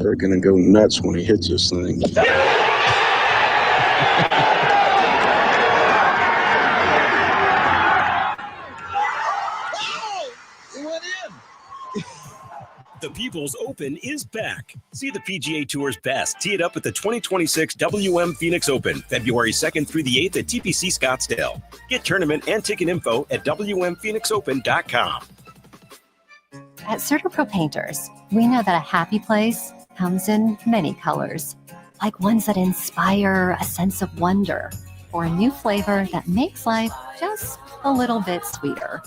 They're going to go nuts when he hits this thing. The People's Open is back. See the PGA Tour's best tee it up at the 2026 WM Phoenix Open, February 2nd through the 8th at TPC Scottsdale. Get tournament and ticket info at WMPhoenixOpen.com. At CertaPro Painters, we know that a happy place comes in many colors, like ones that inspire a sense of wonder, or a new flavor that makes life just a little bit sweeter,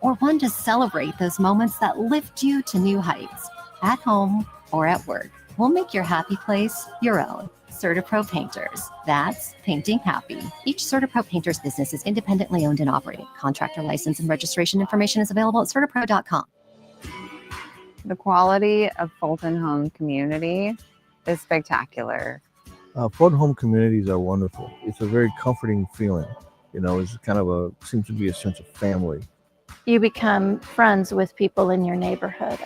or one to celebrate those moments that lift you to new heights, at home or at work. We'll make your happy place your own. CertaPro Painters. That's painting happy. Each CertaPro Painters business is independently owned and operated. Contractor license and registration information is available at CertaPro.com. The quality of Fulton Home community is spectacular. Fulton Home communities are wonderful. It's a very comforting feeling. You know, it's kind of seems to be a sense of family. You become friends with people in your neighborhood.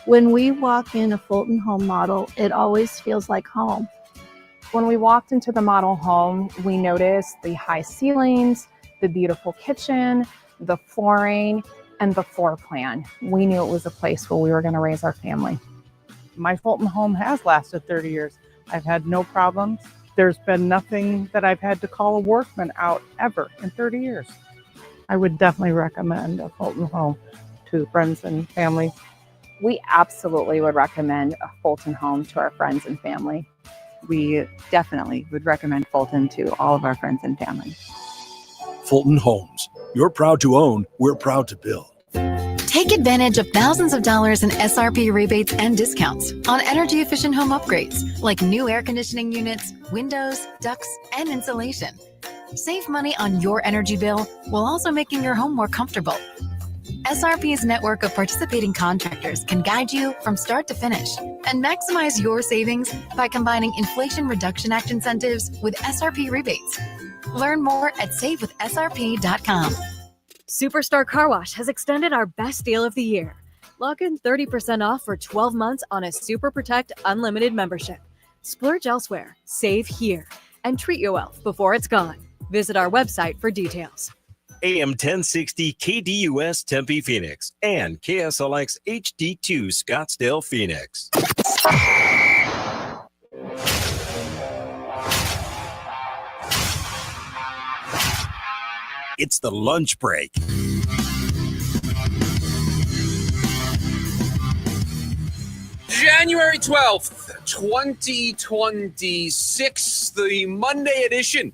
When we walk in a Fulton Home model, it always feels like home. When we walked into the model home, we noticed the high ceilings, the beautiful kitchen, the flooring, and the floor plan. We knew it was a place where we were going to raise our family. My Fulton home has lasted 30 years. I've had no problems. There's been nothing that I've had to call a workman out ever in 30 years. I would definitely recommend a Fulton home to friends and family. We absolutely would recommend a Fulton home to our friends and family. We definitely would recommend Fulton to all of our friends and family. Fulton Homes. You're proud to own, we're proud to build. Take advantage of thousands of dollars in SRP rebates and discounts on energy-efficient home upgrades like new air conditioning units, windows, ducts, and insulation. Save money on your energy bill while also making your home more comfortable. SRP's network of participating contractors can guide you from start to finish and maximize your savings by combining Inflation Reduction Act incentives with SRP rebates. Learn more at savewithsrp.com. Superstar Car Wash has extended our best deal of the year. Lock in 30% off for 12 months on a Super Protect Unlimited membership. Splurge elsewhere, save here, and treat your wealth before it's gone. Visit our website for details. AM 1060 KDUS Tempe Phoenix and KSLX HD2 Scottsdale Phoenix. It's the lunch break. January 12th, 2026, the Monday edition.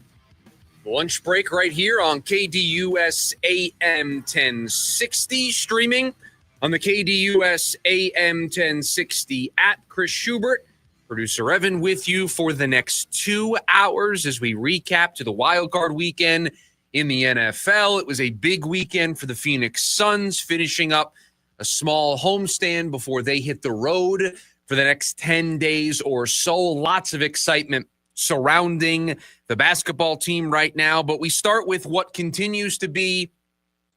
Lunch break right here on KDUS AM 1060, streaming on the KDUS AM 1060 app. Chris Schubert, producer Evan with you for the next 2 hours as we recap to the wild card weekend in the NFL. It was a big weekend for the Phoenix Suns, finishing up a small homestand before they hit the road for the next 10 days or so. Lots of excitement surrounding the basketball team right now, but we start with what continues to be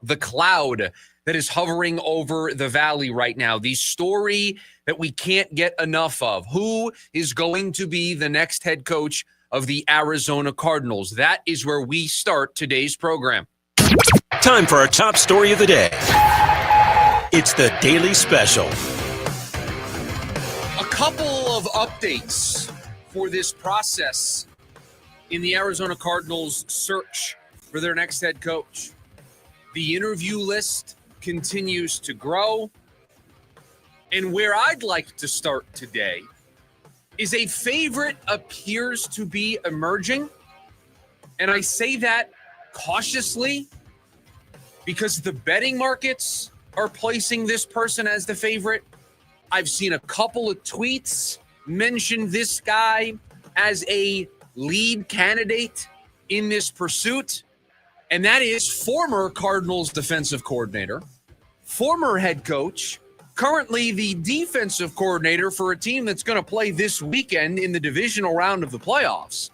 the cloud that is hovering over the valley right now. The story that we can't get enough of. Who is going to be the next head coach of the Arizona Cardinals? That is where we start today's program. Time for our top story of the day. It's the Daily Special. A couple of updates for this process in the Arizona Cardinals' search for their next head coach. The interview list continues to grow. And where I'd like to start today is a favorite appears to be emerging. And I say that cautiously because the betting markets are placing this person as the favorite. I've seen a couple of tweets mention this guy as a lead candidate in this pursuit, and that is former Cardinals defensive coordinator, former head coach, currently the defensive coordinator for a team that's going to play this weekend in the divisional round of the playoffs.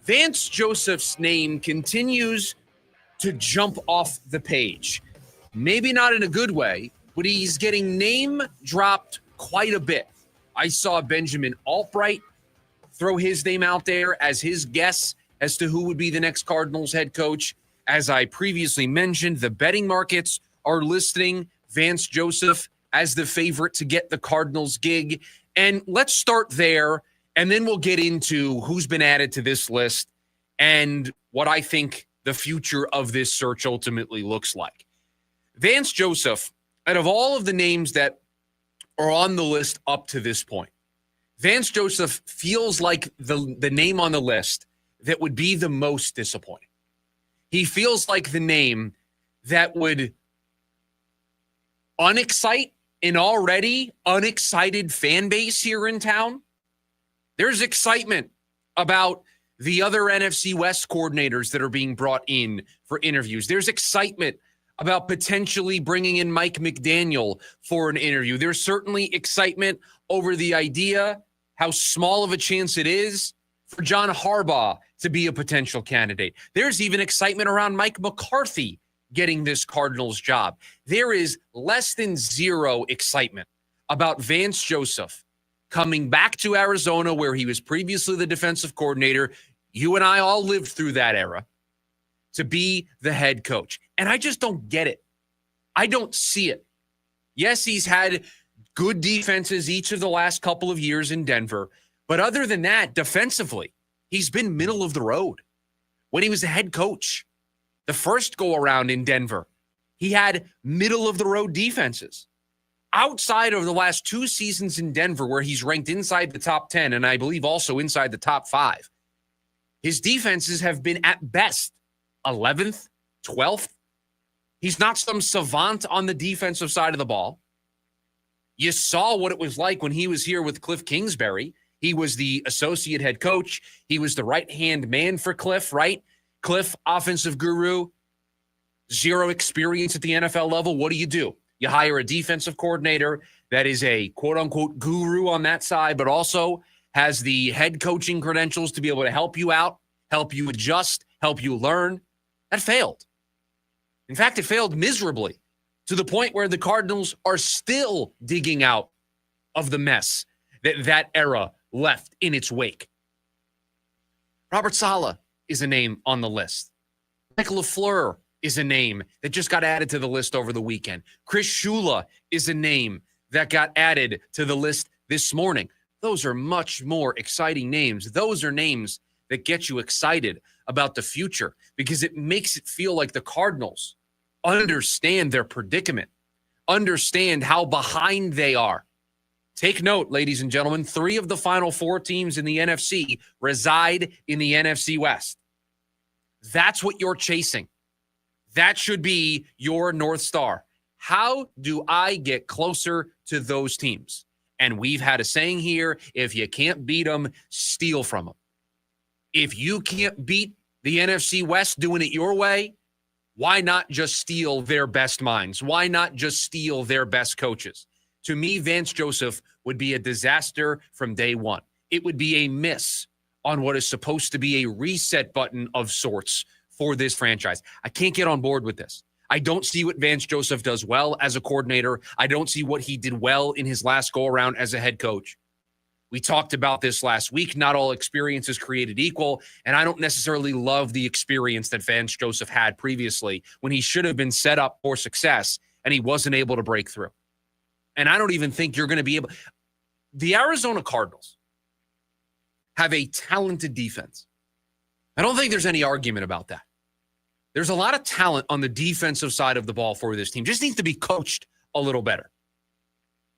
Vance Joseph's name continues to jump off the page. Maybe not in a good way, but he's getting name dropped quite a bit. I saw Benjamin Albright throw his name out there as his guess as to who would be the next Cardinals head coach. As I previously mentioned, the betting markets are listing Vance Joseph as the favorite to get the Cardinals gig. And let's start there, and then we'll get into who's been added to this list and what I think the future of this search ultimately looks like. Vance Joseph, out of all of the names that are on the list up to this point, Vance Joseph feels like the name on the list that would be the most disappointing. He feels like the name that would unexcite an already unexcited fan base here in town. There's excitement about the other NFC West coordinators that are being brought in for interviews. There's excitement about potentially bringing in Mike McDaniel for an interview. There's certainly excitement over the idea how small of a chance it is for John Harbaugh to be a potential candidate. There's even excitement around Mike McCarthy getting this Cardinals job. There is less than zero excitement about Vance Joseph coming back to Arizona, where he was previously the defensive coordinator. You and I all lived through that era, to be the head coach. And I just don't get it. I don't see it. Yes, he's had good defenses each of the last couple of years in Denver. But other than that, defensively, he's been middle of the road. When he was the head coach, the first go around in Denver, he had middle of the road defenses. Outside of the last 2 seasons in Denver, where he's ranked inside the top 10, and I believe also inside the top 5, his defenses have been at best 11th, 12th. He's not some savant on the defensive side of the ball. You saw what it was like when he was here with Cliff Kingsbury. He was the associate head coach. He was the right-hand man for Cliff, right? Cliff, offensive guru, zero experience at the NFL level. What do? You hire a defensive coordinator that is a quote-unquote guru on that side, but also has the head coaching credentials to be able to help you out, help you adjust, help you learn. That failed. In fact, it failed miserably, to the point where the Cardinals are still digging out of the mess that era left in its wake. Robert Saleh is a name on the list. Mike LaFleur is a name that just got added to the list over the weekend. Chris Shula is a name that got added to the list this morning. Those are much more exciting names. Those are names that get you excited about the future, because it makes it feel like the Cardinals understand their predicament, understand how behind they are. Take note, ladies and gentlemen, 3 of the final 4 teams in the NFC reside in the NFC West. That's what you're chasing. That should be your North Star. How do I get closer to those teams? And we've had a saying here, if you can't beat them, steal from them. If you can't beat the NFC West doing it your way, why not just steal their best minds? Why not just steal their best coaches? To me, Vance Joseph would be a disaster from day one. It would be a miss on what is supposed to be a reset button of sorts for this franchise. I can't get on board with this. I don't see what Vance Joseph does well as a coordinator. I don't see what he did well in his last go-around as a head coach. We talked about this last week. Not all experience is created equal, and I don't necessarily love the experience that Vance Joseph had previously when he should have been set up for success and he wasn't able to break through. And I don't even think you're going to be able. The Arizona Cardinals have a talented defense. I don't think there's any argument about that. There's a lot of talent on the defensive side of the ball for this team. Just needs to be coached a little better.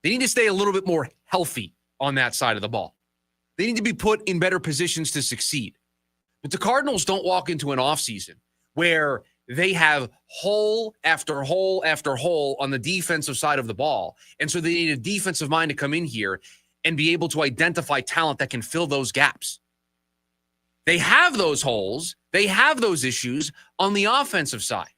They need to stay a little bit more healthy on that side of the ball. They need to be put in better positions to succeed. But the Cardinals don't walk into an offseason where they have hole after hole after hole on the defensive side of the ball. And so they need a defensive mind to come in here and be able to identify talent that can fill those gaps. They have those holes. They have those issues on the offensive side.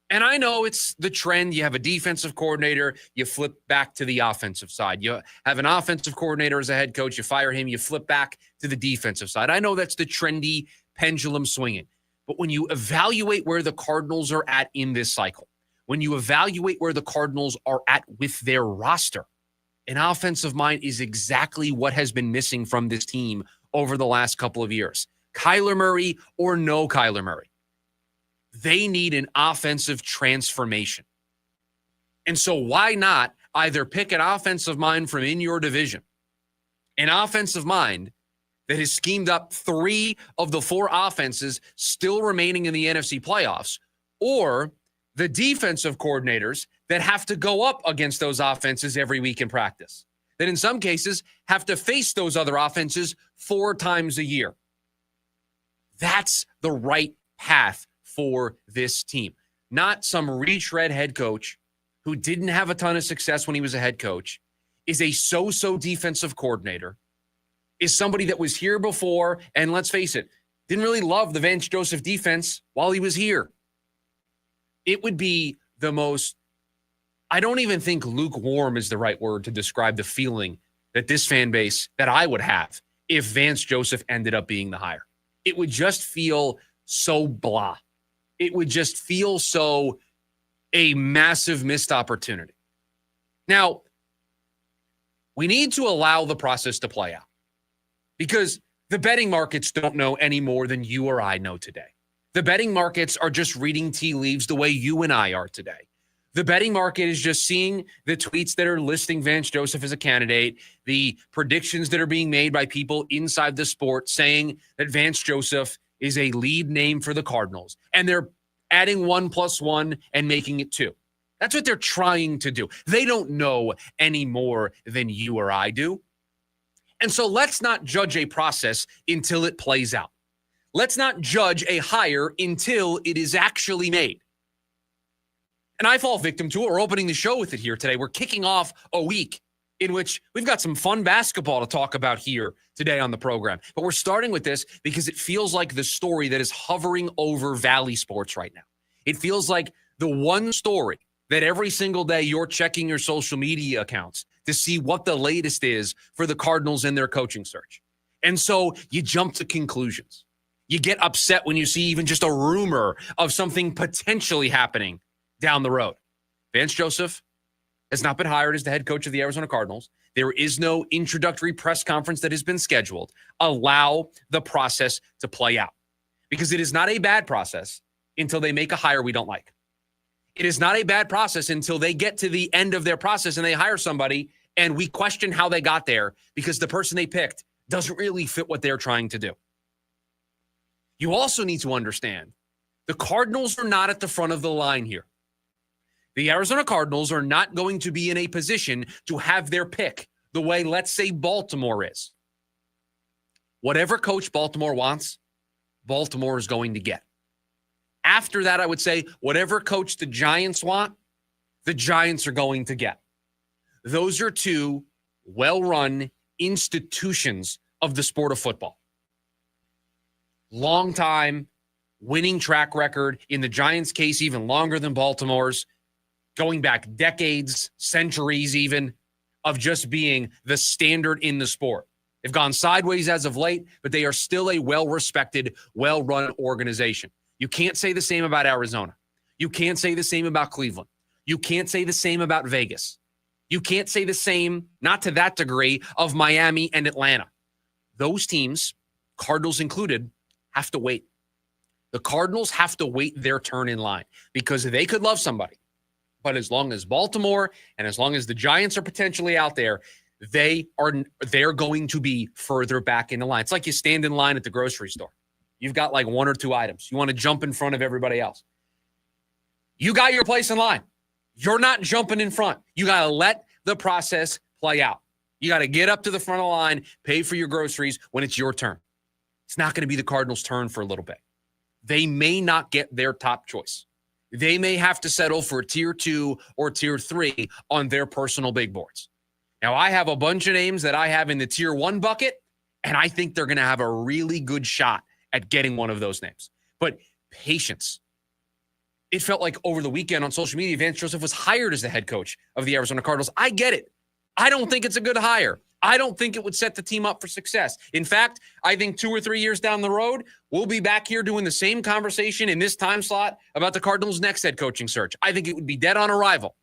And I know it's the trend. You have a defensive coordinator, you flip back to the offensive side. You have an offensive coordinator as a head coach, you fire him, you flip back to the defensive side. I know that's the trendy pendulum swinging. But when you evaluate where the Cardinals are at in this cycle, when you evaluate where the Cardinals are at with their roster, An offensive mind is exactly what has been missing from this team over the last couple of years. Kyler Murray or no Kyler Murray. They need an offensive transformation. And so why not either pick an offensive mind from in your division, an offensive mind that has schemed up 3 of the 4 offenses still remaining in the NFC playoffs, or the defensive coordinators that have to go up against those offenses every week in practice, that in some cases have to face those other offenses 4 times a year. That's the right path for this team. Not some retread head coach who didn't have a ton of success when he was a head coach, is a so-so defensive coordinator, is somebody that was here before, and let's face it, didn't really love the Vance Joseph defense while he was here. It would be the most, I don't even think lukewarm is the right word to describe the feeling that this fan base, that I would have if Vance Joseph ended up being the hire. It would just feel so blah. It would just feel so a massive missed opportunity. Now, we need to allow the process to play out because the betting markets don't know any more than you or I know today. The betting markets are just reading tea leaves the way you and I are today. The betting market is just seeing the tweets that are listing Vance Joseph as a candidate, the predictions that are being made by people inside the sport saying that Vance Joseph is a lead name for the Cardinals. And they're adding 1 + 1 and making it 2. That's what they're trying to do. They don't know any more than you or I do. And so let's not judge a process until it plays out. Let's not judge a hire until it is actually made. And I fall victim to it. We're opening the show with it here today. We're kicking off a week in which we've got some fun basketball to talk about here today on the program. But we're starting with this because it feels like the story that is hovering over Valley sports right now. It feels like the one story that every single day you're checking your social media accounts to see what the latest is for the Cardinals and their coaching search. And so you jump to conclusions. You get upset when you see even just a rumor of something potentially happening down the road. Vance Joseph has not been hired as the head coach of the Arizona Cardinals. There is no introductory press conference that has been scheduled. Allow the process to play out because it is not a bad process until they make a hire we don't like. It is not a bad process until they get to the end of their process and they hire somebody and we question how they got there because the person they picked doesn't really fit what they're trying to do. You also need to understand the Cardinals are not at the front of the line here. The Arizona Cardinals are not going to be in a position to have their pick the way, let's say, Baltimore is. Whatever coach Baltimore wants, Baltimore is going to get. After that, I would say whatever coach the Giants want, the Giants are going to get. Those are 2 well-run institutions of the sport of football. Long time, winning track record. In the Giants' case, even longer than Baltimore's. Going back decades, centuries even, of just being the standard in the sport. They've gone sideways as of late, but they are still a well-respected, well-run organization. You can't say the same about Arizona. You can't say the same about Cleveland. You can't say the same about Vegas. You can't say the same, not to that degree, of Miami and Atlanta. Those teams, Cardinals included, have to wait. The Cardinals have to wait their turn in line because they could love somebody. But as long as Baltimore and as long as the Giants are potentially out there, they're going to be further back in the line. It's like you stand in line at the grocery store. You've got like 1 or 2 items. You want to jump in front of everybody else. You got your place in line. You're not jumping in front. You got to let the process play out. You got to get up to the front of the line, pay for your groceries when it's your turn. It's not going to be the Cardinals' turn for a little bit. They may not get their top choice. They may have to settle for tier 2 or tier 3 on their personal big boards. Now, I have a bunch of names that I have in the tier 1 bucket, and I think they're going to have a really good shot at getting one of those names. But patience. It felt like over the weekend on social media, Vance Joseph was hired as the head coach of the Arizona Cardinals. I get it. I don't think it's a good hire. I don't think it would set the team up for success. In fact, I think 2 or 3 years down the road, we'll be back here doing the same conversation in this time slot about the Cardinals' next head coaching search. I think it would be dead on arrival.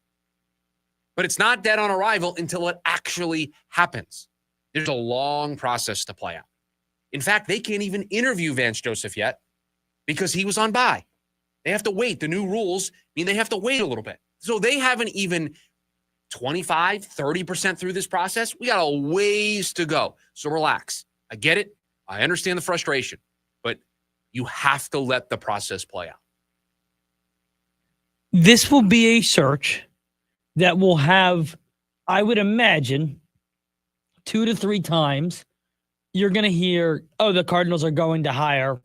But it's not dead on arrival until it actually happens. There's a long process to play out. In fact, they can't even interview Vance Joseph yet because he was on bye. They have to wait. The new rules mean they have to wait a little bit. So they haven't even 25, 30% through this process. We got a ways to go. So relax. I get it. I understand the frustration, but you have to let the process play out. This will be a search that will have, I would imagine, 2 to 3 times you're going to hear, oh, the Cardinals are going to hire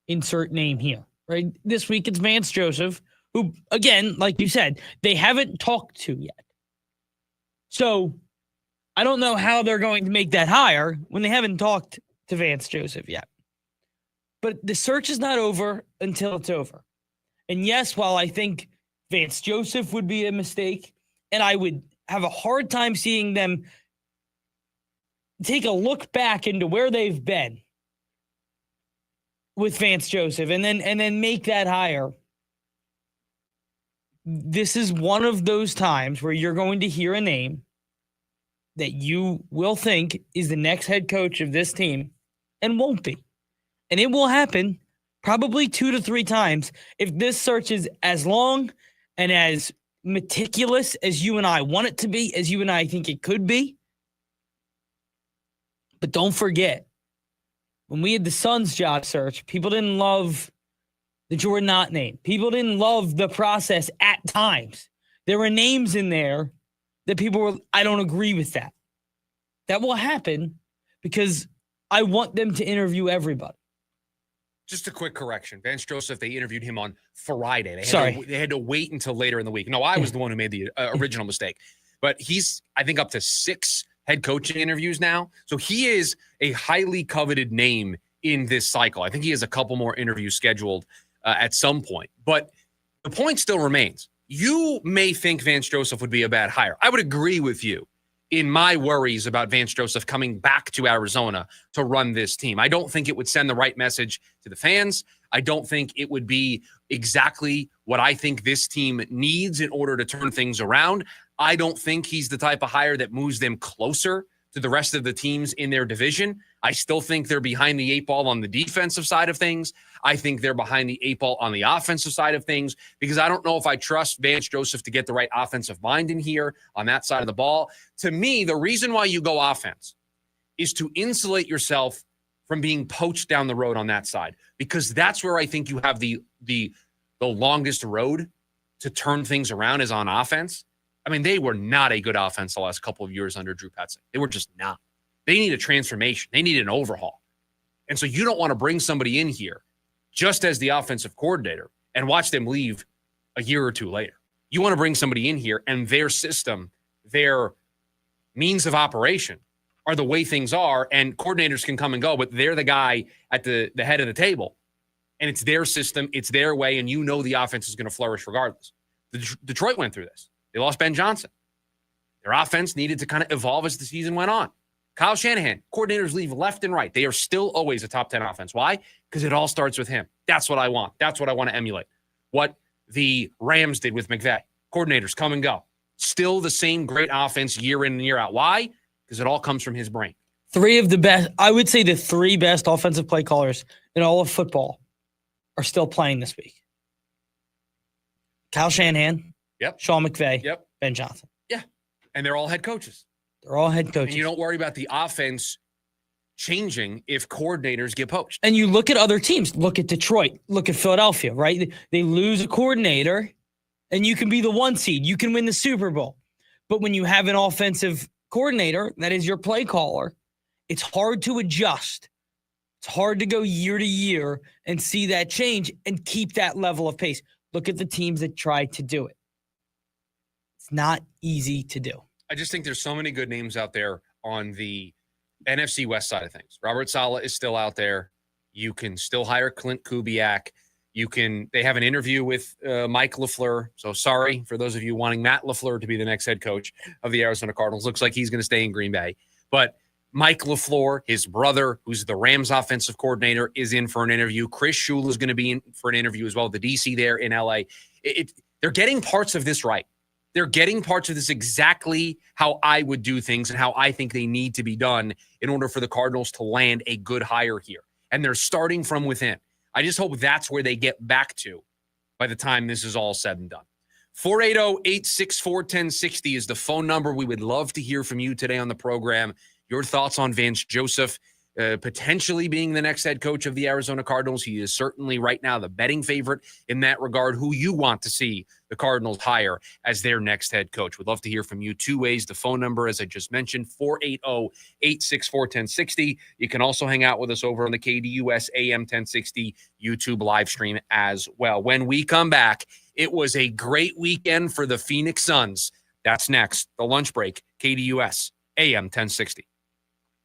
insert name here, right? This week it's Vance Joseph, who, again, like you said, they haven't talked to yet. So I don't know how they're going to make that hire when they haven't talked to Vance Joseph yet. But the search is not over until it's over. And yes, while I think Vance Joseph would be a mistake, and I would have a hard time seeing them take a look back into where they've been with Vance Joseph and then make that hire. This is one of those times where you're going to hear a name that you will think is the next head coach of this team and won't be. And it will happen probably 2 to 3 times if this search is as long and as meticulous as you and I want it to be, as you and I think it could be. But don't forget, when we had the Suns job search, people didn't love the Jordan Knott name. People didn't love the process at times. There were names in there that people were, I don't agree with that. That will happen because I want them to interview everybody. Just a quick correction. Vance Joseph, they interviewed him on Friday. They had to wait until later in the week. No, I was the one who made the original mistake. But he's, I think, up to 6 head coaching interviews now. So he is a highly coveted name in this cycle. I think he has a couple more interviews scheduled at some point. But the point still remains. You may think Vance Joseph would be a bad hire. I would agree with you in my worries about Vance Joseph coming back to Arizona to run this team. I don't think it would send the right message to the fans. I don't think it would be exactly what I think this team needs in order to turn things around. I don't think he's the type of hire that moves them closer to the rest of the teams in their division. I still think they're behind the 8 ball on the defensive side of things. I think they're behind the 8 ball on the offensive side of things because I don't know if I trust Vance Joseph to get the right offensive mind in here on that side of the ball. To me, the reason why you go offense is to insulate yourself from being poached down the road on that side, because that's where I think you have the longest road to turn things around is on offense. I mean, they were not a good offense the last couple of years under Drew Petzing. They were just not. They need a transformation. They need an overhaul. And so you don't want to bring somebody in here just as the offensive coordinator and watch them leave a year or 2 later. You want to bring somebody in here and their system, their means of operation are the way things are, and coordinators can come and go, but they're the guy at the head of the table, and it's their system, it's their way, and you know the offense is going to flourish regardless. Detroit went through this. They lost Ben Johnson. Their offense needed to kind of evolve as the season went on. Kyle Shanahan, coordinators leave left and right. They are still always a top 10 offense. Why? Because it all starts with him. That's what I want. That's what I want to emulate. What the Rams did with McVay. Coordinators come and go. Still the same great offense year in and year out. Why? Because it all comes from his brain. 3 of the best, I would say the 3 best offensive play callers in all of football are still playing this week. Kyle Shanahan. Yep. Sean McVay. Yep. Ben Johnson. Yeah. And they're all head coaches. They're all head coaches. And you don't worry about the offense changing if coordinators get poached. And you look at other teams. Look at Detroit. Look at Philadelphia, right? They lose a coordinator, and you can be the 1 seed. You can win the Super Bowl. But when you have an offensive coordinator, that is your play caller, it's hard to adjust. It's hard to go year to year and see that change and keep that level of pace. Look at the teams that try to do it. It's not easy to do. I just think there's so many good names out there on the NFC West side of things. Robert Saleh is still out there. You can still hire Clint Kubiak. They have an interview with Mike LaFleur. So sorry for those of you wanting Matt LaFleur to be the next head coach of the Arizona Cardinals. Looks like he's going to stay in Green Bay. But Mike LaFleur, his brother, who's the Rams offensive coordinator, is in for an interview. Chris Shula is going to be in for an interview as well, the DC there in LA. They're getting parts of this right. They're getting parts of this exactly how I would do things and how I think they need to be done in order for the Cardinals to land a good hire here. And they're starting from within. I just hope that's where they get back to by the time this is all said and done. 480-864-1060 is the phone number. We would love to hear from you today on the program. Your thoughts on Vance Joseph potentially being the next head coach of the Arizona Cardinals. He is certainly right now the betting favorite in that regard. Who you want to see the Cardinals hire as their next head coach. We'd love to hear from you two ways. The phone number, as I just mentioned, 480-864-1060. You can also hang out with us over on the KDUS AM 1060 YouTube live stream as well. When we come back, it was a great weekend for the Phoenix Suns. That's next. The lunch break, KDUS AM 1060.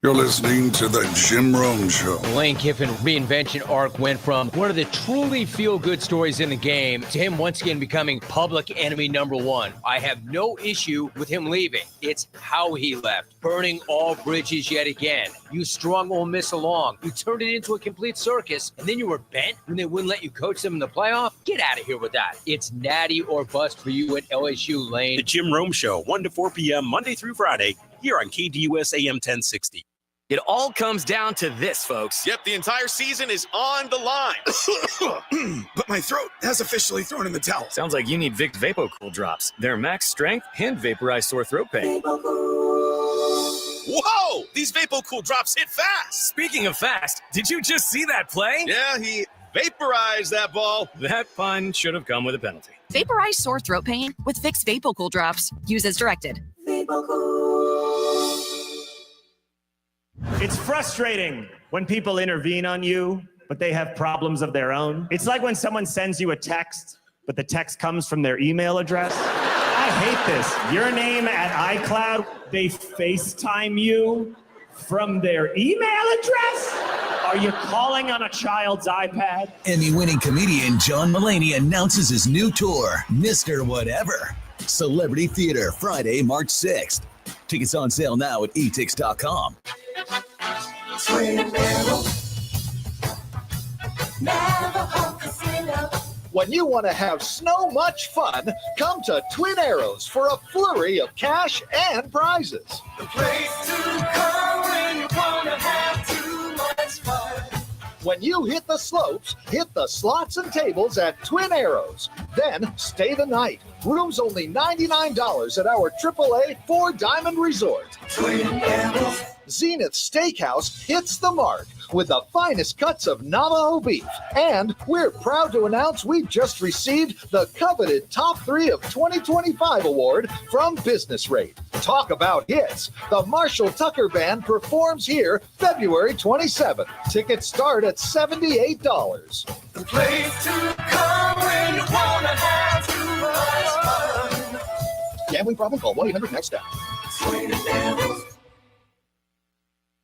You're listening to the Jim Rome Show. The Lane Kiffin reinvention arc went from one of the truly feel-good stories in the game to him once again becoming public enemy number one. I have no issue with him leaving. It's how he left, burning all bridges yet again. You strung Ole Miss along. You turned it into a complete circus, and then you were bent when they wouldn't let you coach them in the playoff? Get out of here with that. It's natty or bust for you at LSU, Lane. The Jim Rome Show, 1 to 4 p.m. Monday through Friday, here on KDUS AM 1060. It all comes down to this, folks. Yep, the entire season is on the line. But my throat has officially thrown in the towel. Sounds like you need Vicks VapoCool drops. They're max strength and vaporize sore throat pain. Whoa! These VapoCool drops hit fast. Speaking of fast, did you just see that play? Yeah, he vaporized that ball. That pun should have come with a penalty. Vaporize sore throat pain with Vicks VapoCool drops. Use as directed. It's frustrating when people intervene on you, but they have problems of their own. It's like when someone sends you a text, but the text comes from their email address. I hate this. Your name at iCloud, they FaceTime you from their email address? Are you calling on a child's iPad? Emmy-winning comedian John Mulaney announces his new tour, Mr. Whatever. Celebrity Theater, Friday, March 6th. Tickets on sale now at etix.com. When you want to have so much fun, come to Twin Arrows for a flurry of cash and prizes. The place to come when you want to have too much fun. When you hit the slopes, hit the slots and tables at Twin Arrows. Then stay the night. Rooms only $99 at our AAA 4-Diamond Resort. Twin Arrows. Zenith Steakhouse hits the mark with the finest cuts of Navajo beef. And we're proud to announce we've just received the coveted Top 3 of 2025 award from Business Rate. Talk about hits. The Marshall Tucker Band performs here February 27th. Tickets start at $78. The place to come when you want to have too much fun. Gambling problem? Call 1-800-NEXT-STEP.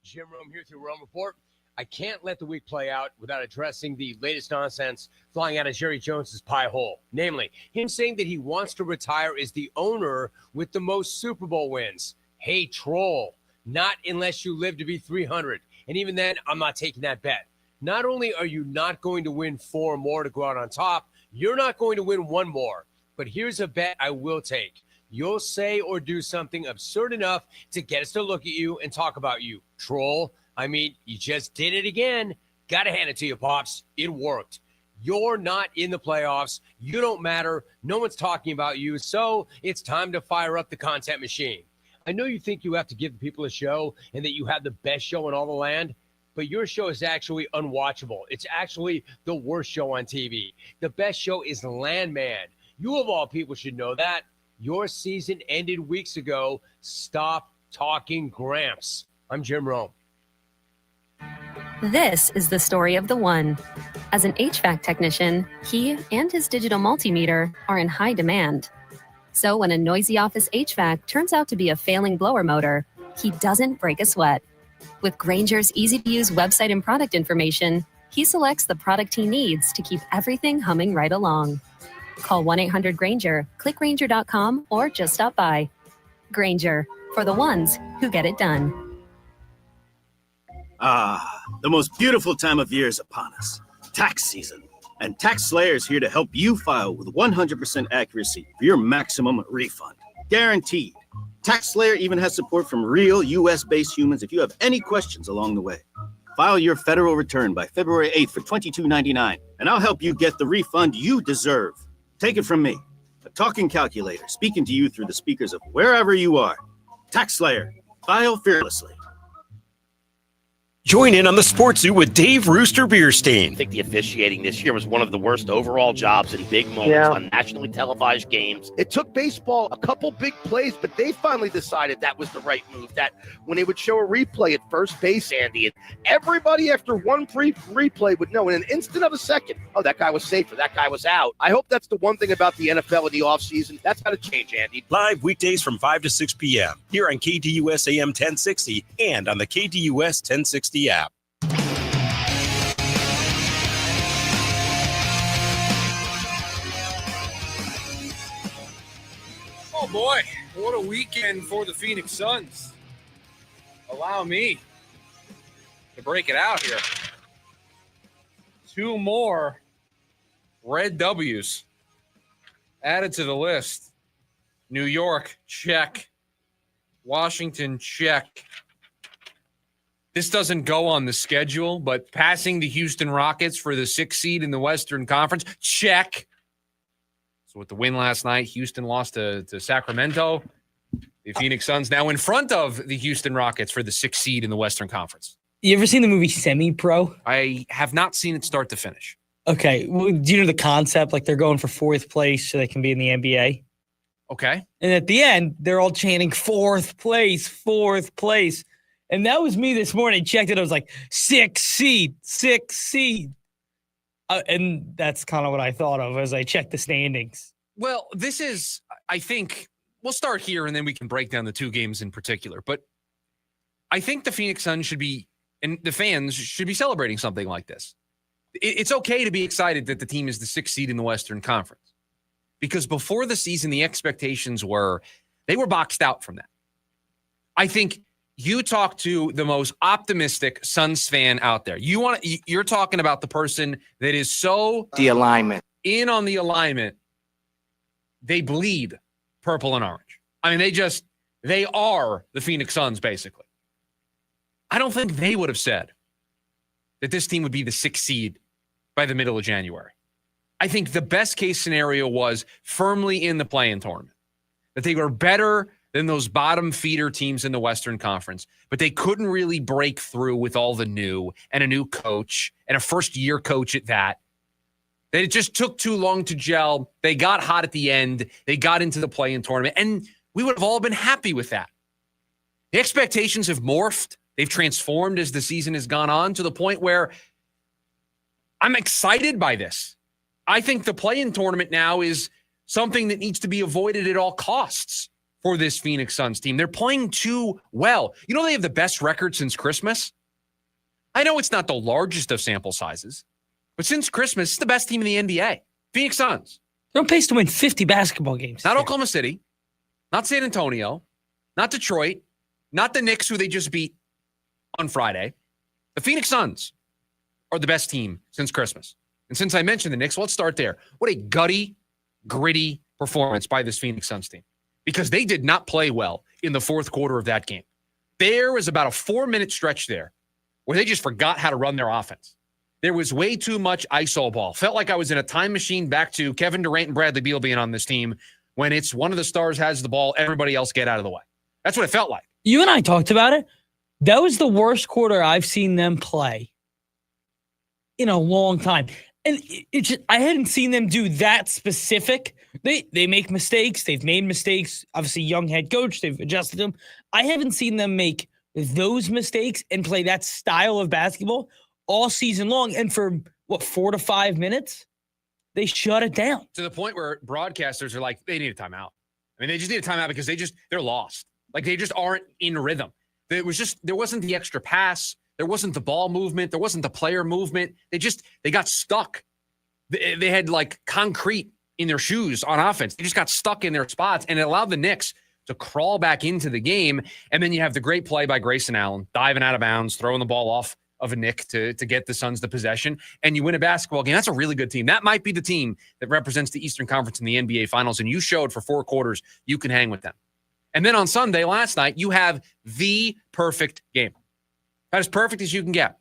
Jim Rome here through Rome Report. I can't let the week play out without addressing the latest nonsense flying out of Jerry Jones's pie hole. Namely, him saying that he wants to retire as the owner with the most Super Bowl wins. Hey, troll, not unless you live to be 300. And even then, I'm not taking that bet. Not only are you not going to win 4 more to go out on top, you're not going to win 1 more. But here's a bet I will take. You'll say or do something absurd enough to get us to look at you and talk about you. Troll, I mean, you just did it again. Gotta hand it to you, Pops. It worked. You're not in the playoffs. You don't matter. No one's talking about you. So it's time to fire up the content machine. I know you think you have to give people a show and that you have the best show in all the land, but your show is actually unwatchable. It's actually the worst show on TV. The best show is Landman. You of all people should know that. Your season ended weeks ago. Stop talking Gramps. I'm Jim Rome. This is the story of the one. As an HVAC technician, he and his digital multimeter are in high demand. So when a noisy office HVAC turns out to be a failing blower motor, he doesn't break a sweat. With Grainger's easy-to-use website and product information, he selects the product he needs to keep everything humming right along. Call 1-800-GRAINGER, click Grainger.com, or just stop by. Grainger, for the ones who get it done. Ah, the most beautiful time of year is upon us. Tax season. And TaxSlayer is here to help you file with 100% accuracy for your maximum refund. Guaranteed. TaxSlayer even has support from real U.S.-based humans if you have any questions along the way. File your federal return by February 8th for $22.99, and I'll help you get the refund you deserve. Take it from me, a talking calculator speaking to you through the speakers of wherever you are. TaxSlayer. File fearlessly. Join in on the Sports Zoo with Dave Rooster Beerstein. I think the officiating this year was one of the worst overall jobs in big moments on nationally televised games. It took baseball a couple big plays, but they finally decided that was the right move. That when they would show a replay at first base, Andy, and everybody after one replay would know in an instant of a second, oh, that guy was safe or that guy was out. I hope that's the one thing about the NFL in the offseason. That's got to change, Andy. Live weekdays from 5 to 6 p.m. here on KDUS AM 1060 and on the KDUS 1060 app. Oh boy, what a weekend for the Phoenix Suns. Allow me to break it out here. 2 more red W's added to the list. New York, check. Washington, check. This doesn't go on the schedule, but passing the Houston Rockets for the 6th seed in the Western Conference, check. So with the win last night, Houston lost to Sacramento. The Phoenix Suns now in front of the Houston Rockets for the 6th seed in the Western Conference. You ever seen the movie Semi-Pro? I have not seen it start to finish. Okay. Well, do you know the concept? Like they're going for 4th place so they can be in the NBA. Okay. And at the end, they're all chanting 4th place, 4th place. And that was me this morning. Checked it. I was like, 6th seed, 6th seed. And that's kind of what I thought of as I checked the standings. Well, this is, I think, we'll start here and then we can break down the 2 games in particular. But I think the Phoenix Suns should be, and the fans should be celebrating something like this. It's okay to be excited that the team is the 6th seed in the Western Conference. Because before the season, the expectations were, they were boxed out from that. I think you talk to the most optimistic Suns fan out there. You're talking about the person that is so the alignment in on the alignment. They bleed purple and orange. I mean, they are the Phoenix Suns, basically. I don't think they would have said that this team would be the 6th seed by the middle of January. I think the best case scenario was firmly in the play-in tournament, that they were better than those bottom feeder teams in the Western Conference, but they couldn't really break through with all the new and a new coach and a first-year coach at that. That it just took too long to gel. They got hot at the end. They got into the play-in tournament, and we would have all been happy with that. The expectations have morphed. They've transformed as the season has gone on to the point where I'm excited by this. I think the play-in tournament now is something that needs to be avoided at all costs for this Phoenix Suns team. They're playing too well. You know, they have the best record since Christmas. I know it's not the largest of sample sizes, but since Christmas, it's the best team in the NBA. Phoenix Suns. They're on pace to win 50 basketball games. Not Oklahoma City, not San Antonio, not Detroit, not the Knicks, who they just beat on Friday. The Phoenix Suns are the best team since Christmas. And since I mentioned the Knicks, let's start there. What a gutty, gritty performance by this Phoenix Suns team, because they did not play well in the 4th quarter of that game. There was about a 4-minute stretch there where they just forgot how to run their offense. There was way too much ISO ball. Felt like I was in a time machine back to Kevin Durant and Bradley Beal being on this team when it's one of the stars has the ball, everybody else get out of the way. That's what it felt like. You and I talked about it. That was the worst quarter I've seen them play in a long time. And it just, I hadn't seen them do that specific. They make mistakes. They've made mistakes. Obviously, young head coach. They've adjusted them. I haven't seen them make those mistakes and play that style of basketball all season long. And for, 4 to 5 minutes, they shut it down. To the point where broadcasters are like, they need a timeout. I mean, they just need a timeout because they're lost. Like, they just aren't in rhythm. There wasn't the extra pass. There wasn't the ball movement. There wasn't the player movement. They got stuck. They had like concrete in their shoes on offense. They just got stuck in their spots, and it allowed the Knicks to crawl back into the game. And then you have the great play by Grayson Allen, diving out of bounds, throwing the ball off of a Nick to get the Suns the possession, and you win a basketball game. That's a really good team. That might be the team that represents the Eastern Conference in the NBA Finals, and you showed for 4 quarters you can hang with them. And then on Sunday, last night, you have the perfect game. As perfect as you can get.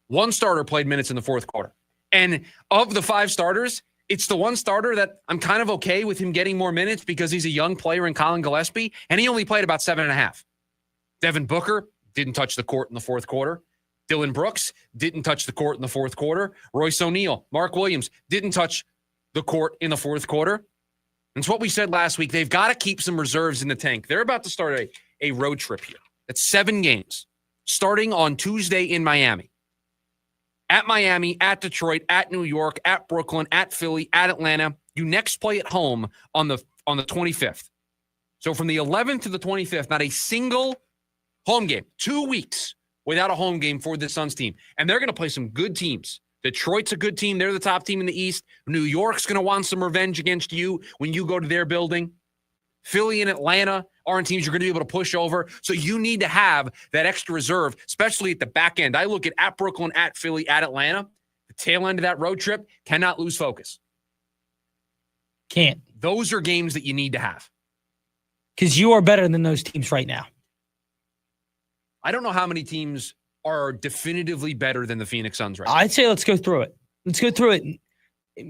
1 starter played minutes in the 4th quarter. And of the 5 starters, it's the 1 starter that I'm kind of okay with him getting more minutes because he's a young player in Colin Gillespie, and he only played about 7.5. Devin Booker didn't touch the court in the 4th quarter. Dylan Brooks didn't touch the court in the 4th quarter. Royce O'Neal, Mark Williams didn't touch the court in the 4th quarter. And it's what we said last week. They've got to keep some reserves in the tank. They're about to start a road trip here. It's 7 games, starting on Tuesday in Miami. At Miami, at Detroit, at New York, at Brooklyn, at Philly, at Atlanta. You next play at home on the 25th. So from the 11th to the 25th, not a single home game. 2 weeks without a home game for the Suns team. And they're going to play some good teams. Detroit's a good team. They're the top team in the East. New York's going to want some revenge against you when you go to their building. Philly and Atlanta aren't teams you're going to be able to push over. So you need to have that extra reserve, especially at the back end. I look at Brooklyn, at Philly, at Atlanta. The tail end of that road trip, cannot lose focus. Can't. Those are games that you need to have. Because you are better than those teams right now. I don't know how many teams are definitively better than the Phoenix Suns right now. I'd say let's go through it. Let's go through it.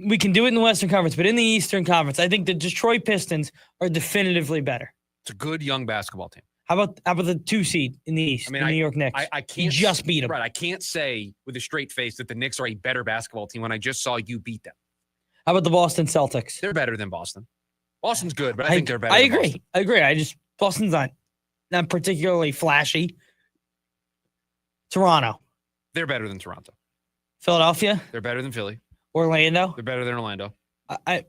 We can do it in the Western Conference, but in the Eastern Conference, I think the Detroit Pistons are definitively better. It's a good young basketball team. How about the 2 seed in the East, the New York Knicks? I can't you just beat them. Right, I can't say with a straight face that the Knicks are a better basketball team when I just saw you beat them. How about the Boston Celtics? They're better than Boston. Boston's good, but I think they're better. I than agree. Boston. Boston's not particularly flashy. Toronto. They're better than Toronto. Philadelphia. They're better than Philly. Orlando. They're better than Orlando. I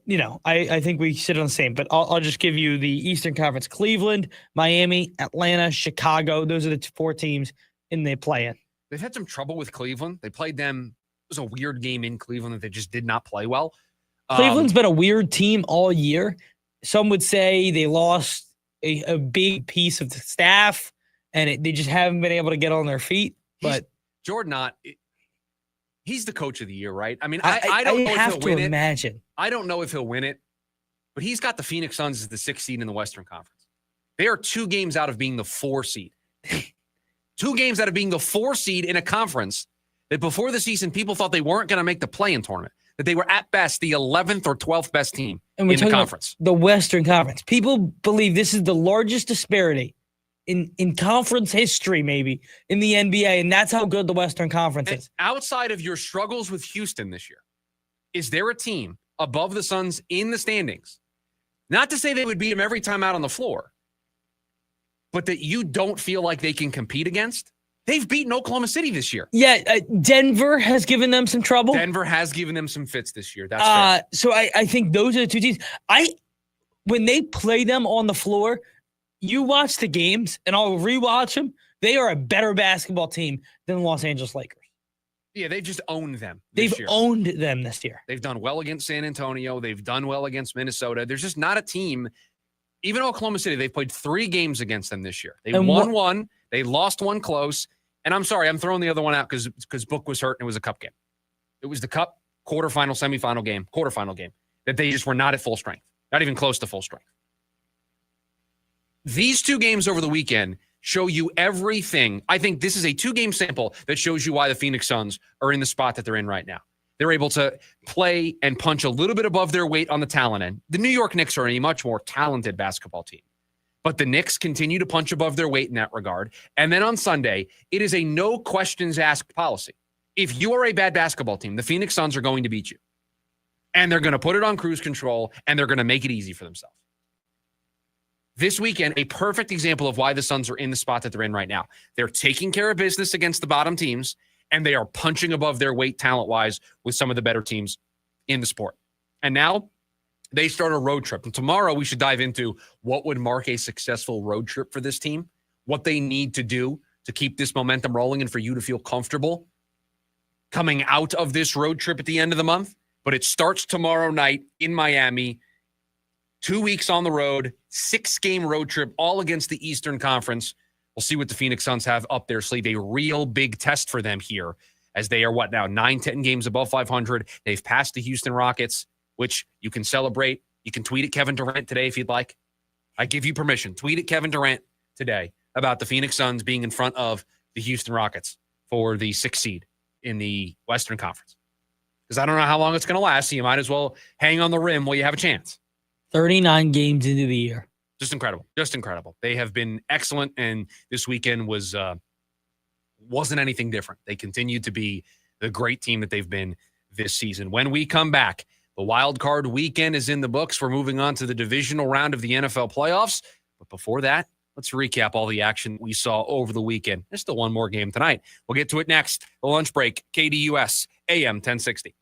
think we sit on the same, but I'll just give you the Eastern Conference: Cleveland, Miami, Atlanta, Chicago. Those are the 4 teams in the play-in. They've had some trouble with Cleveland. They played them. It was a weird game in Cleveland that they just did not play well. Cleveland's been a weird team all year. Some would say they lost a big piece of the staff, and they just haven't been able to get on their feet. But Jordan Knott, he's the coach of the year, right? I mean, I don't know if he'll win it. I don't know if he'll win it, but he's got the Phoenix Suns as the 6th seed in the Western Conference. They are 2 games out of being the 4 seed. 2 games out of being the 4 seed in a conference that before the season, people thought they weren't going to make the play-in tournament, that they were at best the 11th or 12th best team in the conference. The Western Conference. People believe this is the largest disparity in conference history, maybe, in the NBA, and that's how good the Western Conference is. Outside of your struggles with Houston this year, is there a team above the Suns in the standings? Not to say they would beat them every time out on the floor, but that you don't feel like they can compete against? They've beaten Oklahoma City this year. Yeah, Denver has given them some trouble. Denver has given them some fits this year. That's fair. So I think those are the 2 teams. When they play them on the floor, you watch the games, and I'll rewatch them. They are a better basketball team than the Los Angeles Lakers. Yeah, they've just owned them They've this year. owned them this year. They've done well against San Antonio. They've done well against Minnesota. There's just not a team. Even Oklahoma City, they've played 3 games against them this year. They won 1. They lost 1 close. And I'm sorry, I'm throwing the other one out because Book was hurt and it was a cup game. It was the cup quarterfinal game that they just were not at full strength, not even close to full strength. These 2 games over the weekend show you everything. I think this is a 2-game sample that shows you why the Phoenix Suns are in the spot that they're in right now. They're able to play and punch a little bit above their weight on the talent end. The New York Knicks are a much more talented basketball team. But the Knicks continue to punch above their weight in that regard. And then on Sunday, it is a no questions asked policy. If you are a bad basketball team, the Phoenix Suns are going to beat you. And they're going to put it on cruise control, and they're going to make it easy for themselves. This weekend, a perfect example of why the Suns are in the spot that they're in right now. They're taking care of business against the bottom teams, and they are punching above their weight talent-wise with some of the better teams in the sport. And now they start a road trip. And tomorrow we should dive into what would mark a successful road trip for this team, what they need to do to keep this momentum rolling and for you to feel comfortable coming out of this road trip at the end of the month. But it starts tomorrow night in Miami. 2 weeks on the road, 6-game road trip, all against the Eastern Conference. We'll see what the Phoenix Suns have up their sleeve. A real big test for them here, as they are 9-10 games above 500. They've passed the Houston Rockets, which you can celebrate. You can tweet at Kevin Durant today if you'd like. I give you permission. Tweet at Kevin Durant today about the Phoenix Suns being in front of the Houston Rockets for the 6th seed in the Western Conference. Because I don't know how long it's going to last, so you might as well hang on the rim while you have a chance. 39 games into the year. Just incredible. Just incredible. They have been excellent, and this weekend wasn't anything different. They continued to be the great team that they've been this season. When we come back, the wild card weekend is in the books. We're moving on to the divisional round of the NFL playoffs. But before that, let's recap all the action we saw over the weekend. There's still one more game tonight. We'll get to it next. The lunch break, KDUS, AM 1060.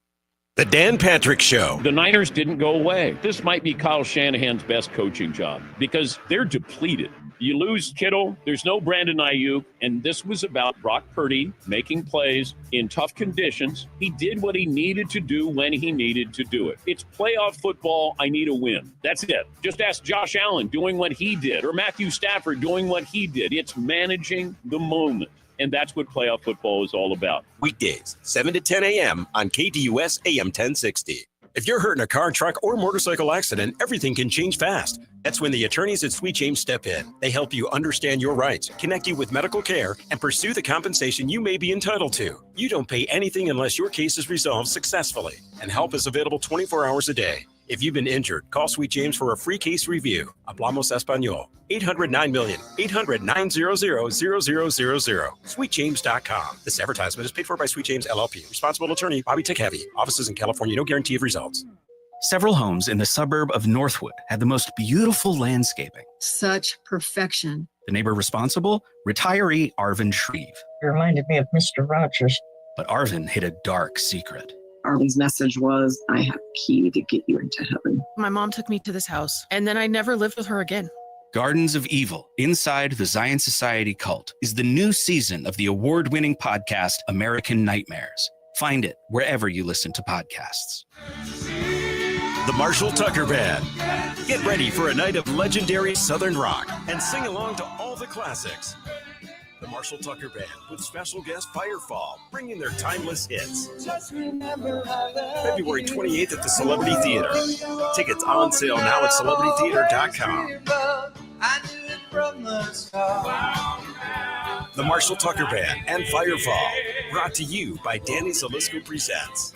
The Dan Patrick Show. The Niners didn't go away. This might be Kyle Shanahan's best coaching job because they're depleted. You lose Kittle, there's no Brandon Ayuk, and this was about Brock Purdy making plays in tough conditions. He did what he needed to do when he needed to do it. It's playoff football. I need a win. That's it. Just ask Josh Allen doing what he did or Matthew Stafford doing what he did. It's managing the moment. And that's what playoff football is all about. Weekdays, 7 to 10 a.m. on KDUS AM 1060. If you're hurt in a car, truck, or motorcycle accident, everything can change fast. That's when the attorneys at Sweet James step in. They help you understand your rights, connect you with medical care, and pursue the compensation you may be entitled to. You don't pay anything unless your case is resolved successfully, and help is available 24 hours a day. If you've been injured, call Sweet James for a free case review. Hablamos Español. 800-900-0000. 800-900-0000. SweetJames.com. This advertisement is paid for by Sweet James LLP. Responsible attorney, Bobby Tick-Heavy. Offices in California. No guarantee of results. Several homes in the suburb of Northwood had the most beautiful landscaping. Such perfection. The neighbor responsible? Retiree Arvin Shreve. It reminded me of Mr. Rogers. But Arvin hid a dark secret. Arvin's message was, I have a key to get you into heaven. My mom took me to this house, and then I never lived with her again. Gardens of Evil, Inside the Zion Society Cult, is the new season of the award-winning podcast American Nightmares. Find it wherever you listen to podcasts. The Marshall Tucker Band. Get ready for a night of legendary Southern rock and sing along to all the classics. The Marshall Tucker Band with special guest Firefall, bringing their timeless hits. February 28th at the Celebrity Theater. Tickets on sale now at celebritytheater.com. The Marshall Tucker Band and Firefall, brought to you by Danny Zalisco Presents.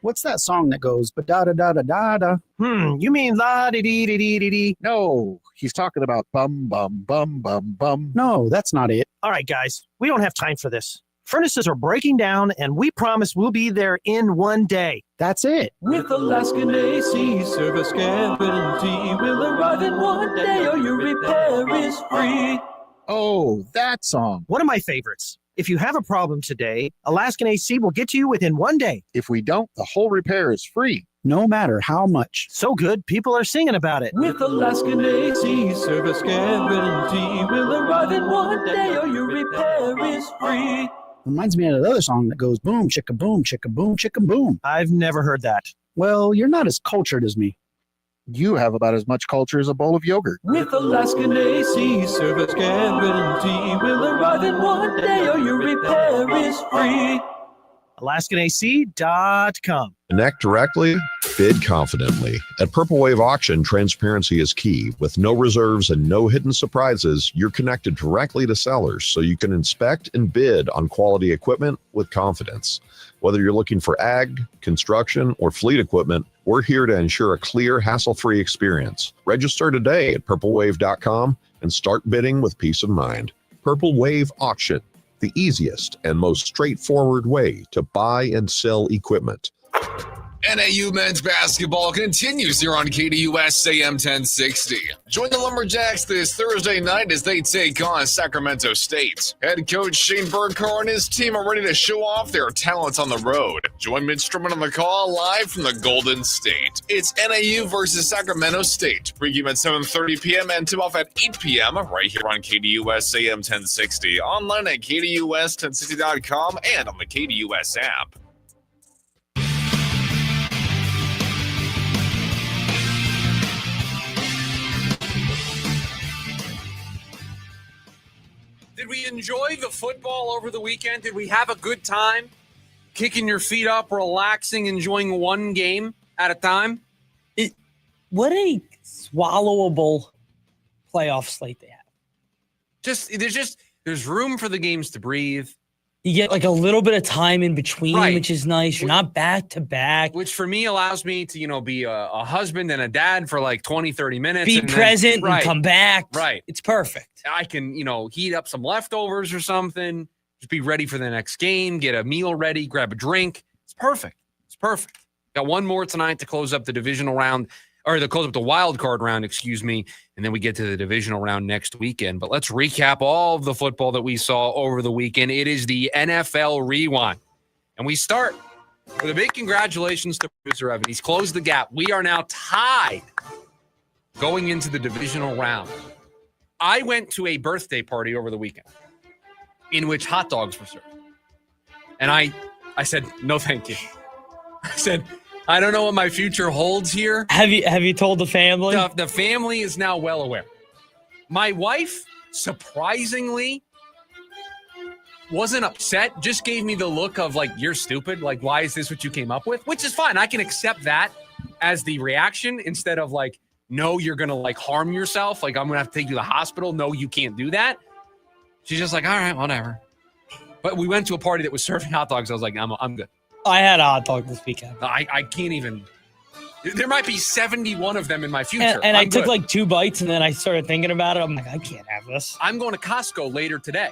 What's that song that goes ba-da-da-da-da-da? You mean la-di-dee-dee-dee-dee-dee? No, he's talking about bum, bum, bum, bum, bum. No, that's not it. All right, guys, we don't have time for this. Furnaces are breaking down, and we promise we'll be there in one day. That's it. With Alaskan AC service guarantee, we'll arrive in one day or your repair is free. Oh, that song. One of my favorites. If you have a problem today, Alaskan AC will get to you within one day. If we don't, the whole repair is free, no matter how much. So good, people are singing about it. With Alaskan AC service guarantee, we'll arrive in one day or your repair is free. Reminds me of another song that goes boom, chicka boom, chicka boom, chicka boom. I've never heard that. Well, you're not as cultured as me. You have about as much culture as a bowl of yogurt. With Alaskan AC service guarantee, we'll arrive in one day or your repair is free. AlaskanAC.com. Connect directly, bid confidently. At Purple Wave Auction, transparency is key. With no reserves and no hidden surprises, you're connected directly to sellers so you can inspect and bid on quality equipment with confidence. Whether you're looking for ag, construction, or fleet equipment, we're here to ensure a clear, hassle-free experience. Register today at purplewave.com and start bidding with peace of mind. Purple Wave Auction, the easiest and most straightforward way to buy and sell equipment. NAU men's basketball continues here on KDUS AM 1060. Join the Lumberjacks this Thursday night as they take on Sacramento State. Head coach Shane Burkhardt and his team are ready to show off their talents on the road. Join Mitch Stroman on the call live from the Golden State. It's NAU versus Sacramento State. Pregame at 7:30 p.m. and tip-off at 8 p.m. right here on KDUS AM 1060. Online at KDUS1060.com and on the KDUS app. Did we enjoy the football over the weekend? Did we have a good time? Kicking your feet up, relaxing, enjoying one game at a time? What a swallowable playoff slate they have. There's room for the games to breathe. You get like a little bit of time in between, Right. which is nice. You're not back to back. Which for me allows me to, be a husband and a dad for like 20, 30 minutes. Be and then- present right, and come back. Right. It's perfect. I can, heat up some leftovers or something. Just be ready for the next game. Get a meal ready. Grab a drink. It's perfect. It's perfect. Got one more tonight to close up the divisional round. Or to close up the wild card round, and then we get to the divisional round next weekend. But let's recap all of the football that we saw over the weekend. It is the NFL Rewind. And we start with a big congratulations to producer Evan. He's closed the gap. We are now tied going into the divisional round. I went to a birthday party over the weekend in which hot dogs were served. And I said, no, thank you. I said, I don't know what my future holds here. Have you told the family? The family is now well aware. My wife, surprisingly, wasn't upset. Just gave me the look of like, you're stupid. Like, why is this what you came up with? Which is fine. I can accept that as the reaction instead of like, no, you're going to like harm yourself. Like, I'm going to have to take you to the hospital. No, you can't do that. She's just like, all right, whatever. But we went to a party that was serving hot dogs. I was like, I'm good. I had a hot dog this weekend. I can't even. There might be 71 of them in my future. And I took like 2 bites, and then I started thinking about it. I'm like, I can't have this. I'm going to Costco later today.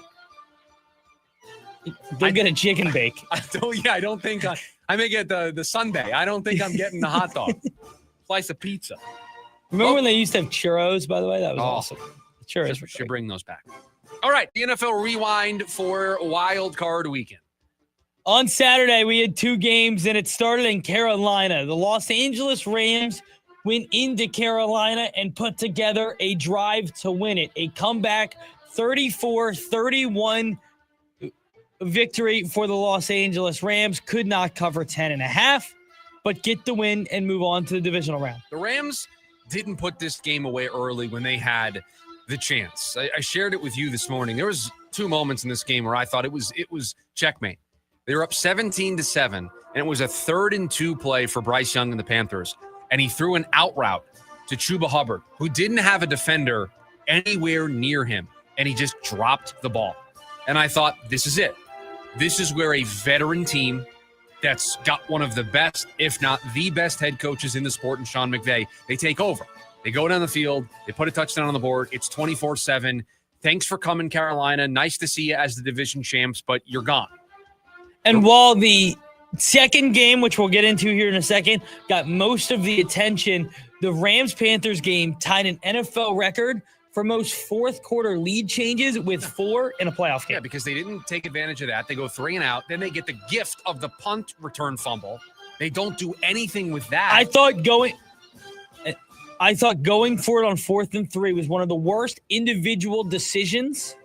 They'll get a chicken bake. I don't think I may get the sundae. I don't think I'm getting the hot dog. Slice of pizza. Remember when they used to have churros, by the way? That was awesome. The churros should bring those back. All right, the NFL Rewind for Wild Card Weekend. On Saturday, we had 2 games, and it started in Carolina. The Los Angeles Rams went into Carolina and put together a drive to win it. A comeback 34-31 victory for the Los Angeles Rams. Could not cover 10.5, but get the win and move on to the divisional round. The Rams didn't put this game away early when they had the chance. I shared it with you this morning. There was 2 moments in this game where I thought it was checkmate. They were up 17-7, and it was a 3rd and 2 play for Bryce Young and the Panthers. And he threw an out route to Chuba Hubbard, who didn't have a defender anywhere near him, and he just dropped the ball. And I thought, this is it. This is where a veteran team that's got one of the best, if not the best head coaches in the sport, and Sean McVay, they take over. They go down the field. They put a touchdown on the board. It's 24-7. Thanks for coming, Carolina. Nice to see you as the division champs, but you're gone. And while the second game, which we'll get into here in a second, got most of the attention, the Rams-Panthers game tied an NFL record for most fourth-quarter lead changes with 4 in a playoff game. Yeah, because they didn't take advantage of that. They go 3 and out. Then they get the gift of the punt return fumble. They don't do anything with that. I thought going for it on 4th and 3 was one of the worst individual decisions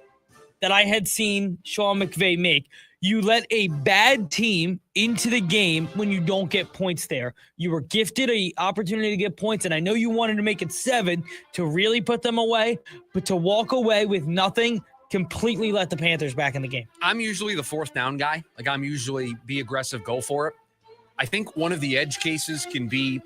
that I had seen Sean McVay make. You let a bad team into the game when you don't get points there. You were gifted an opportunity to get points, and I know you wanted to make it 7 to really put them away, but to walk away with nothing completely let the Panthers back in the game. I'm usually the 4th down guy. Like, I'm usually be aggressive, go for it. I think one of the edge cases can be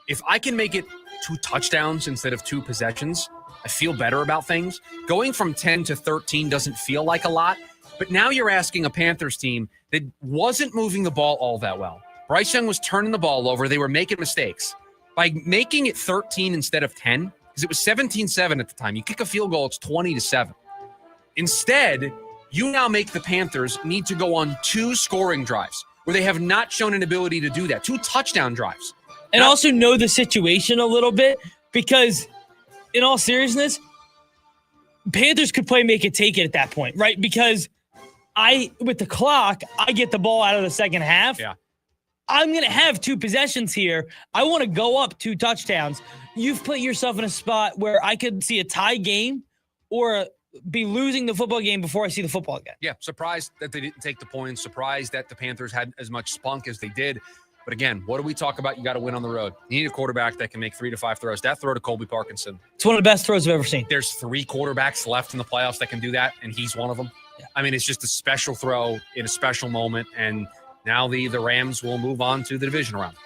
if I can make it 2 touchdowns instead of 2 possessions, I feel better about things. Going from 10 to 13 doesn't feel like a lot. But now you're asking a Panthers team that wasn't moving the ball all that well. Bryce Young was turning the ball over. They were making mistakes. By making it 13 instead of 10, because it was 17-7 at the time, you kick a field goal, it's 20-7. Instead, you now make the Panthers need to go on 2 scoring drives where they have not shown an ability to do that. 2 touchdown drives. And also know the situation a little bit because, in all seriousness, Panthers could play make it take it at that point, right? Because with the clock, I get the ball out of the second half. Yeah. I'm going to have 2 possessions here. I want to go up 2 touchdowns. You've put yourself in a spot where I could see a tie game or be losing the football game before I see the football again. Yeah, surprised that they didn't take the points. Surprised that the Panthers had as much spunk as they did. But again, what do we talk about? You got to win on the road. You need a quarterback that can make 3 to 5 throws. That throw to Colby Parkinson. It's one of the best throws I've ever seen. There's 3 quarterbacks left in the playoffs that can do that, and he's one of them. Yeah. I mean, it's just a special throw in a special moment, and now the Rams will move on to the division round.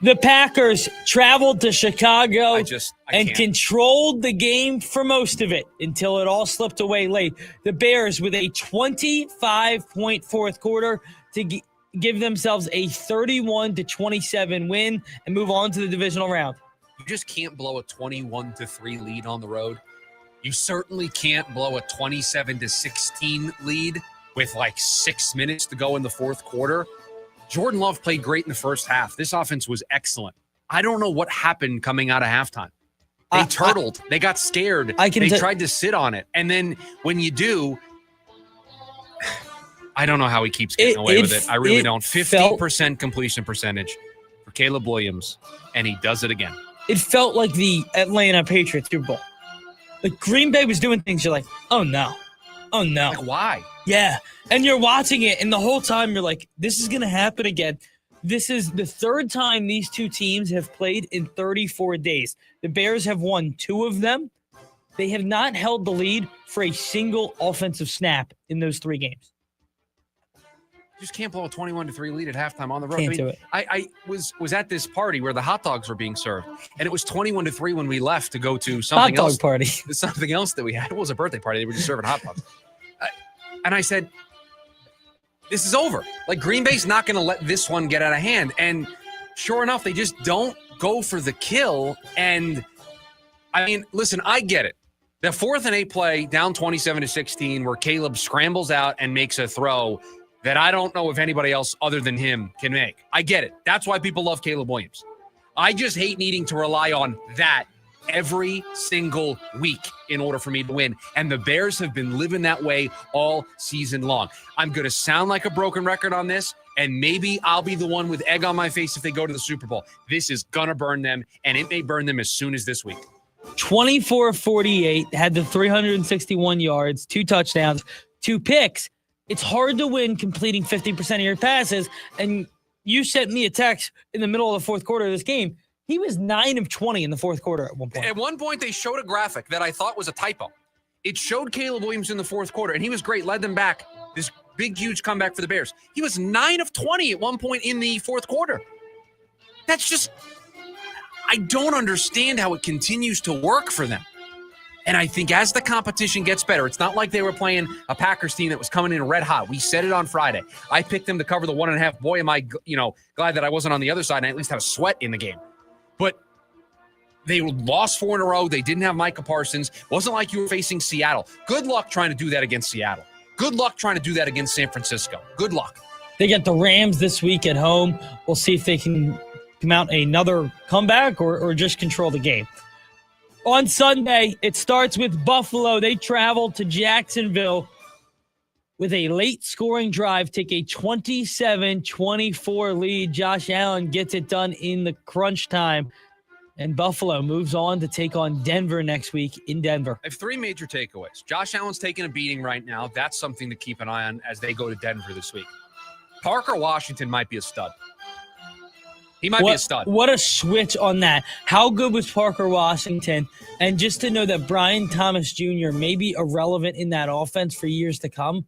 The Packers traveled to Chicago and controlled the game for most of it until it all slipped away late. The Bears with a 25-point fourth quarter to give themselves a 31-27 win and move on to the divisional round. You just can't blow a 21-3 lead on the road. You certainly can't blow a 27-16 lead with like 6 minutes to go in the fourth quarter. Jordan Love played great in the first half. This offense was excellent. I don't know what happened coming out of halftime. They turtled. They got scared. They tried to sit on it. And then when you do, I don't know how he keeps getting away with it. I really don't. 50% completion percentage for Caleb Williams, and he does it again. It felt like the Atlanta Patriots Super Bowl. Like Green Bay was doing things you're like, oh no. Oh no. Like why? Yeah. And you're watching it, and the whole time you're like, this is going to happen again. This is the third time these two teams have played in 34 days. The Bears have won 2 of them. They have not held the lead for a single offensive snap in those 3 games. You just can't blow a 21-3 lead at halftime on the road. Can't do it. I was at this party where the hot dogs were being served, and it was 21-3 when we left to go to something else. Hot dog party. Something else that we had. It was a birthday party. They were just serving hot dogs. And I said, this is over. Like, Green Bay's not going to let this one get out of hand. And sure enough, they just don't go for the kill. And, I mean, listen, I get it. The 4th and 8 play, down 27-16, where Caleb scrambles out and makes a throw that I don't know if anybody else other than him can make. I get it. That's why people love Caleb Williams. I just hate needing to rely on that every single week in order for me to win. And the Bears have been living that way all season long. I'm going to sound like a broken record on this, and maybe I'll be the one with egg on my face if they go to the Super Bowl. This is going to burn them, and it may burn them as soon as this week. 24-48, had the 361 yards, 2 touchdowns, 2 picks. It's hard to win completing 50% of your passes, and you sent me a text in the middle of the fourth quarter of this game. He was 9 of 20 in the fourth quarter at one point. At one point, they showed a graphic that I thought was a typo. It showed Caleb Williams in the fourth quarter, and he was great, led them back. This big, huge comeback for the Bears. He was 9 of 20 at one point in the fourth quarter. That's just, I don't understand how it continues to work for them. And I think as the competition gets better, it's not like they were playing a Packers team that was coming in red hot. We said it on Friday. I picked them to cover the 1.5. Boy, am I, glad that I wasn't on the other side and I at least had a sweat in the game. But they lost 4 in a row. They didn't have Micah Parsons. Wasn't like you were facing Seattle. Good luck trying to do that against Seattle. Good luck trying to do that against San Francisco. Good luck. They get the Rams this week at home. We'll see if they can mount another comeback or just control the game. On Sunday, it starts with Buffalo. They travel to Jacksonville with a late scoring drive, take a 27-24 lead. Josh Allen gets it done in the crunch time. And Buffalo moves on to take on Denver next week in Denver. I have 3 major takeaways. Josh Allen's taking a beating right now. That's something to keep an eye on as they go to Denver this week. Parker Washington might be a stud. He might be a stud. What a switch on that. How good was Parker Washington? And just to know that Brian Thomas Jr. may be irrelevant in that offense for years to come,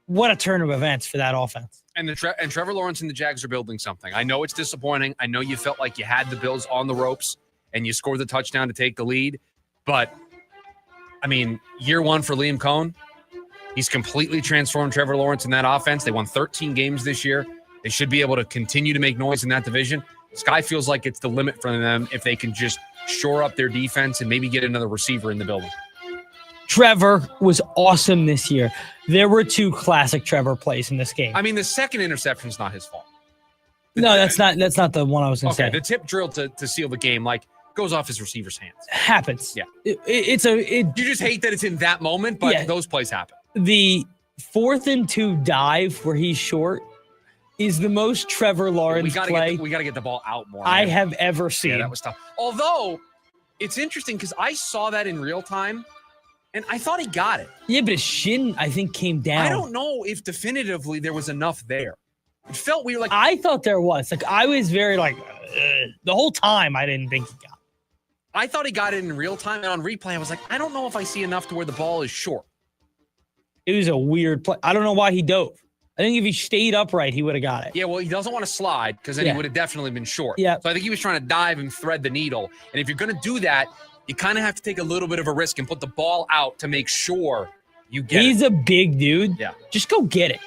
what a turn of events for that offense. And Trevor Lawrence and the Jags are building something. I know it's disappointing. I know you felt like you had the Bills on the ropes and you scored the touchdown to take the lead. But, I mean, year 1 for Liam Cohen, he's completely transformed Trevor Lawrence in that offense. They won 13 games this year. They should be able to continue to make noise in that division. Sky feels like it's the limit for them if they can just shore up their defense and maybe get another receiver in the building. Trevor was awesome this year. There were 2 classic Trevor plays in this game. I mean, the second interception is not his fault. No, that's not the one I was going to say. The tip drill to seal the game, goes off his receiver's hands. Happens. Yeah. You just hate that it's in that moment, but those plays happen. The 4th and 2 dive where he's short is the most Trevor Lawrence play we got to get the ball out more. I have ever seen. Yeah, that was tough. Although, it's interesting because I saw that in real time, and I thought he got it. Yeah, but his shin, I think, came down. I don't know if definitively there was enough there. It felt weird. Like I thought there was. Like I was very like the whole time. I didn't think he got it. I thought he got it in real time, and on replay, I was like, I don't know if I see enough to where the ball is short. It was a weird play. I don't know why he dove. I think if he stayed upright, he would have got it. Yeah, well, he doesn't want to slide because then he would have definitely been short. Yeah. So I think he was trying to dive and thread the needle. And if you're going to do that, you kind of have to take a little bit of a risk and put the ball out to make sure you get He's it. a big dude. Yeah. Just go get it.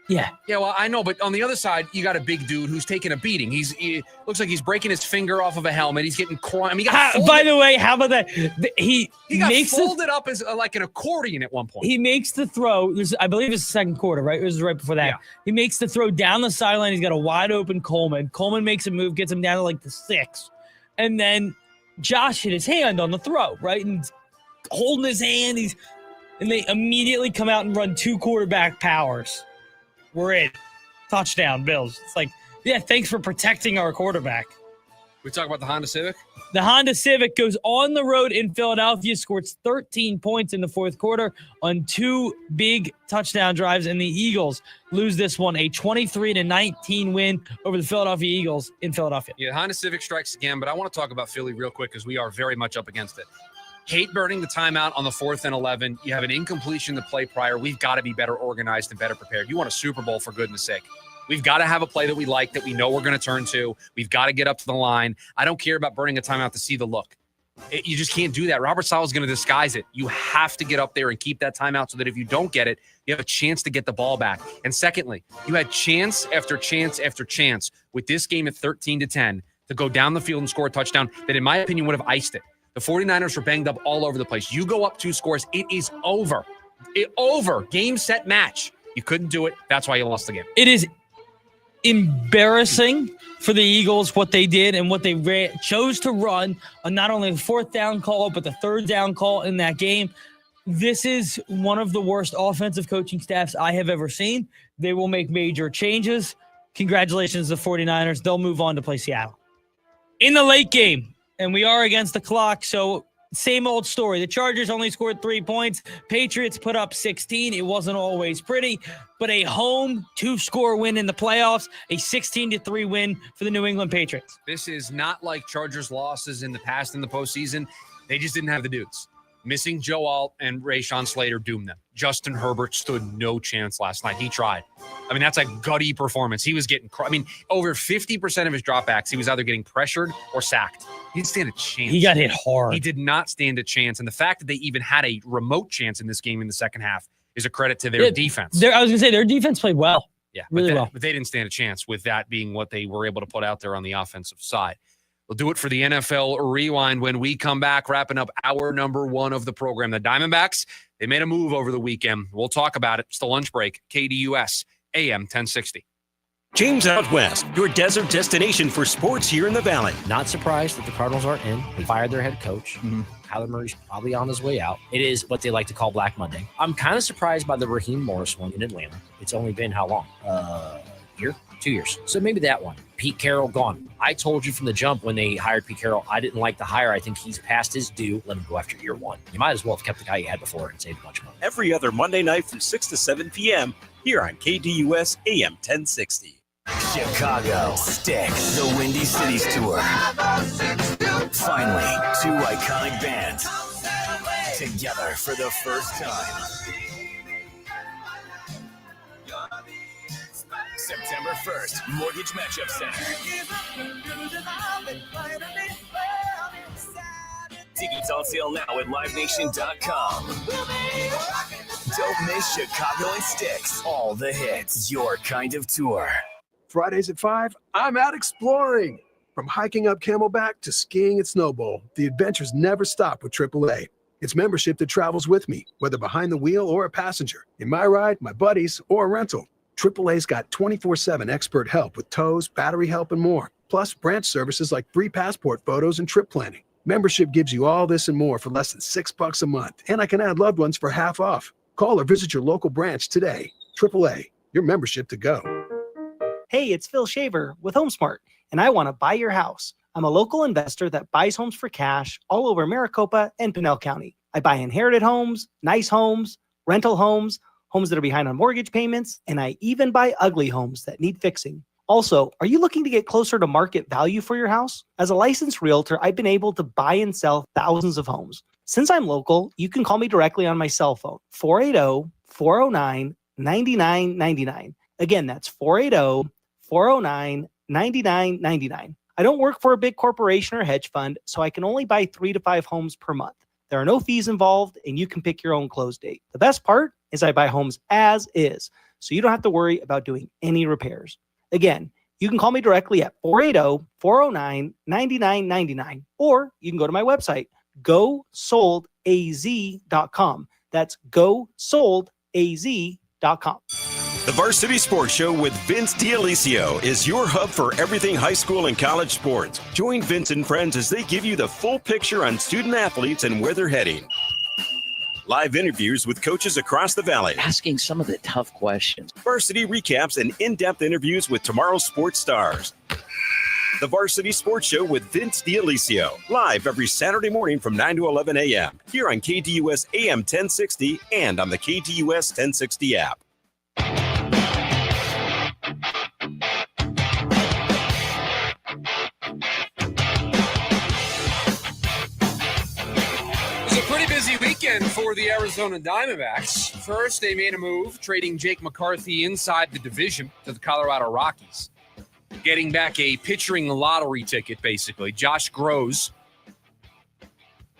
Yeah. Yeah, well, I know, but on the other side, you got a big dude who's taking a beating. He looks like he's breaking his finger off of a helmet. He's getting I mean, he got by the way, how about that? He got makes folded up as like an accordion at one point. He makes the throw. I believe it's the second quarter, right? It was right before that. Yeah. He makes the throw down the sideline. He's got a wide open Coleman. Coleman makes a move, gets him down to like the 6. And then Josh hit his hand on the throw, right? And he's holding his hand. And they immediately come out and run 2 quarterback powers. We're in. Touchdown, Bills. It's like, yeah, thanks for protecting our quarterback. We talk about the Honda Civic? The Honda Civic goes on the road in Philadelphia, scores 13 points in the fourth quarter on 2 big touchdown drives, and the Eagles lose this one, a 23-19 win over the Philadelphia Eagles in Philadelphia. Yeah, Honda Civic strikes again, but I want to talk about Philly real quick because we are very much up against it. Hate burning the timeout on the 4th and 11. You have an incompletion to play prior. We've got to be better organized and better prepared. You want a Super Bowl, for goodness sake. We've got to have a play that we like, that we know we're going to turn to. We've got to get up to the line. I don't care about burning a timeout to see the look. You just can't do that. Robert Saleh is going to disguise it. You have to get up there and keep that timeout so that if you don't get it, you have a chance to get the ball back. And secondly, you had chance after chance after chance with this game at 13-10 to go down the field and score a touchdown that, in my opinion, would have iced it. The 49ers were banged up all over the place. You go up 2 scores, it is over. Over. Game, set, match. You couldn't do it. That's why you lost the game. It is embarrassing for the Eagles what they did and what they chose to run on not only the 4th down call, but the 3rd down call in that game. This is one of the worst offensive coaching staffs I have ever seen. They will make major changes. Congratulations to the 49ers. They'll move on to play Seattle. In the late game, and we are against the clock, so same old story. The Chargers only scored 3 points. Patriots put up 16. It wasn't always pretty, but a home 2-score win in the playoffs, a 16-3 win for the New England Patriots. This is not like Chargers losses in the past in the postseason. They just didn't have the dudes. Missing Joe Alt and Rashawn Slater doomed them. Justin Herbert stood no chance last night. He tried. I mean, that's a gutty performance. He was getting, over 50% of his dropbacks, he was either getting pressured or sacked. He didn't stand a chance. He got hit hard. He did not stand a chance. And the fact that they even had a remote chance in this game in the second half is a credit to their defense. I was going to say, their defense played well. Yeah, really well. But they didn't stand a chance with that being what they were able to put out there on the offensive side. We'll do it for the NFL Rewind when we come back, wrapping up hour number 1 of the program. The Diamondbacks, they made a move over the weekend. We'll talk about it. It's the lunch break. KDUS, AM 1060. James Out West, your desert destination for sports here in the Valley. Not surprised that the Cardinals are in. They fired their head coach. Kyler Murray's probably on his way out. It is what they like to call Black Monday. I'm kind of surprised by the Raheem Morris one in Atlanta. It's only been how long? Year? 2 years. So maybe that one. Pete Carroll gone. I told you from the jump when they hired Pete Carroll, I didn't like the hire. I think he's past his due. Let him go after year 1. You might as well have kept the guy you had before and saved a bunch of money. Every other Monday night from 6 to 7 p.m. here on KDUS AM 1060. Chicago Sticks, the Windy Cities Tour. Finally, 2 iconic bands together for the first time. September 1st, Mortgage Matchup Center. Tickets on sale now at livenation.com. Don't miss Chicago and Sticks. All the hits. Your kind of tour. Fridays at 5, I'm out exploring. From hiking up Camelback to skiing at Snowbowl, the adventures never stop with AAA. It's membership that travels with me, whether behind the wheel or a passenger. In my ride, my buddies, or a rental. AAA's got 24/7 expert help with tows, battery help, and more. Plus, branch services like free passport photos and trip planning. Membership gives you all this and more for less than $6 a month. And I can add loved ones for half off. Call or visit your local branch today. AAA, your membership to go. Hey, it's Phil Shaver with HomeSmart, and I want to buy your house. I'm a local investor that buys homes for cash all over Maricopa and Pinell County. I buy inherited homes, nice homes, rental homes, homes that are behind on mortgage payments, and I even buy ugly homes that need fixing. Also, are you looking to get closer to market value for your house? As a licensed realtor, I've been able to buy and sell thousands of homes. Since I'm local, you can call me directly on my cell phone, 480-409-9999. Again, that's 480-409-9999. I don't work for a big corporation or hedge fund, so I can only buy 3 to 5 homes per month. There are no fees involved, and you can pick your own close date. The best part is I buy homes as is, so you don't have to worry about doing any repairs. Again, you can call me directly at 480-409-9999, or you can go to my website, gosoldaz.com. That's gosoldaz.com. The Varsity Sports Show with Vince D'Alessio is your hub for everything high school and college sports. Join Vince and friends as they give you the full picture on student athletes and where they're heading. Live interviews with coaches across the valley. Asking some of the tough questions. Varsity recaps and in-depth interviews with tomorrow's sports stars. The Varsity Sports Show with Vince D'Alessio. Live every Saturday morning from 9 to 11 a.m. Here on KDUS AM 1060 and on the KDUS 1060 app. It was a pretty busy weekend for the Arizona Diamondbacks. First, they made a move, trading Jake McCarthy inside the division to the Colorado Rockies, getting back a pitching lottery ticket, basically. Josh Groves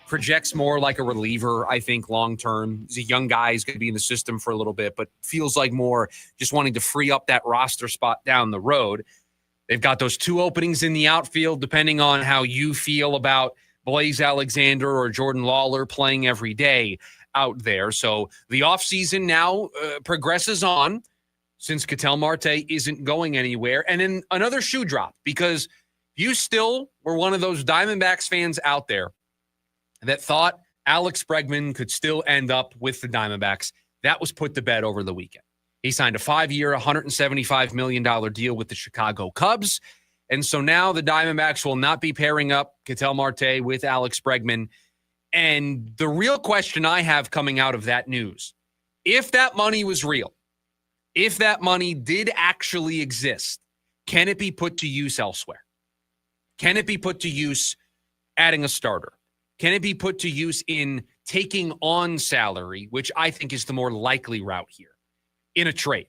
projects more like a reliever, I think, long-term. He's a young guy. He's going to be in the system for a little bit, but feels like more just wanting to free up that roster spot down the road. They've got those 2 openings in the outfield, depending on how you feel about Blaze Alexander or Jordan Lawler playing every day out there. So the offseason now progresses on since Ketel Marte isn't going anywhere. And then another shoe drop, because you still were one of those Diamondbacks fans out there that thought Alex Bregman could still end up with the Diamondbacks. That was put to bed over the weekend. He signed a 5-year, $175 million deal with the Chicago Cubs. And so now the Diamondbacks will not be pairing up Ketel Marte with Alex Bregman. And the real question I have coming out of that news, if that money was real, if that money did actually exist, can it be put to use elsewhere? Can it be put to use adding a starter? Can it be put to use in taking on salary, which I think is the more likely route here, in a trade?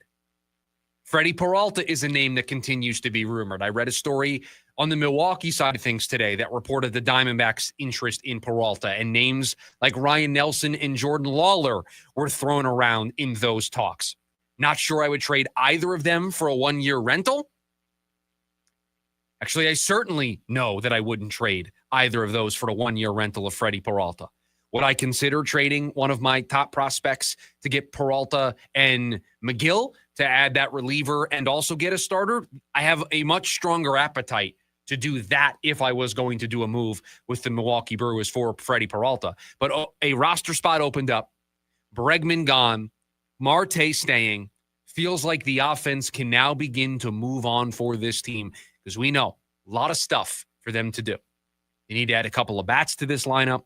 Freddie Peralta is a name that continues to be rumored. I read a story on the Milwaukee side of things today that reported the Diamondbacks' interest in Peralta, and names like Ryan Nelson and Jordan Lawler were thrown around in those talks. Not sure I would trade either of them for a 1-year rental. Actually, I certainly know that I wouldn't trade either of those for a 1-year rental of Freddie Peralta. Would I consider trading one of my top prospects to get Peralta and McGill to add that reliever and also get a starter? I have a much stronger appetite to do that if I was going to do a move with the Milwaukee Brewers for Freddie Peralta. But a roster spot opened up, Bregman gone, Marte staying. Feels like the offense can now begin to move on for this team, because we know a lot of stuff for them to do. They need to add a couple of bats to this lineup.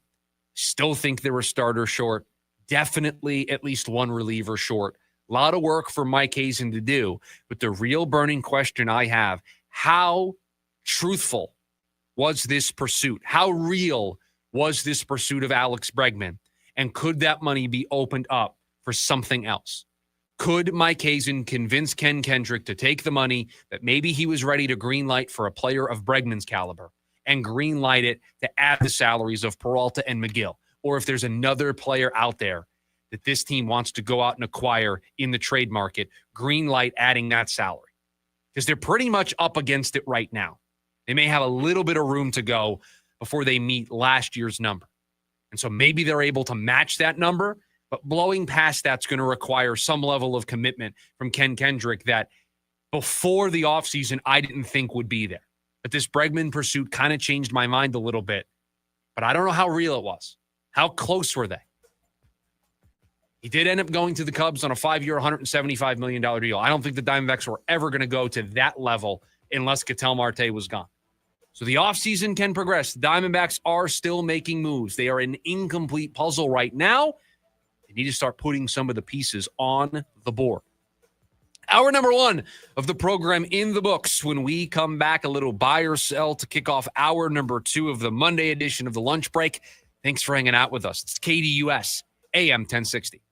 Still think they're a starter short. Definitely at least one reliever short. A lot of work for Mike Hazen to do. But the real burning question I have, how truthful was this pursuit? How real was this pursuit of Alex Bregman? And could that money be opened up for something else? Could Mike Hazen convince Ken Kendrick to take the money that maybe he was ready to greenlight for a player of Bregman's caliber and greenlight it to add the salaries of Peralta and McGill? Or if there's another player out there that this team wants to go out and acquire in the trade market, greenlight adding that salary. Because they're pretty much up against it right now. They may have a little bit of room to go before they meet last year's number. And so maybe they're able to match that number, but blowing past that's going to require some level of commitment from Ken Kendrick that before the offseason I didn't think would be there. But this Bregman pursuit kind of changed my mind a little bit. But I don't know how real it was. How close were they? He did end up going to the Cubs on a 5-year, $175 million deal. I don't think the Diamondbacks were ever going to go to that level unless Ketel Marte was gone. So the offseason can progress. The Diamondbacks are still making moves. They are an incomplete puzzle right now. They You need to start putting some of the pieces on the board. Hour number 1 of the program in the books. When we come back, a little buy or sell to kick off hour number 2 of the Monday edition of the Lunch Break. Thanks for hanging out with us. It's KDUS, AM 1060.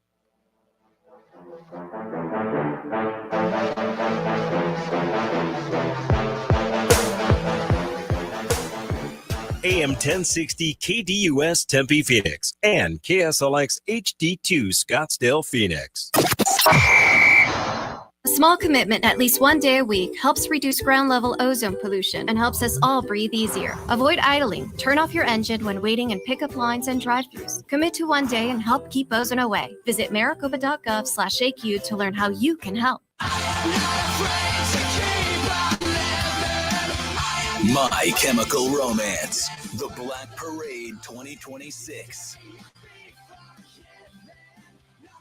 AM 1060 KDUS Tempe Phoenix and KSLX HD2 Scottsdale Phoenix. A small commitment at least one day a week helps reduce ground level ozone pollution and helps us all breathe easier. Avoid idling, turn off your engine when waiting in pickup lines and drive-thrus. Commit to one day and help keep ozone away. Visit maricopa.gov/AQ to learn how you can help. My Chemical Romance, the Black Parade 2026.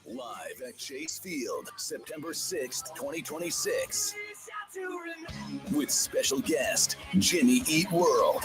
Live at Chase Field, September 6th, 2026. With special guest, Jimmy Eat World.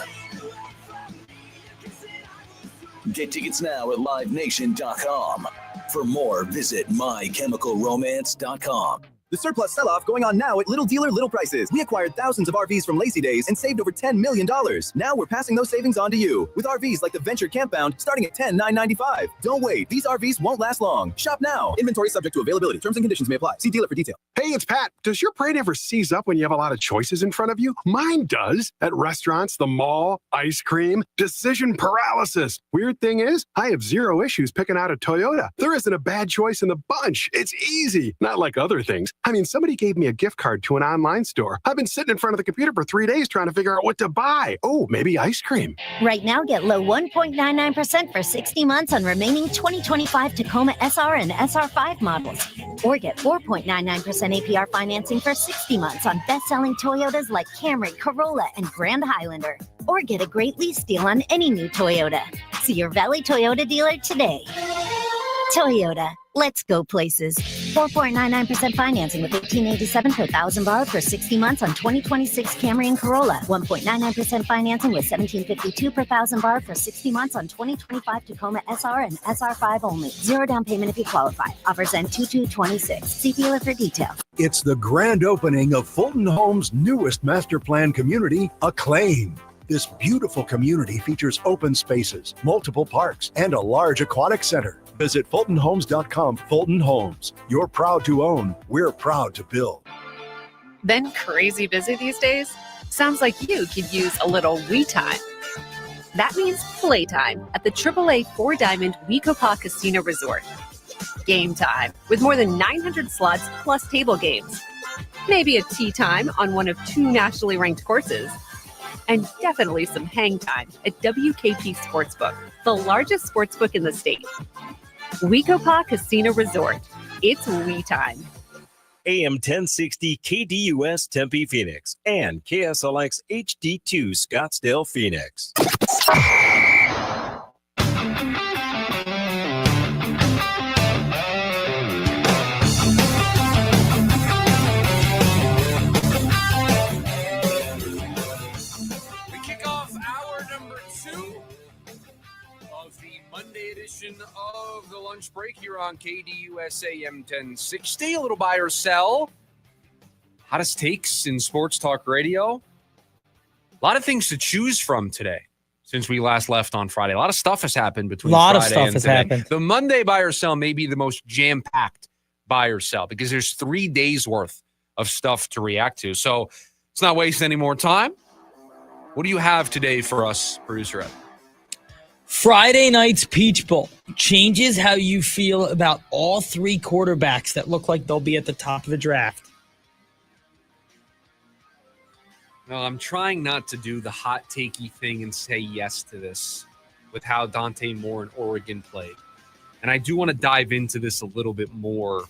Get tickets now at livenation.com. For more, visit mychemicalromance.com. The surplus sell-off going on now at Little Dealer Little Prices. We acquired thousands of RVs from Lazy Days and saved over $10 million. Now we're passing those savings on to you with RVs like the Venture Campbound starting at $10,995. Don't wait. These RVs won't last long. Shop now. Inventory subject to availability. Terms and conditions may apply. See dealer for detail. Hey, it's Pat. Does your brain ever seize up when you have a lot of choices in front of you? Mine does. At restaurants, the mall, ice cream, decision paralysis. Weird thing is, I have zero issues picking out a Toyota. There isn't a bad choice in the bunch. It's easy. Not like other things. I mean, somebody gave me a gift card to an online store. I've been sitting in front of the computer for 3 days trying to figure out what to buy. Oh, maybe ice cream. Right now, get low 1.99% for 60 months on remaining 2025 Tacoma SR and SR5 models. Or get 4.99% APR financing for 60 months on best-selling Toyotas like Camry, Corolla, and Grand Highlander. Or get a great lease deal on any new Toyota. See your Valley Toyota dealer today. Toyota. Let's go places. 4.99% financing with $1,887 per thousand borrowed for 60 months on 2026 Camry and Corolla. 1.99% financing with $1,752 per thousand borrowed for 60 months on 2025 Tacoma SR and SR5 only. Zero down payment if you qualify. Offers end 2/2/26. See dealer for detail. It's the grand opening of Fulton Homes' newest master plan community, Acclaim. This beautiful community features open spaces, multiple parks, and a large aquatic center. Visit FultonHomes.com. Fulton Homes. You're proud to own. We're proud to build. Been crazy busy these days? Sounds like you could use a little we time. That means playtime at the AAA 4-Diamond Wekopa Casino Resort. Game time with more than 900 slots plus table games. Maybe a tea time on one of 2 nationally ranked courses. And definitely some hang time at WKP Sportsbook, the largest sportsbook in the state. Wekopa Casino Resort. It's we time. AM 1060 KDUS Tempe Phoenix and KSLX HD2 Scottsdale Phoenix. Monday edition of the Lunch Break here on KDUS AM 1060. A little buy or sell. Hottest takes in sports talk radio. A lot of things to choose from today since we last left on Friday. A lot of stuff has happened between Friday and today. Happened. The Monday buy or sell may be the most jam-packed buy or sell because there's 3 days worth of stuff to react to. So let's not waste any more time. What do you have today for us, Producer Ed? Friday night's Peach Bowl changes how you feel about all 3 quarterbacks that look like they'll be at the top of the draft. Well, I'm trying not to do the hot takey thing and say yes to this with how Dante Moore and Oregon played. And I do want to dive into this a little bit more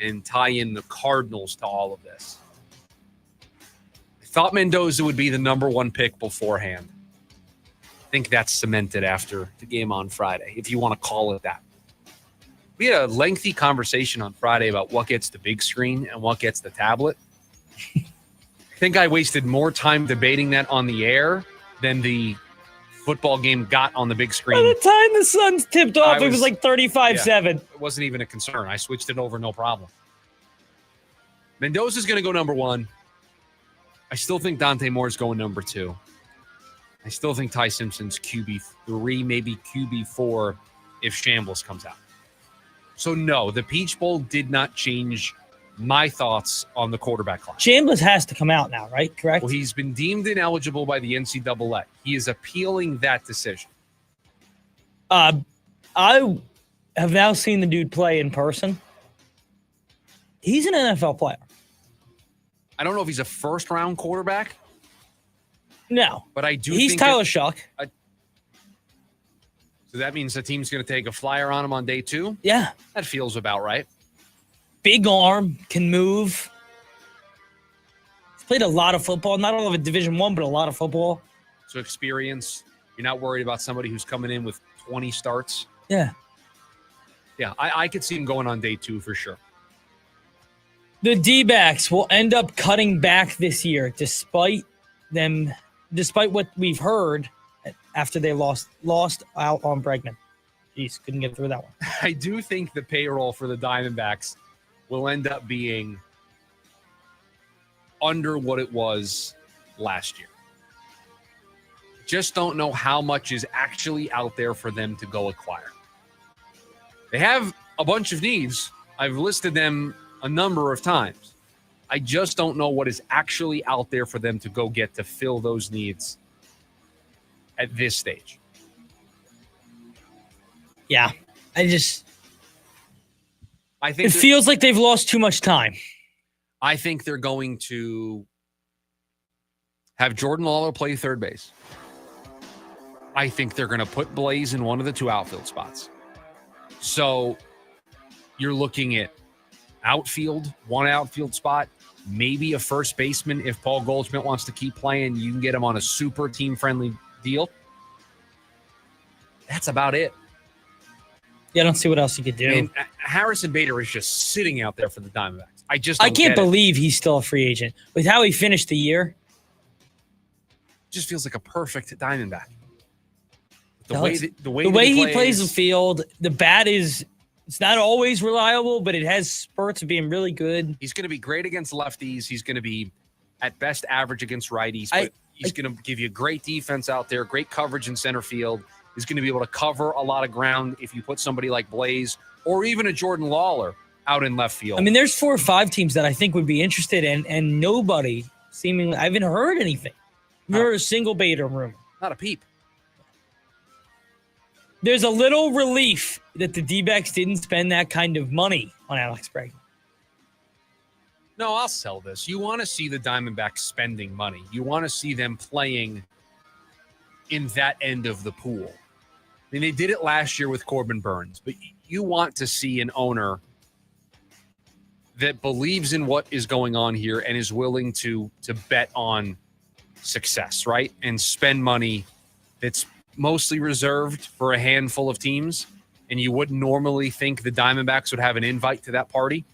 and tie in the Cardinals to all of this. I thought Mendoza would be the number 1 pick beforehand. I think that's cemented after the game on Friday, if you want to call it that. We had a lengthy conversation on Friday about what gets the big screen and what gets the tablet. I think I wasted more time debating that on the air than the football game got on the big By screen, the time the Suns tipped off, it was like 35-7. It wasn't even a concern. I switched it over, no problem. Mendoza's going to go number 1. I still think Dante Moore's going number 2. I still think Ty Simpson's QB3, maybe QB4 if Shambles comes out. So, no, the Peach Bowl did not change my thoughts on the quarterback class. Shambles has to come out now, right? Correct? Well, he's been deemed ineligible by the NCAA. He is appealing that decision. I have now seen the dude play in person. He's an NFL player. I don't know if he's a first-round quarterback. No. But I do He's think Tyler Shuck. So that means the team's going to take a flyer on him on day 2? Yeah. That feels about right. Big arm, can move. He's played a lot of football. Not all of it Division I, but a lot of football. So experience. You're not worried about somebody who's coming in with 20 starts. Yeah. Yeah, I could see him going on day 2 for sure. The D-backs will end up cutting back this year despite what we've heard after they lost out on Bregman. Jeez, couldn't get through that one. I do think the payroll for the Diamondbacks will end up being under what it was last year. Just don't know how much is actually out there for them to go acquire. They have a bunch of needs. I've listed them a number of times. I just don't know what is actually out there for them to go get to fill those needs at this stage. Yeah, I think it that- feels like they've lost too much time. I think they're going to have Jordan Lawler play third base. I think they're going to put Blaze in one of the 2 outfield spots. So you're looking at outfield, 1 outfield spot, maybe a first baseman. If Paul Goldschmidt wants to keep playing, you can get him on a super team-friendly deal. That's about it. Yeah, I don't see what else you could do. And Harrison Bader is just sitting out there for the Diamondbacks. I can't believe he's still a free agent. With how he finished the year. Just feels like a perfect Diamondback. The way he plays the field, the bat it's not always reliable, but it has spurts of being really good. He's going to be great against lefties. He's going to be at best average against righties, but he's going to give you great defense out there, great coverage in center field. He's going to be able to cover a lot of ground if you put somebody like Blaze or even a Jordan Lawler out in left field. I mean, there's 4 or 5 teams that I think would be interested in, and nobody seemingly, I haven't heard anything. You're a single Bader rumor. Not a peep. There's a little relief that the D-backs didn't spend that kind of money on Alex Bregman. No, I'll sell this. You want to see the Diamondbacks spending money. You want to see them playing in that end of the pool. I mean, they did it last year with Corbin Burns, but you want to see an owner that believes in what is going on here and is willing to bet on success, right? And spend money that's mostly reserved for a handful of teams. And you wouldn't normally think the Diamondbacks would have an invite to that party,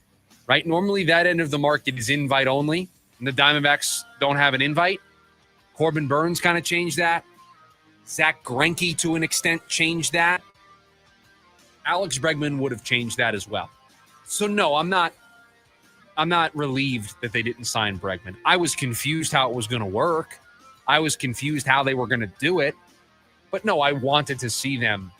right? Normally that end of the market is invite only, and the Diamondbacks don't have an invite. Corbin Burns kind of changed that. Zach Greinke, to an extent, changed that. Alex Bregman would have changed that as well. So no, I'm not relieved that they didn't sign Bregman. I was confused how it was going to work. I was confused how they were going to do it. But no, I wanted to see them.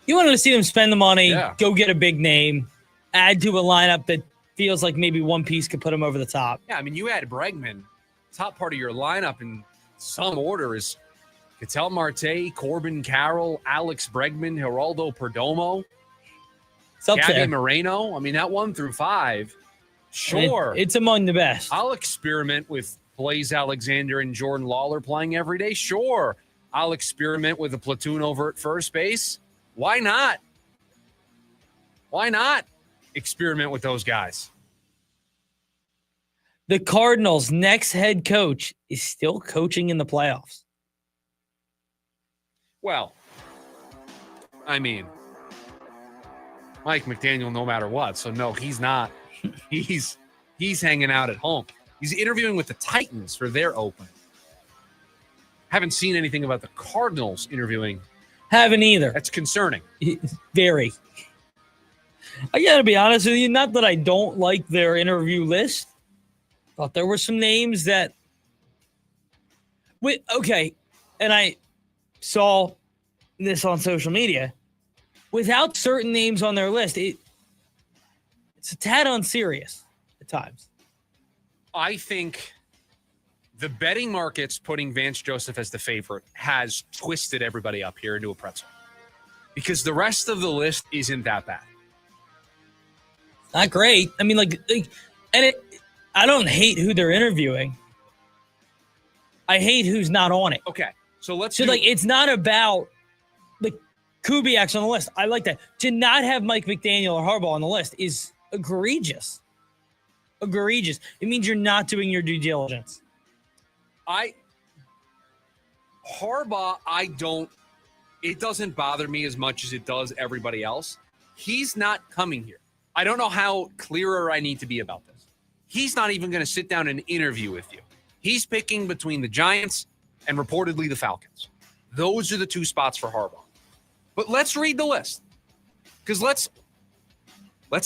You wanted to see them spend the money, go get a big name, add to a lineup that feels like maybe one piece could put them over the top. Yeah, I mean, you add Bregman. Top part of your lineup in some order is Ketel Marte, Corbin Carroll, Alex Bregman, Geraldo Perdomo, Gabby Moreno. I mean, that 1 through 5. Sure. It's among the best. I'll experiment with Blaze Alexander and Jordan Lawler playing every day. Sure. I'll experiment with a platoon over at first base. Why not? Why not experiment with those guys? The Cardinals' next head coach is still coaching in the playoffs. Well, I mean, Mike McDaniel no matter what. So, no, he's not. He's hanging out at home. He's interviewing with the Titans for their opening. Haven't seen anything about the Cardinals interviewing. Haven't either. That's concerning. Very. I got to be honest with you. Not that I don't like their interview list. Thought there were some names that. Okay, and I saw this on social media. Without certain names on their list, it's a tad unserious at times. I think the betting markets putting Vance Joseph as the favorite has twisted everybody up here into a pretzel. Because the rest of the list isn't that bad. Not great. I mean, I don't hate who they're interviewing. I hate who's not on it. Okay, so it's not about Kubiak's on the list. I like that. To not have Mike McDaniel or Harbaugh on the list is egregious. Egregious. It means you're not doing your due diligence. Harbaugh, it doesn't bother me as much as it does everybody else. He's not coming here. I don't know how clearer I need to be about this. He's not even going to sit down and interview with you. He's picking between the Giants and reportedly the Falcons. Those are the two spots for Harbaugh. But let's read the list. Because let's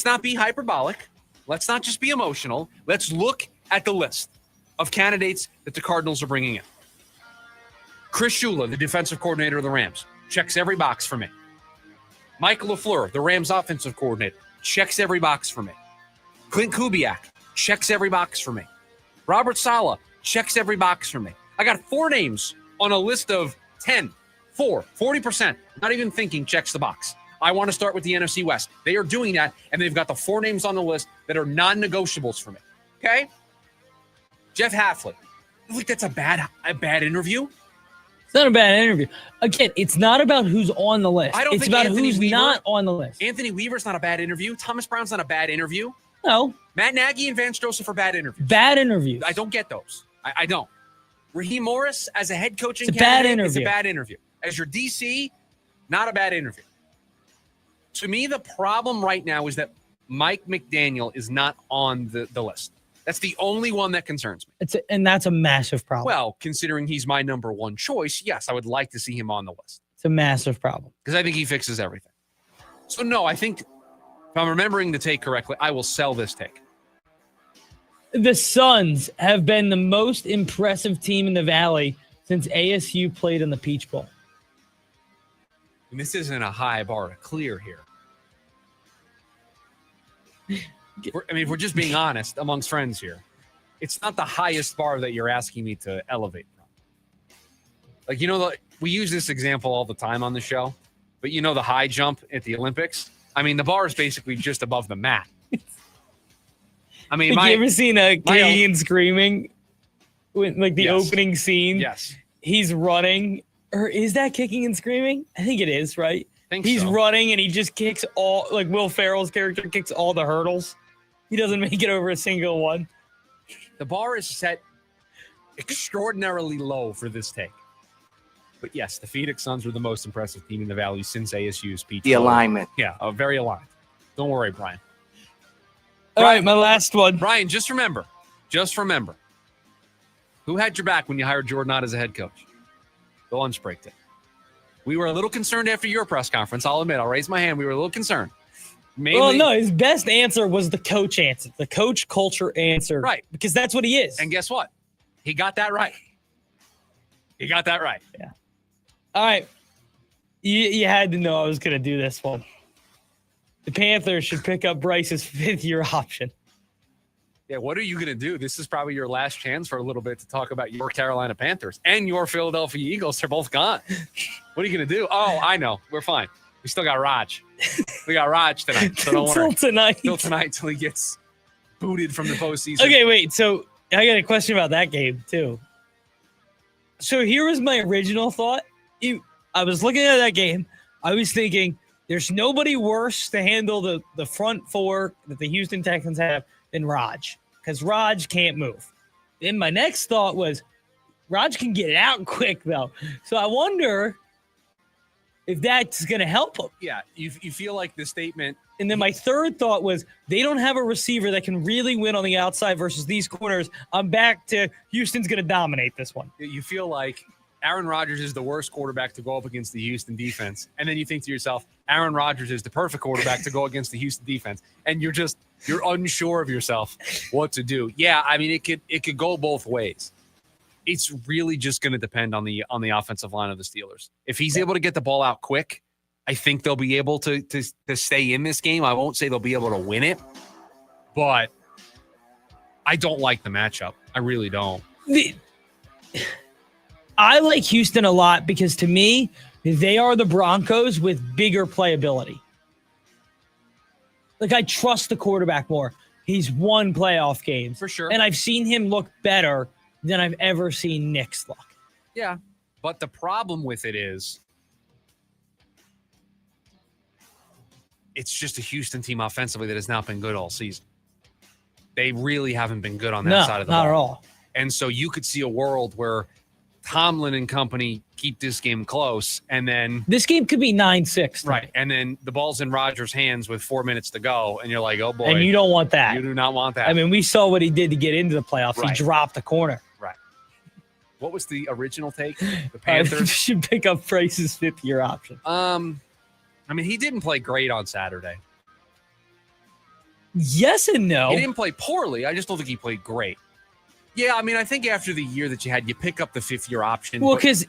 not be hyperbolic. Let's not just be emotional. Let's look at the list of candidates that the Cardinals are bringing in. Chris Shula, the defensive coordinator of the Rams, checks every box for me. Michael LaFleur, the Rams offensive coordinator, checks every box for me. Clint Kubiak checks every box for me. Robert Saleh checks every box for me. I got 4 names on a list of 10, 40%. Not even thinking checks the box. I want to start with the NFC West. They are doing that, and they've got the 4 names on the list that are non-negotiables for me. Okay? Jeff Hafley. You think that's a bad interview? It's not a bad interview. Again, it's not about who's on the list. It's about who's not on the list. Anthony Weaver's not a bad interview. Thomas Brown's not a bad interview. No. Matt Nagy and Vance Joseph are bad interviews. Bad interviews. I don't get those. I don't. Raheem Morris as a head coaching candidate is a bad interview. As your DC, not a bad interview. To me, the problem right now is that Mike McDaniel is not on the list. That's the only one that concerns me. And that's a massive problem. Well, considering he's my number one choice, yes, I would like to see him on the list. It's a massive problem. Because I think he fixes everything. So, no, I think, if I'm remembering the take correctly, I will sell this take. The Suns have been the most impressive team in the Valley since ASU played in the Peach Bowl. And this isn't a high bar to clear here. If we're just being honest amongst friends here, it's not the highest bar that you're asking me to elevate from. We use this example all the time on the show, but the high jump at the Olympics? I mean, the bar is basically just above the mat. I mean, have you ever seen a Kicking and Screaming? The opening scene? Yes. He's running. Or is that Kicking and Screaming? I think it is, right? He's running and he just kicks all, Will Ferrell's character kicks all the hurdles. He doesn't make it over a single one. The bar is set extraordinarily low for this take. But yes, the Phoenix Suns were the most impressive team in the Valley since ASU's Peach Bowl. Alignment. Yeah, very aligned. Don't worry, Brian. All right, my last one. Brian, just remember, who had your back when you hired Jordan Ott as a head coach? The lunch break day. We were a little concerned after your press conference. I'll admit, I'll raise my hand. We were a little concerned. Well, no, his best answer was the coach answer, the coach culture answer. Right. Because that's what he is. And guess what? He got that right. Yeah. All right. You had to know I was going to do this one. The Panthers should pick up Bryce's 5th-year option. Yeah, what are you going to do? This is probably your last chance for a little bit to talk about your Carolina Panthers and your Philadelphia Eagles. They're both gone. What are you going to do? Oh, I know. We're fine. We still got Raj. We got Raj tonight, so don't worry. Till tonight, till he gets booted from the postseason. Okay, wait. So I got a question about that game, too. So here was my original thought. I was looking at that game. I was thinking there's nobody worse to handle the front 4 that the Houston Texans have than Raj, because Raj can't move. Then my next thought was Raj can get it out quick, though. So I wonder if that's going to help him. Yeah, you feel like the statement. And then my third thought was they don't have a receiver that can really win on the outside versus these corners. I'm back to Houston's going to dominate this one. You feel like Aaron Rodgers is the worst quarterback to go up against the Houston defense. And then you think to yourself, Aaron Rodgers is the perfect quarterback to go against the Houston defense. And you're unsure of yourself what to do. Yeah, I mean, it could go both ways. It's really just going to depend on the offensive line of the Steelers. If he's able to get the ball out quick, I think they'll be able to stay in this game. I won't say they'll be able to win it, but I don't like the matchup. I really don't. I like Houston a lot because to me, they are the Broncos with bigger playability. Like, I trust the quarterback more. He's won playoff games. For sure. And I've seen him look better than I've ever seen Nick's look. Yeah. But the problem with it is it's just a Houston team offensively that has not been good all season. They really haven't been good on that side of the ball. Not at all. And so you could see a world where Tomlin and company keep this game close, and then this game could be 9-6. Right. And then the ball's in Rodgers' hands with 4 minutes to go, and you're like, oh boy. And you don't want that. You do not want that. I mean, we saw what he did to get into the playoffs. Right. He dropped the corner. Right. What was the original take? The Panthers should pick up Price's 5th-year option. I mean, he didn't play great on Saturday. Yes and no. He didn't play poorly. I just don't think he played great. Yeah, I mean, I think after the year that you had, you pick up the 5th-year option. Well, because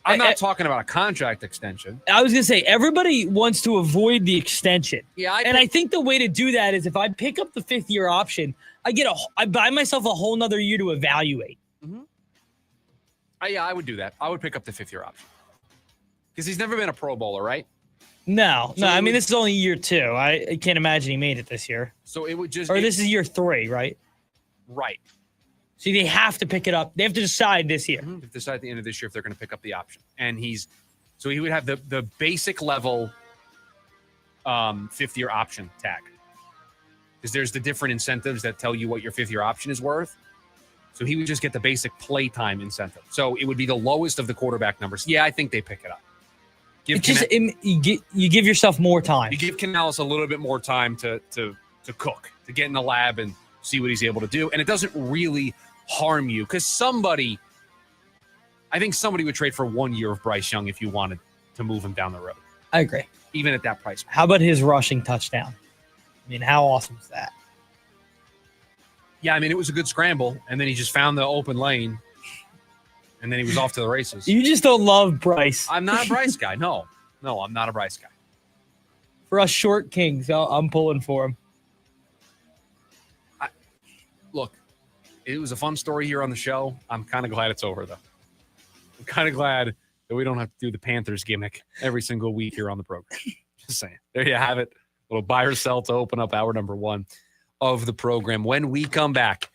I'm not talking about a contract extension. I was going to say, everybody wants to avoid the extension. Yeah, I think the way to do that is if I pick up the 5th-year option, I buy myself a whole nother year to evaluate. Mm-hmm. Yeah, I would do that. I would pick up the 5th-year option. Because he's never been a Pro Bowler, right? No. I mean, this is only year 2. I can't imagine he made it this year. So it would just... This is year 3, right? Right. So they have to pick it up. They have to decide this year. Mm-hmm. They have to decide at the end of this year if they're going to pick up the option. And he would have the basic level 5th-year option tag. Because there's the different incentives that tell you what your 5th-year option is worth. So he would just get the basic playtime incentive. So it would be the lowest of the quarterback numbers. Yeah, I think they pick it up. You give yourself more time. You give Canales a little bit more time to cook, to get in the lab and see what he's able to do. And it doesn't really harm you because I think somebody would trade for 1 year of Bryce Young if you wanted to move him down the road. I agree. Even at that price. How about his rushing touchdown? I mean, how awesome is that? Yeah, I mean, it was a good scramble, and then he just found the open lane, and then he was off to the races. You just don't love Bryce. I'm not a Bryce guy. No, I'm not a Bryce guy. For us short kings, I'm pulling for him. Look, it was a fun story here on the show. I'm kind of glad it's over, though. I'm kind of glad that we don't have to do the Panthers gimmick every single week here on the program. Just saying. There you have it. A little buy or sell to open up hour number 1 of the program. When we come back,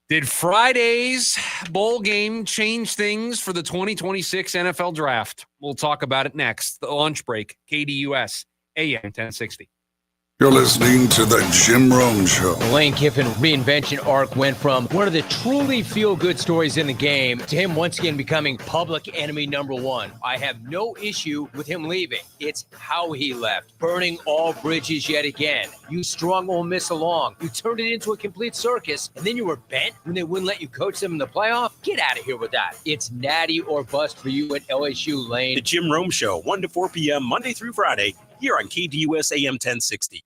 did Friday's bowl game change things for the 2026 NFL draft? We'll talk about it next. The lunch break, KDUS, AM 1060. You're listening to The Jim Rome Show. The Lane Kiffin reinvention arc went from one of the truly feel-good stories in the game to him once again becoming public enemy number 1. I have no issue with him leaving. It's how he left, burning all bridges yet again. You strung Ole Miss along. You turned it into a complete circus, and then you were bent when they wouldn't let you coach them in the playoff? Get out of here with that. It's natty or bust for you at LSU, Lane. The Jim Rome Show, 1 to 4 p.m., Monday through Friday, here on KDUS AM 1060.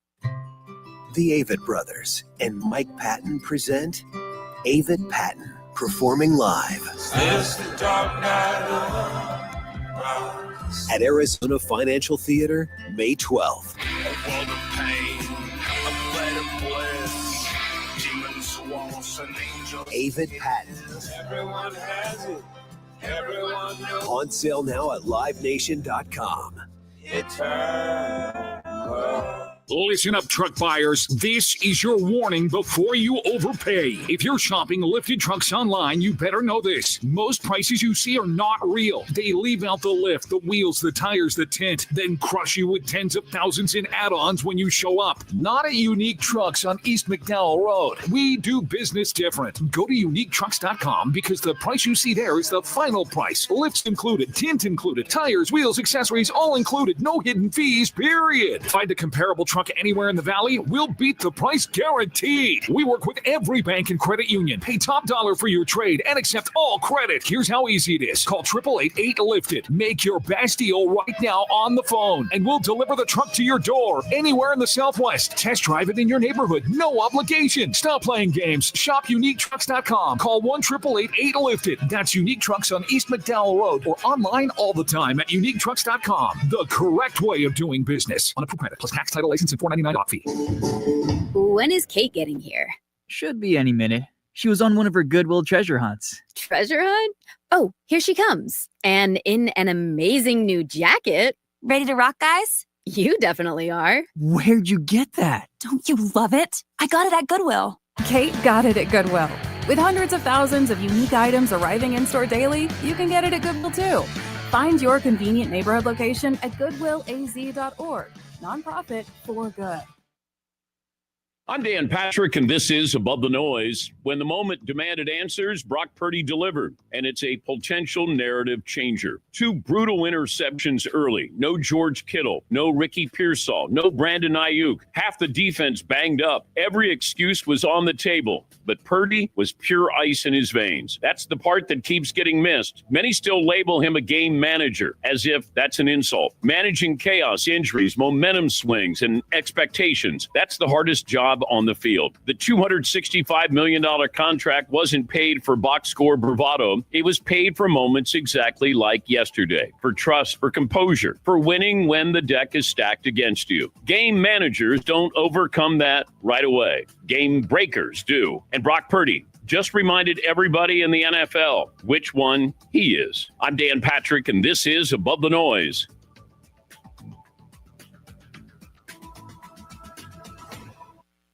The Avett Brothers and Mike Patton present Avett Patton performing live at Arizona Financial Theater, May 12th. Avett Patton. Everyone has it. Everyone knows. On sale now at livenation.com. Listen up, truck buyers. This is your warning before you overpay. If you're shopping lifted trucks online, you better know this. Most prices you see are not real. They leave out the lift, the wheels, the tires, the tent, then crush you with tens of thousands in add-ons when you show up. Not at Unique Trucks on East McDowell Road. We do business different. Go to uniquetrucks.com because the price you see there is the final price. Lifts included, tint included, tires, wheels, accessories, all included. No hidden fees, period. Find a comparable truck truck anywhere in the valley, we'll beat the price guaranteed. We work with every bank and credit union. Pay top dollar for your trade and accept all credit. Here's how easy it is. Call 888-8LIFTED. Make your best deal right now on the phone, and we'll deliver the truck to your door anywhere in the Southwest. Test drive it in your neighborhood. No obligation. Stop playing games. Shop UniqueTrucks.com. Call 1-888-8LIFTED. That's Unique Trucks on East McDowell Road, or online all the time at UniqueTrucks.com. The correct way of doing business. On approved credit plus tax, title, license, and $4.99 doc fee. When is Kate getting here? Should be any minute. She was on one of her Goodwill treasure hunts. Treasure hunt? Oh, here she comes. And in an amazing new jacket. Ready to rock, guys? You definitely are. Where'd you get that? Don't you love it? I got it at Goodwill. Kate got it at Goodwill. With hundreds of thousands of unique items arriving in-store daily, you can get it at Goodwill too. Find your convenient neighborhood location at goodwillaz.org. Nonprofit for good. I'm Dan Patrick, and this is Above the Noise. When the moment demanded answers, Brock Purdy delivered, and it's a potential narrative changer. 2 brutal interceptions early. No George Kittle, no Ricky Pearsall, no Brandon Ayuk. Half the defense banged up. Every excuse was on the table, but Purdy was pure ice in his veins. That's the part that keeps getting missed. Many still label him a game manager, as if that's an insult. Managing chaos, injuries, momentum swings, and expectations. That's the hardest job on the field. The $265 million contract wasn't paid for box score bravado. It was paid for moments exactly like yesterday, for trust, for composure, for winning when the deck is stacked against you. Game managers don't overcome that right away. Game breakers do. And Brock Purdy just reminded everybody in the NFL which one he is. I'm Dan Patrick, and this is Above the Noise.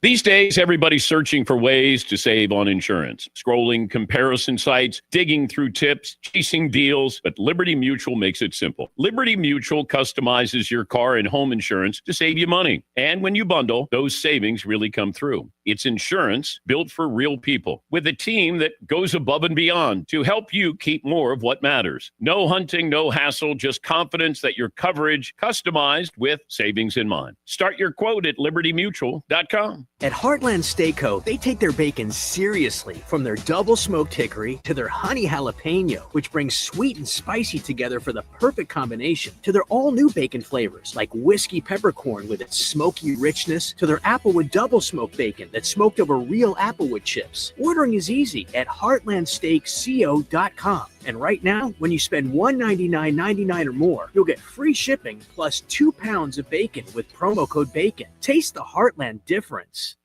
These days, everybody's searching for ways to save on insurance, scrolling comparison sites, digging through tips, chasing deals, but Liberty Mutual makes it simple. Liberty Mutual customizes your car and home insurance to save you money. And when you bundle, those savings really come through. It's insurance built for real people with a team that goes above and beyond to help you keep more of what matters. No hunting, no hassle, just confidence that your coverage customized with savings in mind. Start your quote at libertymutual.com. At Heartland Steakco, they take their bacon seriously, from their double smoked hickory to their honey jalapeno, which brings sweet and spicy together for the perfect combination, to their all-new bacon flavors like whiskey peppercorn with its smoky richness, to their applewood double smoked bacon that's smoked over real applewood chips. Ordering is easy at heartlandsteakco.com. And right now, when you spend $199.99 or more, you'll get free shipping plus 2 pounds of bacon with promo code BACON. Taste the Heartland difference.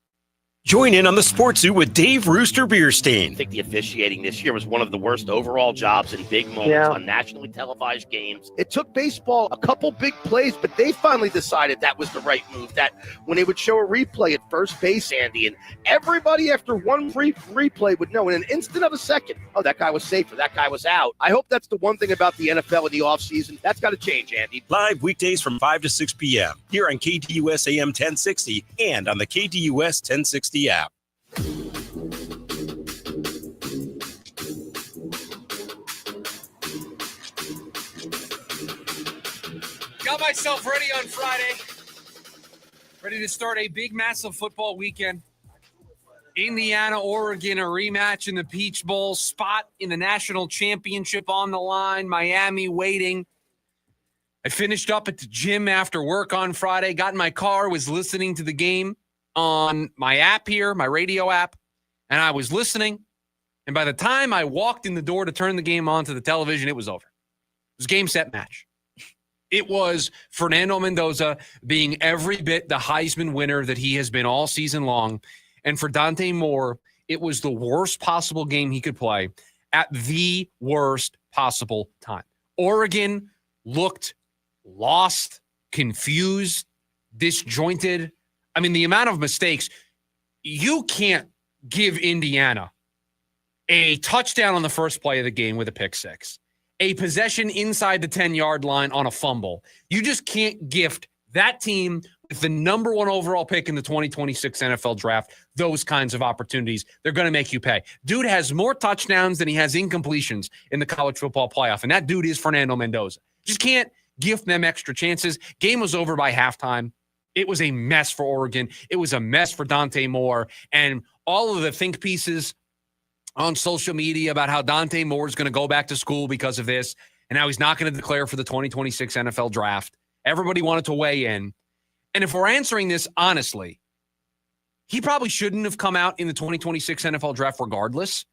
Join in on the Sports Zoo with Dave Rooster Beerstein. I think the officiating this year was one of the worst overall jobs in big moments on nationally televised games. It took baseball a couple big plays, but they finally decided that was the right move. That when they would show a replay at first base, Andy, and everybody after one replay would know in an instant of a second, oh, that guy was safe or that guy was out. I hope that's the one thing about the NFL in the offseason. That's got to change, Andy. Live weekdays from 5 to 6 p.m. here on KDUS AM 1060 and on the KDUS 1060 app. Got myself ready on Friday. Ready to start a big, massive football weekend. Indiana, Oregon, a rematch in the Peach Bowl, spot in the national championship on the line, Miami waiting. I finished up at the gym after work on Friday, got in my car, was listening to the game on my app here, my radio app, and I was listening. And by the time I walked in the door to turn the game on to the television, it was over. It was game, set, match. It was Fernando Mendoza being every bit the Heisman winner that he has been all season long. And for Dante Moore, it was the worst possible game he could play at the worst possible time. Oregon looked lost, confused, disjointed. I mean, the amount of mistakes, you can't give Indiana a touchdown on the first play of the game with a pick six, a possession inside the 10-yard line on a fumble. You just can't gift that team with the number 1 overall pick in the 2026 NFL draft those kinds of opportunities. They're going to make you pay. Dude has more touchdowns than he has incompletions in the college football playoff, and that dude is Fernando Mendoza. Just can't gift them extra chances. Game was over by halftime. It was a mess for Oregon. It was a mess for Dante Moore. And all of the think pieces on social media about how Dante Moore is going to go back to school because of this, and how he's not going to declare for the 2026 NFL draft. Everybody wanted to weigh in. And if we're answering this honestly, he probably shouldn't have come out in the 2026 NFL draft regardless.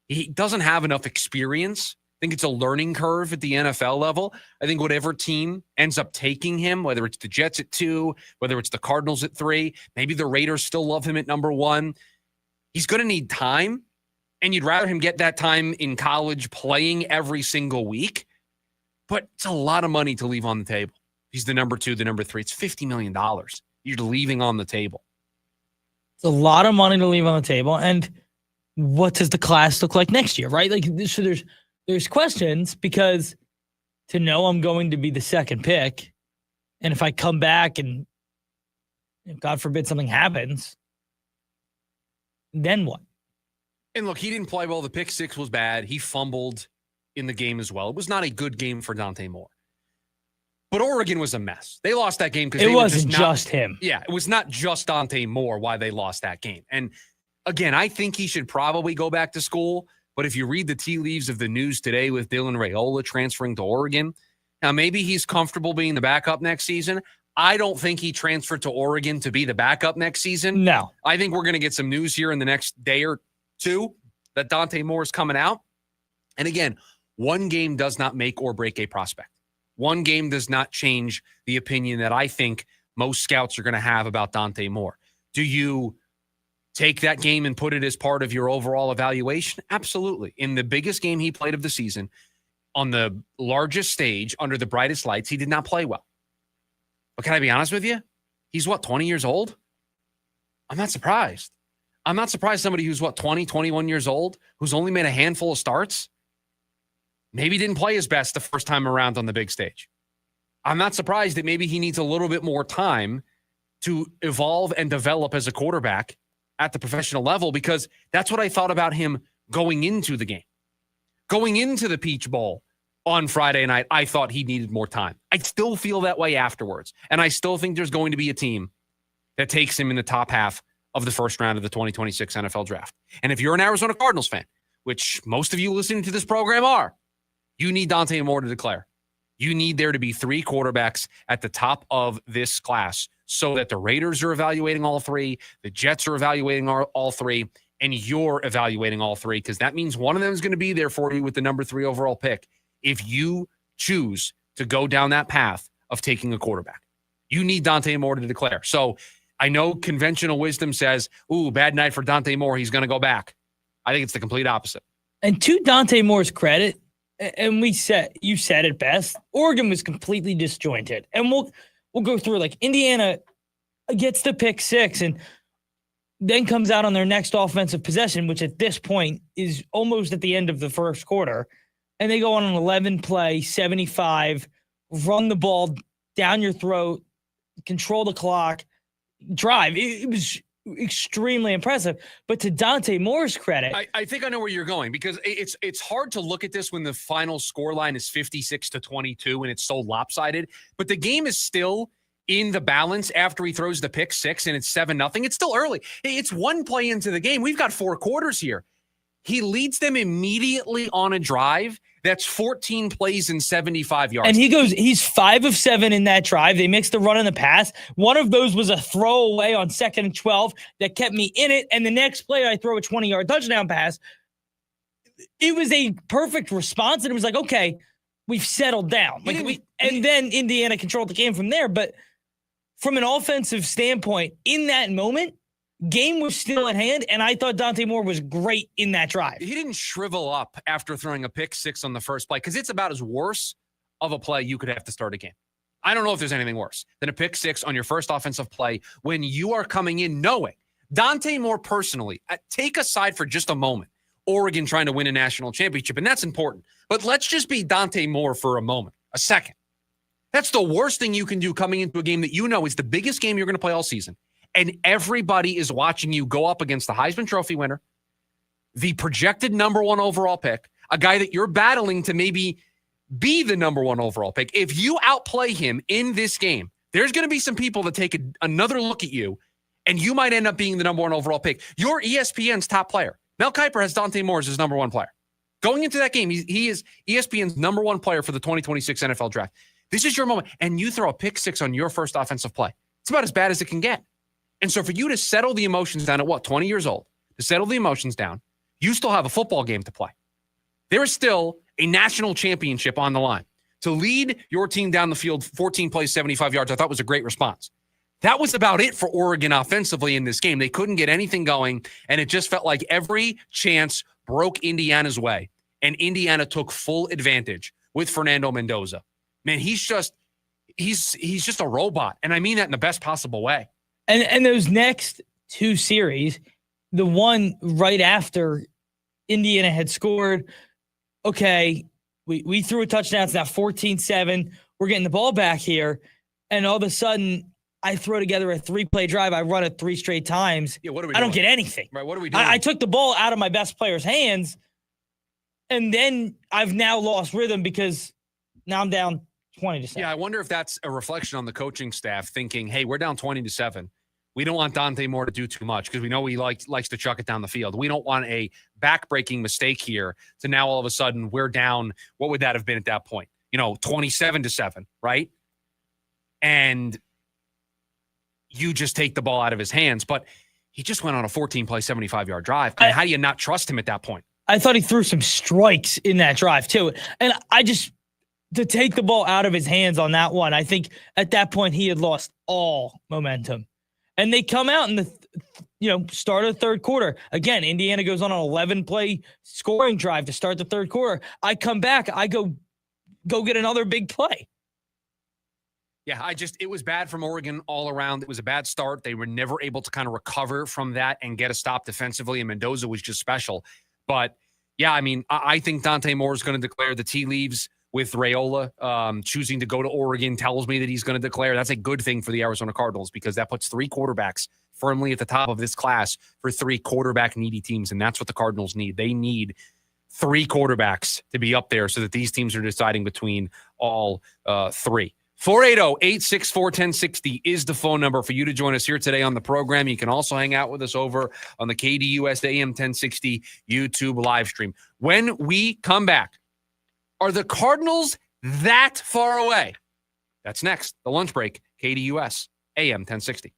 He doesn't have enough experience. I think it's a learning curve at the NFL level. I think whatever team ends up taking him, whether it's the Jets at 2, whether it's the Cardinals at 3, maybe the Raiders still love him at number 1, he's going to need time. And you'd rather him get that time in college playing every single week. But it's a lot of money to leave on the table. He's the number 2, the number 3. It's $50 million you're leaving on the table. It's a lot of money to leave on the table. And what does the class look like next year, right? Like, so there's questions, because to know I'm going to be the second pick, and if I come back and God forbid something happens, then what? And look, he didn't play well. The pick 6 was bad. He fumbled in the game as well. It was not a good game for Dante Moore. But Oregon was a mess. They lost that game because it wasn't just him. Yeah, it was not just Dante Moore why they lost that game. And again, I think he should probably go back to school. But if you read the tea leaves of the news today with Dylan Raiola transferring to Oregon, now maybe he's comfortable being the backup next season. I don't think he transferred to Oregon to be the backup next season. No. I think we're going to get some news here in the next day or two that Dante Moore is coming out. And again, one game does not make or break a prospect. One game does not change the opinion that I think most scouts are going to have about Dante Moore. Do you take that game and put it as part of your overall evaluation? Absolutely. In the biggest game he played of the season, on the largest stage, under the brightest lights, he did not play well. But can I be honest with you? He's 20 years old? I'm not surprised. I'm not surprised somebody who's 20, 21 years old, who's only made a handful of starts, maybe didn't play his best the first time around on the big stage. I'm not surprised that maybe he needs a little bit more time to evolve and develop as a quarterback at the professional level, because that's what I thought about him going into the game. Going into the Peach Bowl on Friday night, I thought he needed more time. I still feel that way afterwards. And I still think there's going to be a team that takes him in the top half of the first round of the 2026 NFL draft. And if you're an Arizona Cardinals fan, which most of you listening to this program are, you need Dante Moore to declare. You need there to be 3 quarterbacks at the top of this class so that the Raiders are evaluating all 3, the Jets are evaluating all 3, and you're evaluating all 3, because that means one of them is going to be there for you with the number 3 overall pick if you choose to go down that path of taking a quarterback. You need Dante Moore to declare. So I know conventional wisdom says, ooh, bad night for Dante Moore, he's going to go back. I think it's the complete opposite. And to Dante Moore's credit, and you said it best, Oregon was completely disjointed. And we'll go through, like, Indiana gets the pick 6 and then comes out on their next offensive possession, which at this point is almost at the end of the first quarter. And they go on an 11-play, 75, run the ball down your throat, control the clock, drive. It was extremely impressive. But to Dante Moore's credit, I think I know where you're going, because it's hard to look at this when the final scoreline is 56-22 and it's so lopsided. But the game is still in the balance after he throws the pick 6 and it's 7-0. It's still early. It's one play into the game. We've got 4 quarters here. He leads them immediately on a drive that's 14 plays and 75 yards. And he's 5 of 7 in that drive. They mixed the run and the pass. One of those was a throwaway on 2nd and 12 that kept me in it. And the next play, I throw a 20-yard touchdown pass. It was a perfect response. And it was like, okay, we've settled down. And then Indiana controlled the game from there. But from an offensive standpoint, in that moment, game was still at hand, and I thought Dante Moore was great in that drive. He didn't shrivel up after throwing a pick 6 on the first play, because it's about as worse of a play you could have to start a game. I don't know if there's anything worse than a pick 6 on your first offensive play when you are coming in knowing Dante Moore personally, take aside for just a moment Oregon trying to win a national championship, and that's important. But let's just be Dante Moore for a moment, a second. That's the worst thing you can do coming into a game that you know is the biggest game you're going to play all season. And everybody is watching you go up against the Heisman Trophy winner, the projected number 1 overall pick, a guy that you're battling to maybe be the number 1 overall pick. If you outplay him in this game there's going to be some people that take another look at you, and you might end up being the number one overall pick. You're ESPN's top player. Mel Kiper has Dante Moore as his number one player. Going into that game, he is ESPN's number one player for the 2026 NFL draft. This is your moment, and you throw a pick six on your first offensive play. It's about as bad as it can get. And so for you to settle the emotions down at 20 years old, to settle the emotions down, you still have a football game to play. There is still a national championship on the line. To lead your team down the field 14 plays, 75 yards, I thought was a great response. That was about it for Oregon offensively in this game. They couldn't get anything going, and it just felt like every chance broke Indiana's way, and Indiana took full advantage with Fernando Mendoza. Man, he's just a robot, and I mean that in the best possible way. And those next two series, the one right after Indiana had scored, okay, we threw a touchdown. It's now 14-7. We're getting the ball back here, and all of a sudden, I throw together a 3-play drive. I run it 3 straight times. Yeah, what are we I doing? don't get anything. Right, what are we doing? I took the ball out of my best player's hands, and then I've now lost rhythm because now I'm down 20-7. Yeah, I wonder if that's a reflection on the coaching staff thinking, hey, we're down 20-7. We don't want Dante Moore to do too much because we know he likes to chuck it down the field. We don't want a back-breaking mistake here to now all of a sudden we're down. What would that have been at that point? 27-7, right? And you just take the ball out of his hands. But he just went on a 14-play, 75-yard drive. I mean, how do you not trust him at that point? I thought he threw some strikes in that drive, too. And to take the ball out of his hands on that one, I think at that point he had lost all momentum. And they come out in the start of the third quarter. Again, Indiana goes on an 11-play scoring drive to start the third quarter. I come back. I go get another big play. Yeah, it was bad from Oregon all around. It was a bad start. They were never able to kind of recover from that and get a stop defensively, and Mendoza was just special. But, yeah, I mean, I think Dante Moore is going to declare the tea leaves with Raiola. Choosing to go to Oregon tells me that he's going to declare. That's a good thing for the Arizona Cardinals because that puts 3 quarterbacks firmly at the top of this class for 3 quarterback-needy teams, and that's what the Cardinals need. They need 3 quarterbacks to be up there so that these teams are deciding between all 3. 480-864-1060 is the phone number for you to join us here today on the program. You can also hang out with us over on the KDUS AM 1060 YouTube live stream. When we come back, are the Cardinals that far away? That's next. The lunch break, KDUS AM 1060.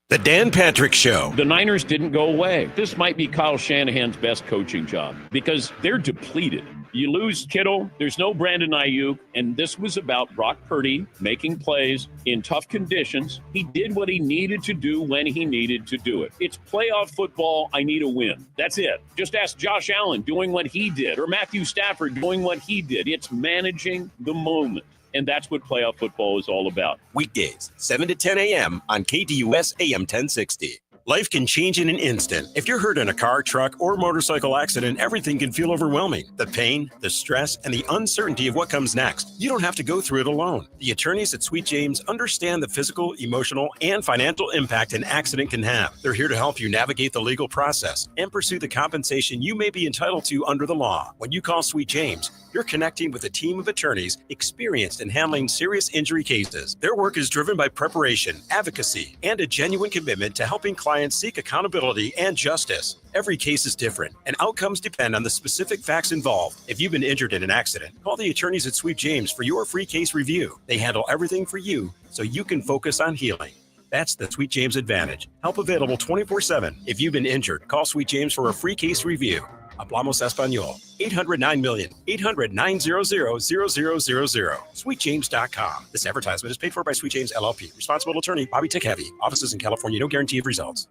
The Dan Patrick Show. The Niners didn't go away. This might be Kyle Shanahan's best coaching job because they're depleted. You lose Kittle, there's no Brandon Ayuk, and this was about Brock Purdy making plays in tough conditions. He did what he needed to do when he needed to do it. It's playoff football. I need a win. That's it. Just ask Josh Allen doing what he did or Matthew Stafford doing what he did. It's managing the moment. And that's what playoff football is all about. Weekdays, 7 to 10 a.m. on KDUS AM 1060. Life can change in an instant. If you're hurt in a car, truck, or motorcycle accident, everything can feel overwhelming. The pain, the stress, and the uncertainty of what comes next. You don't have to go through it alone. The attorneys at Sweet James understand the physical, emotional, and financial impact an accident can have. They're here to help you navigate the legal process and pursue the compensation you may be entitled to under the law. When you call Sweet James, you're connecting with a team of attorneys experienced in handling serious injury cases. Their work is driven by preparation, advocacy, and a genuine commitment to helping clients seek accountability and justice. Every case is different, and outcomes depend on the specific facts involved. If you've been injured in an accident, call the attorneys at Sweet James for your free case review. They handle everything for you so you can focus on healing. That's the Sweet James advantage. Help available 24/7. If you've been injured, call Sweet James for a free case review. Hablamos Español. 800-9000000. 800-900-0000. SweetJames.com. This advertisement is paid for by Sweet James LLP. Responsible attorney, Bobby Tick-Heavy. Offices in California. No guarantee of results.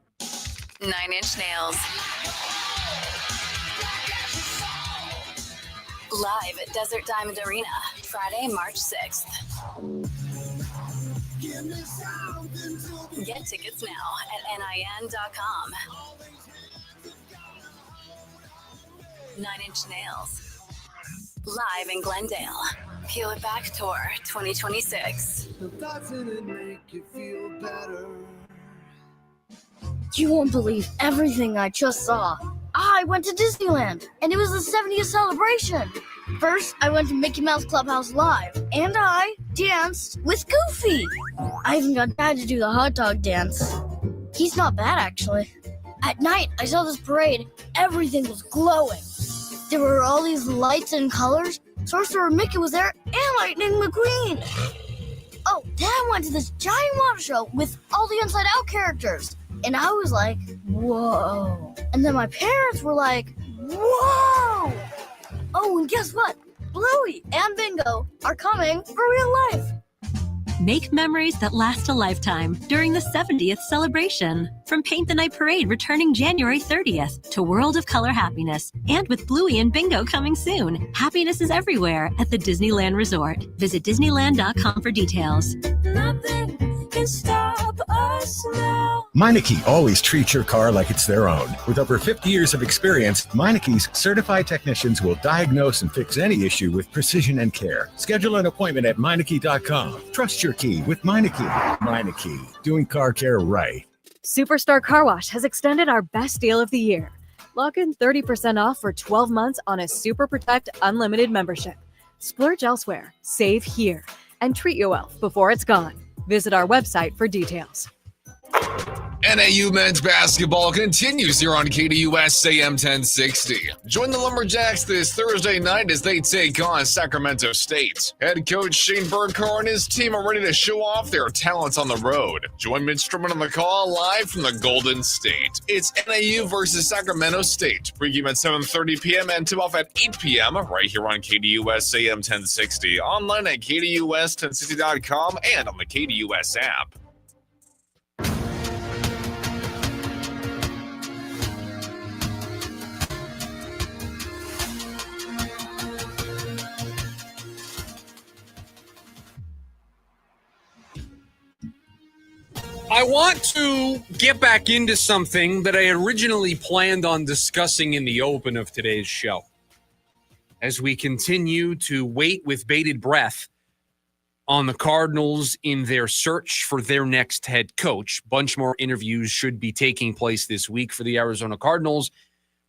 9 Inch Nails. Live at Desert Diamond Arena, Friday, March 6th. Get tickets now at NIN.com. 9 Inch Nails. Live in Glendale. Peel It Back Tour 2026. Doesn't it make you feel better? You won't believe everything I just saw. I went to Disneyland, and it was the 70th celebration. First, I went to Mickey Mouse Clubhouse Live, and I danced with Goofy. I even got Dad to do the hot dog dance. He's not bad, actually. At night, I saw this parade. Everything was glowing. There were all these lights and colors. Sorcerer Mickey was there, and Lightning McQueen. Oh, then I went to this giant water show with all the Inside Out characters. And I was like, whoa. And then my parents were like, whoa. Oh, and guess what? Bluey and Bingo are coming for real life. Make memories that last a lifetime during the 70th celebration. From Paint the Night Parade returning January 30th to World of Color Happiness. And with Bluey and Bingo coming soon. Happiness is everywhere at the Disneyland Resort. Visit Disneyland.com for details. Nothing can stop us now. Meineke always treats your car like it's their own. With over 50 years of experience, Meineke's certified technicians will diagnose and fix any issue with precision and care. Schedule an appointment at Meineke.com. Trust your key with Meineke. Meineke, doing car care right. Superstar Car Wash has extended our best deal of the year. Lock in 30% off for 12 months on a Super Protect Unlimited membership. Splurge elsewhere, save here, and treat your wealth before it's gone. Visit our website for details. NAU men's basketball continues here on KDUS AM 1060. Join the Lumberjacks this Thursday night as they take on Sacramento State. Head coach Shane Burkhardt and his team are ready to show off their talents on the road. Join Mitch Truman on the call live from the Golden State. It's NAU versus Sacramento State. Pregame at 7:30 p.m. and tip-off at 8 p.m. right here on KDUS AM 1060. Online at KDUS1060.com and on the KDUS app. I want to get back into something that I originally planned on discussing in the open of today's show. As we continue to wait with bated breath on the Cardinals in their search for their next head coach. Bunch more interviews should be taking place this week for the Arizona Cardinals.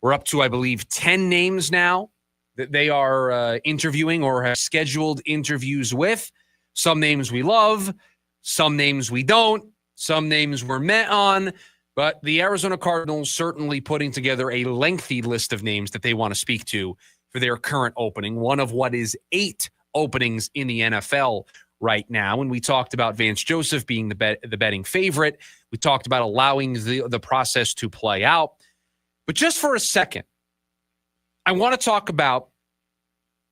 We're up to, I believe, 10 names now that they are interviewing or have scheduled interviews with. Some names we love, some names we don't. Some names were met on, but the Arizona Cardinals certainly putting together a lengthy list of names that they want to speak to for their current opening, one of what is 8 openings in the NFL right now. And we talked about Vance Joseph being the betting favorite. We talked about allowing the process to play out. But just for a second, I want to talk about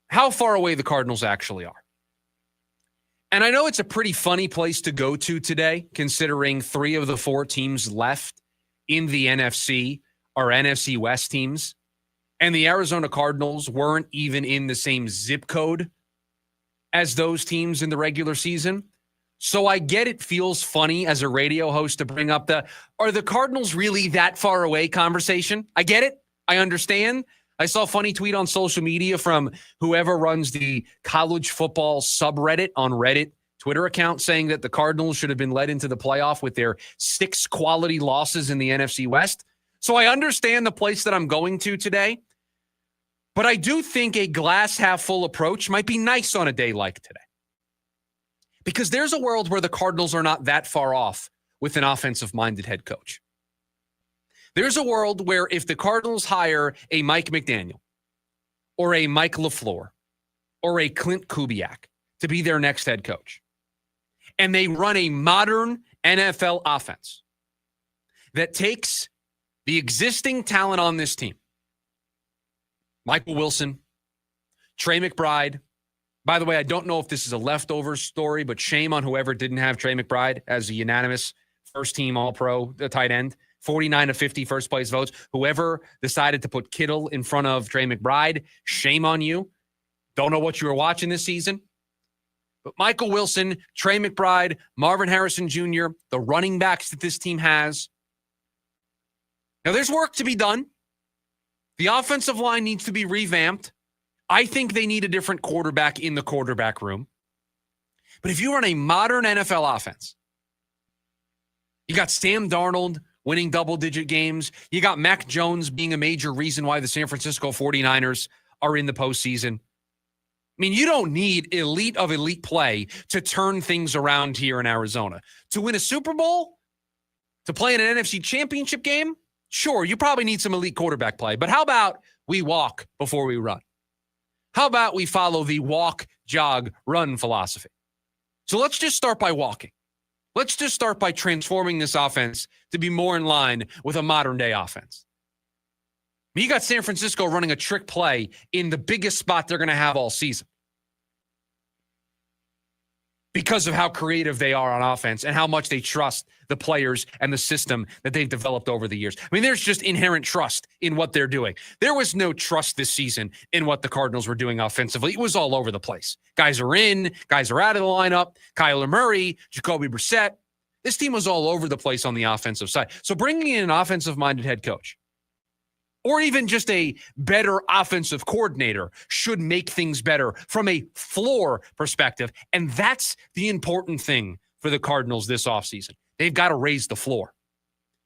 how far away the Cardinals actually are. And I know it's a pretty funny place to go to today, considering 3 of the 4 teams left in the NFC are NFC West teams. And the Arizona Cardinals weren't even in the same zip code as those teams in the regular season. So I get it feels funny as a radio host to bring up are the Cardinals really that far away conversation? I get it. I understand. I saw a funny tweet on social media from whoever runs the college football subreddit on Reddit Twitter account saying that the Cardinals should have been led into the playoff with their 6 quality losses in the NFC West. So I understand the place that I'm going to today, but I do think a glass half full approach might be nice on a day like today. Because there's a world where the Cardinals are not that far off with an offensive-minded head coach. There's a world where if the Cardinals hire a Mike McDaniel or a Mike LaFleur or a Clint Kubiak to be their next head coach, and they run a modern NFL offense that takes the existing talent on this team, Michael Wilson, Trey McBride. By the way, I don't know if this is a leftover story, but shame on whoever didn't have Trey McBride as a unanimous first-team All-Pro tight end. 49 of 50 first-place votes. Whoever decided to put Kittle in front of Trey McBride, shame on you. Don't know what you were watching this season. But Michael Wilson, Trey McBride, Marvin Harrison Jr., the running backs that this team has. Now, there's work to be done. The offensive line needs to be revamped. I think they need a different quarterback in the quarterback room. But if you run a modern NFL offense, you got Sam Darnold winning double-digit games. You got Mac Jones being a major reason why the San Francisco 49ers are in the postseason. mean, you don't need elite of elite play to turn things around here in Arizona. To win a Super Bowl, to play in an NFC championship game, sure, you probably need some elite quarterback play. But how about we walk before we run? How about we follow the walk, jog, run philosophy? So let's just start by walking. Let's just start by transforming this offense to be more in line with a modern-day offense. You got San Francisco running a trick play in the biggest spot they're going to have all season because of how creative they are on offense and how much they trust the players and the system that they've developed over the years. I mean, there's just inherent trust in what they're doing. There was no trust this season in what the Cardinals were doing offensively. It was all over the place. Guys are in, guys are out of the lineup. Kyler Murray, Jacoby Brissett. This team was all over the place on the offensive side. So bringing in an offensive-minded head coach or even just a better offensive coordinator should make things better from a floor perspective. And that's the important thing for the Cardinals this offseason. They've got to raise the floor.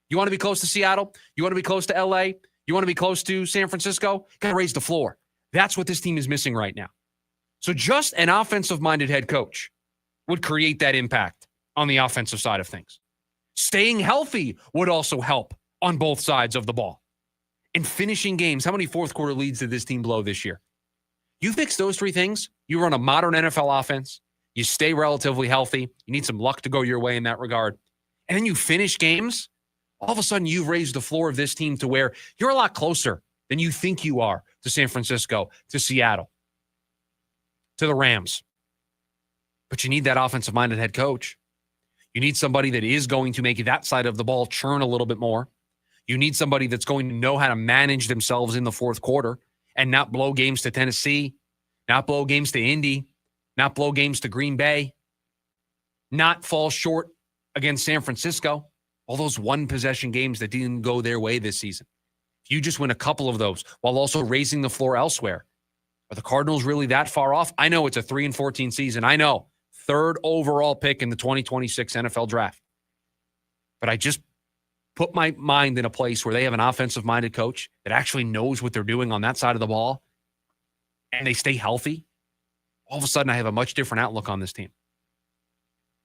You want to be close to Seattle? You want to be close to LA? You want to be close to San Francisco? Got to raise the floor. That's what this team is missing right now. So just an offensive-minded head coach would create that impact on the offensive side of things. Staying healthy would also help on both sides of the ball. And finishing games, how many fourth quarter leads did this team blow this year? You fix those three things, you run a modern NFL offense, you stay relatively healthy, you need some luck to go your way in that regard, and then you finish games, all of a sudden you've raised the floor of this team to where you're a lot closer than you think you are to San Francisco, to Seattle, to the Rams. But you need that offensive-minded head coach. You need somebody that is going to make that side of the ball churn a little bit more. You need somebody that's going to know how to manage themselves in the fourth quarter and not blow games to Tennessee, not blow games to Indy, not blow games to Green Bay, not fall short against San Francisco. All those one-possession games that didn't go their way this season. If you just win a couple of those while also raising the floor elsewhere, are the Cardinals really that far off? I know it's a 3-14 season. I know. Third overall pick in the 2026 NFL draft. But I just put my mind in a place where they have an offensive-minded coach that actually knows what they're doing on that side of the ball, and they stay healthy. All of a sudden, I have a much different outlook on this team.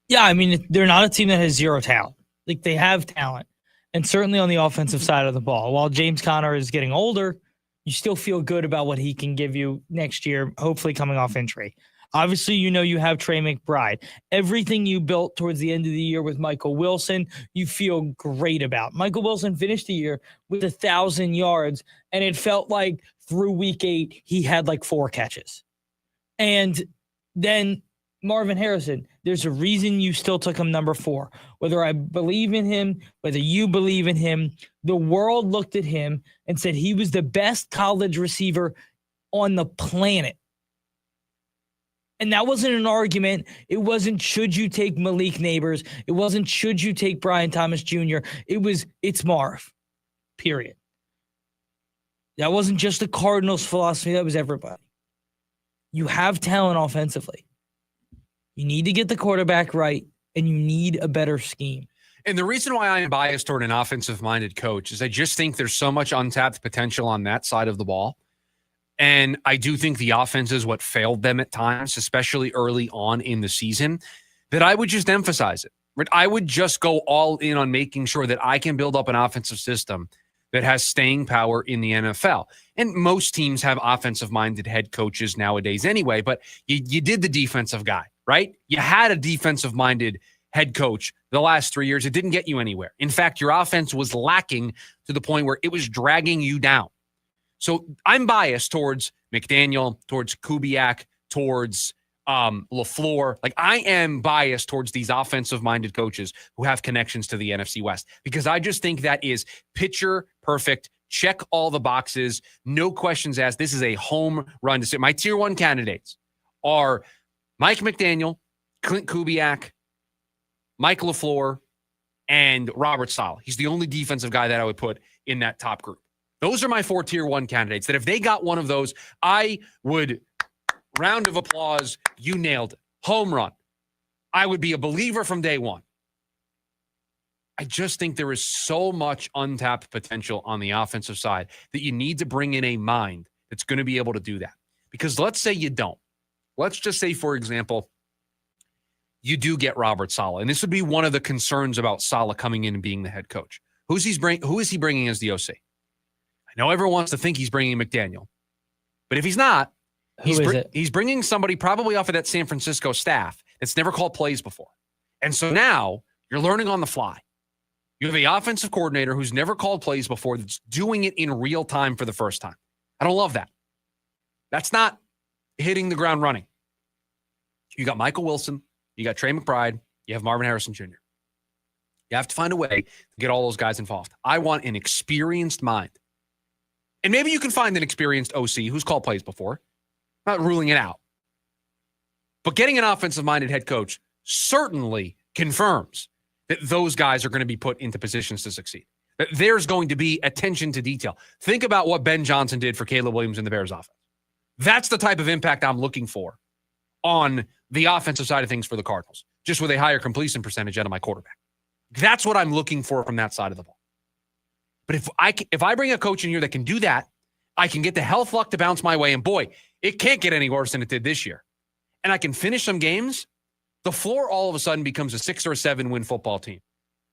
Yeah, I mean, they're not a team that has zero talent. Like, they have talent, and certainly on the offensive side of the ball. While James Conner is getting older, you still feel good about what he can give you next year, hopefully coming off injury. Obviously, you know you have Trey McBride. Everything you built towards the end of the year with Michael Wilson, you feel great about. Michael Wilson finished the year with 1,000 yards, and it felt like through week 8, he had like 4 catches. And then Marvin Harrison, there's a reason you still took him number 4. Whether I believe in him, whether you believe in him, the world looked at him and said he was the best college receiver on the planet. And that wasn't an argument. It wasn't, should you take Malik Neighbors? It wasn't, should you take Brian Thomas Jr.? It was, it's Marv, period. That wasn't just the Cardinals' philosophy. That was everybody. You have talent offensively. You need to get the quarterback right, and you need a better scheme. And the reason why I am biased toward an offensive-minded coach is I just think there's so much untapped potential on that side of the ball. And I do think the offense is what failed them at times, especially early on in the season, that I would just emphasize it. Right? I would just go all in on making sure that I can build up an offensive system that has staying power in the NFL. And most teams have offensive-minded head coaches nowadays anyway, but you did the defensive guy, right? You had a defensive-minded head coach the last 3 years. It didn't get you anywhere. In fact, your offense was lacking to the point where it was dragging you down. So I'm biased towards McDaniel, towards Kubiak, towards LaFleur. Like, I am biased towards these offensive-minded coaches who have connections to the NFC West because I just think that is picture perfect. Check all the boxes. No questions asked. This is a home run. My tier 1 candidates are Mike McDaniel, Clint Kubiak, Mike LaFleur, and Robert Saleh. He's the only defensive guy that I would put in that top group. Those are my 4 tier 1 candidates that if they got one of those, I would, round of applause, you nailed it. Home run. I would be a believer from day one. I just think there is so much untapped potential on the offensive side that you need to bring in a mind that's going to be able to do that. Because let's say you don't. let's just say, for example, you do get Robert Saleh, and this would be one of the concerns about Saleh coming in and being the head coach. Who is he bringing as the OC? I know everyone wants to think he's bringing McDaniel, but if he's not, he's bringing somebody probably off of that San Francisco staff that's never called plays before. And so now you're learning on the fly. You have the offensive coordinator who's never called plays before that's doing it in real time for the first time. I don't love that. That's not hitting the ground running. You got Michael Wilson. You got Trey McBride. You have Marvin Harrison Jr. You have to find a way to get all those guys involved. I want an experienced mind. And maybe you can find an experienced OC who's called plays before. I'm not ruling it out. But getting an offensive-minded head coach certainly confirms that those guys are going to be put into positions to succeed. That there's going to be attention to detail. Think about what Ben Johnson did for Caleb Williams in the Bears offense. That's the type of impact I'm looking for on the offensive side of things for the Cardinals, just with a higher completion percentage out of my quarterback. That's what I'm looking for from that side of the ball. But if I bring a coach in here that can do that, I can get the health luck to bounce my way. And boy, it can't get any worse than it did this year. And I can finish some games. The floor all of a sudden becomes a 6 or 7 win football team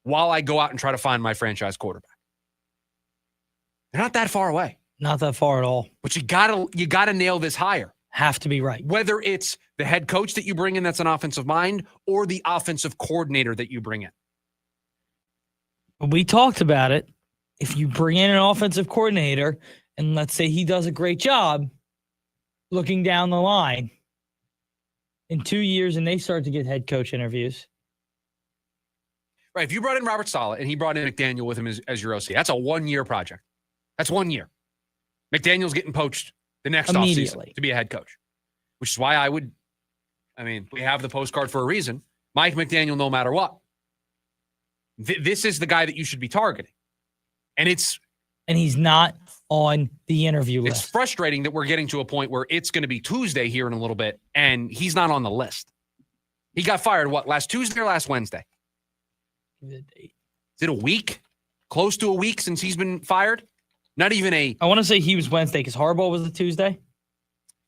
while I go out and try to find my franchise quarterback. They're not that far away. Not that far at all. But you gotta nail this higher. Have to be right. Whether it's the head coach that you bring in that's an offensive mind or the offensive coordinator that you bring in. We talked about it. If you bring in an offensive coordinator and let's say he does a great job looking down the line in 2 years and they start to get head coach interviews. Right. If you brought in Robert Saleh and he brought in McDaniel with him as your OC, that's a 1-year project. That's 1 year. McDaniel's getting poached the next offseason to be a head coach, which is why we have the postcard for a reason. Mike McDaniel, no matter what. This is the guy that you should be targeting. And he's not on the interview list. It's frustrating that we're getting to a point where it's going to be Tuesday here in a little bit, and he's not on the list. He got fired, last Tuesday or last Wednesday? Is it a week? Close to a week since he's been fired? Not even I want to say he was Wednesday because Harbaugh was a Tuesday.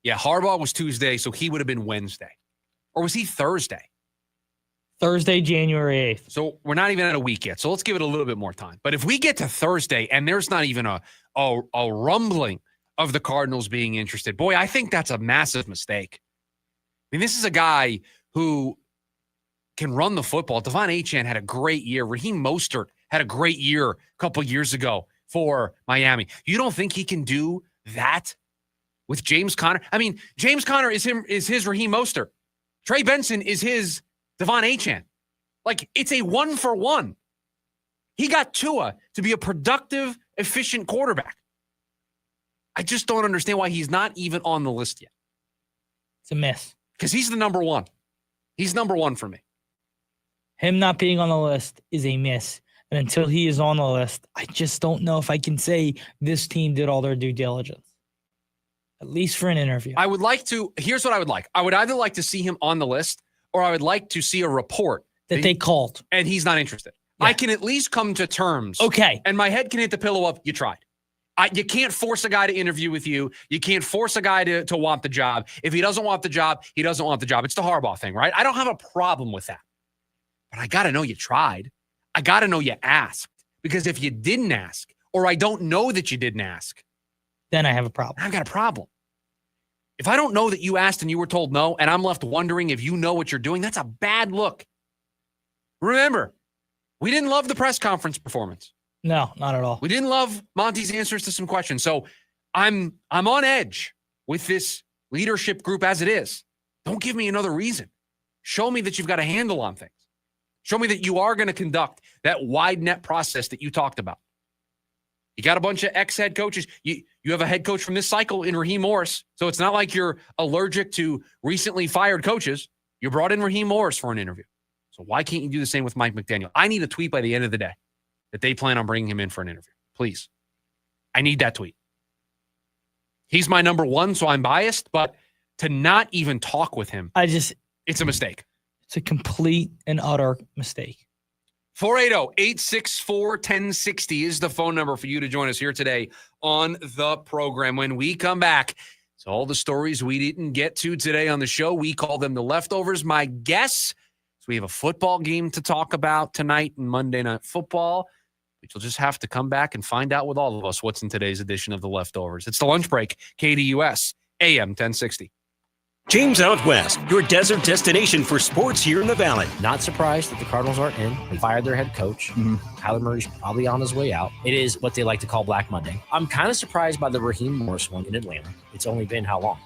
Yeah, Harbaugh was Tuesday, so he would have been Wednesday. Or was he Thursday? Thursday, January 8th. So we're not even at a week yet. So let's give it a little bit more time. But if we get to Thursday and there's not even a rumbling of the Cardinals being interested, boy, I think that's a massive mistake. I mean, this is a guy who can run the football. Devon Achane had a great year. Raheem Mostert had a great year a couple years ago for Miami. You don't think he can do that with James Conner? I mean, James Conner is his Raheem Mostert. Trey Benson is his Devon Achane. Like, it's a 1-for-1. He got Tua to be a productive, efficient quarterback. I just don't understand why he's not even on the list yet. It's a miss. Because he's the number one. He's number one for me. Him not being on the list is a miss. And until he is on the list, I just don't know if I can say this team did all their due diligence. At least for an interview. Here's what I would like. I would either like to see him on the list, or I would like to see a report that they called. And he's not interested. Yeah. I can at least come to terms. Okay. And my head can hit the pillow of, you tried. You can't force a guy to interview with you. You can't force a guy to want the job. If he doesn't want the job, he doesn't want the job. It's the Harbaugh thing, right? I don't have a problem with that. But I got to know you tried. I got to know you asked. Because if you didn't ask, or I don't know that you didn't ask, then I have a problem. I've got a problem. If I don't know that you asked and you were told no, and I'm left wondering if you know what you're doing, that's a bad look. Remember, we didn't love the press conference performance. No, not at all. We didn't love Monty's answers to some questions. So I'm on edge with this leadership group as it is. Don't give me another reason. Show me that you've got a handle on things. Show me that you are going to conduct that wide net process that you talked about. You got a bunch of ex-head coaches. You have a head coach from this cycle in Raheem Morris. So it's not like you're allergic to recently fired coaches. You brought in Raheem Morris for an interview. So why can't you do the same with Mike McDaniel? I need a tweet by the end of the day that they plan on bringing him in for an interview. Please. I need that tweet. He's my number one, so I'm biased, but to not even talk with him, it's a mistake. It's a complete and utter mistake. 480-864-1060 is the phone number for you to join us here today on the program. When we come back, So all the stories we didn't get to today on the show, we call them the leftovers. My guess is we have a football game to talk about tonight and Monday Night Football. But you'll just have to come back and find out with all of us what's in today's edition of the leftovers. It's the lunch break, KDUS, AM 1060. James Out West, your desert destination for sports here in the Valley. Not surprised that the Cardinals aren't in. They fired their head coach. Kyler Murray's probably on his way out. It is what they like to call Black Monday. I'm kind of surprised by the Raheem Morris one in Atlanta. It's only been how long?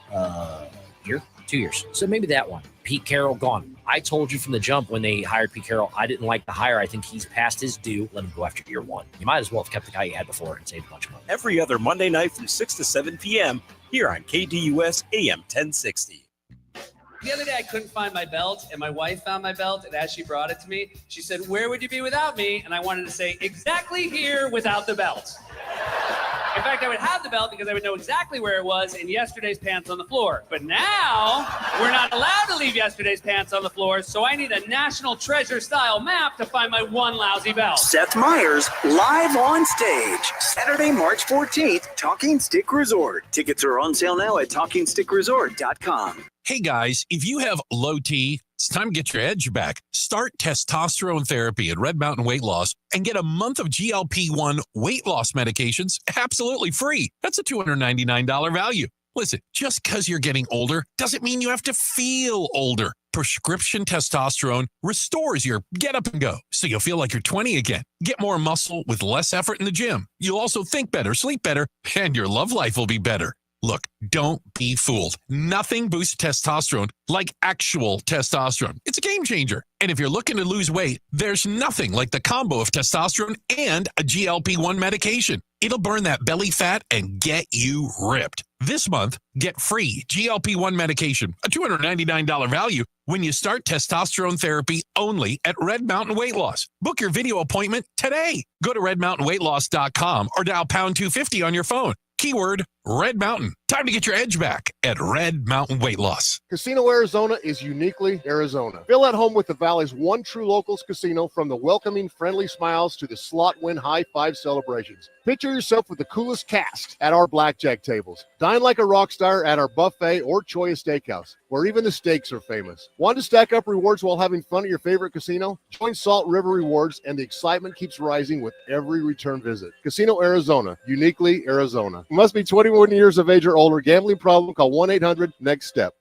Year? 2 years. So maybe that one. Pete Carroll gone. I told you from the jump when they hired Pete Carroll, I didn't like the hire. I think he's past his due. Let him go after year one. You might as well have kept the guy you had before and saved a bunch of money. Every other Monday night from 6 to 7 p.m. here on KDUS AM 1060. The other day, I couldn't find my belt, and my wife found my belt, and as she brought it to me, she said, "Where would you be without me?" And I wanted to say, exactly here without the belt. In fact, I would have the belt because I would know exactly where it was in yesterday's pants on the floor. But now, we're not allowed to leave yesterday's pants on the floor, so I need a National Treasure-style map to find my one lousy belt. Seth Meyers, live on stage, Saturday, March 14th, Talking Stick Resort. Tickets are on sale now at TalkingStickResort.com. Hey guys, if you have low T, it's time to get your edge back. Start testosterone therapy at Red Mountain Weight Loss and get a month of GLP-1 weight loss medications absolutely free. That's a $299 value. Listen, just because you're getting older doesn't mean you have to feel older. Prescription testosterone restores your get up and go, so you'll feel like you're 20 again. Get more muscle with less effort in the gym. You'll also think better, sleep better, and your love life will be better. Look, don't be fooled. Nothing boosts testosterone like actual testosterone. It's a game changer. And if you're looking to lose weight, there's nothing like the combo of testosterone and a GLP-1 medication. It'll burn that belly fat and get you ripped. This month, get free GLP-1 medication, a $299 value, when you start testosterone therapy only at Red Mountain Weight Loss. Book your video appointment today. Go to redmountainweightloss.com or dial pound 250 on your phone. Keyword Red Mountain. Time to get your edge back at Red Mountain Weight Loss. Casino Arizona is uniquely Arizona. Feel at home with the Valley's one true locals casino, from the welcoming friendly smiles to the slot win high five celebrations. Picture yourself with the coolest cast at our blackjack tables. Dine like a rock star at our buffet or Choya Steakhouse, where even the steaks are famous. Want to stack up rewards while having fun at your favorite casino? Join Salt River Rewards, and the excitement keeps rising with every return visit. Casino Arizona, uniquely Arizona. You must be 21 years of age or older. Gambling problem? Call 1-800-NEXT-STEP.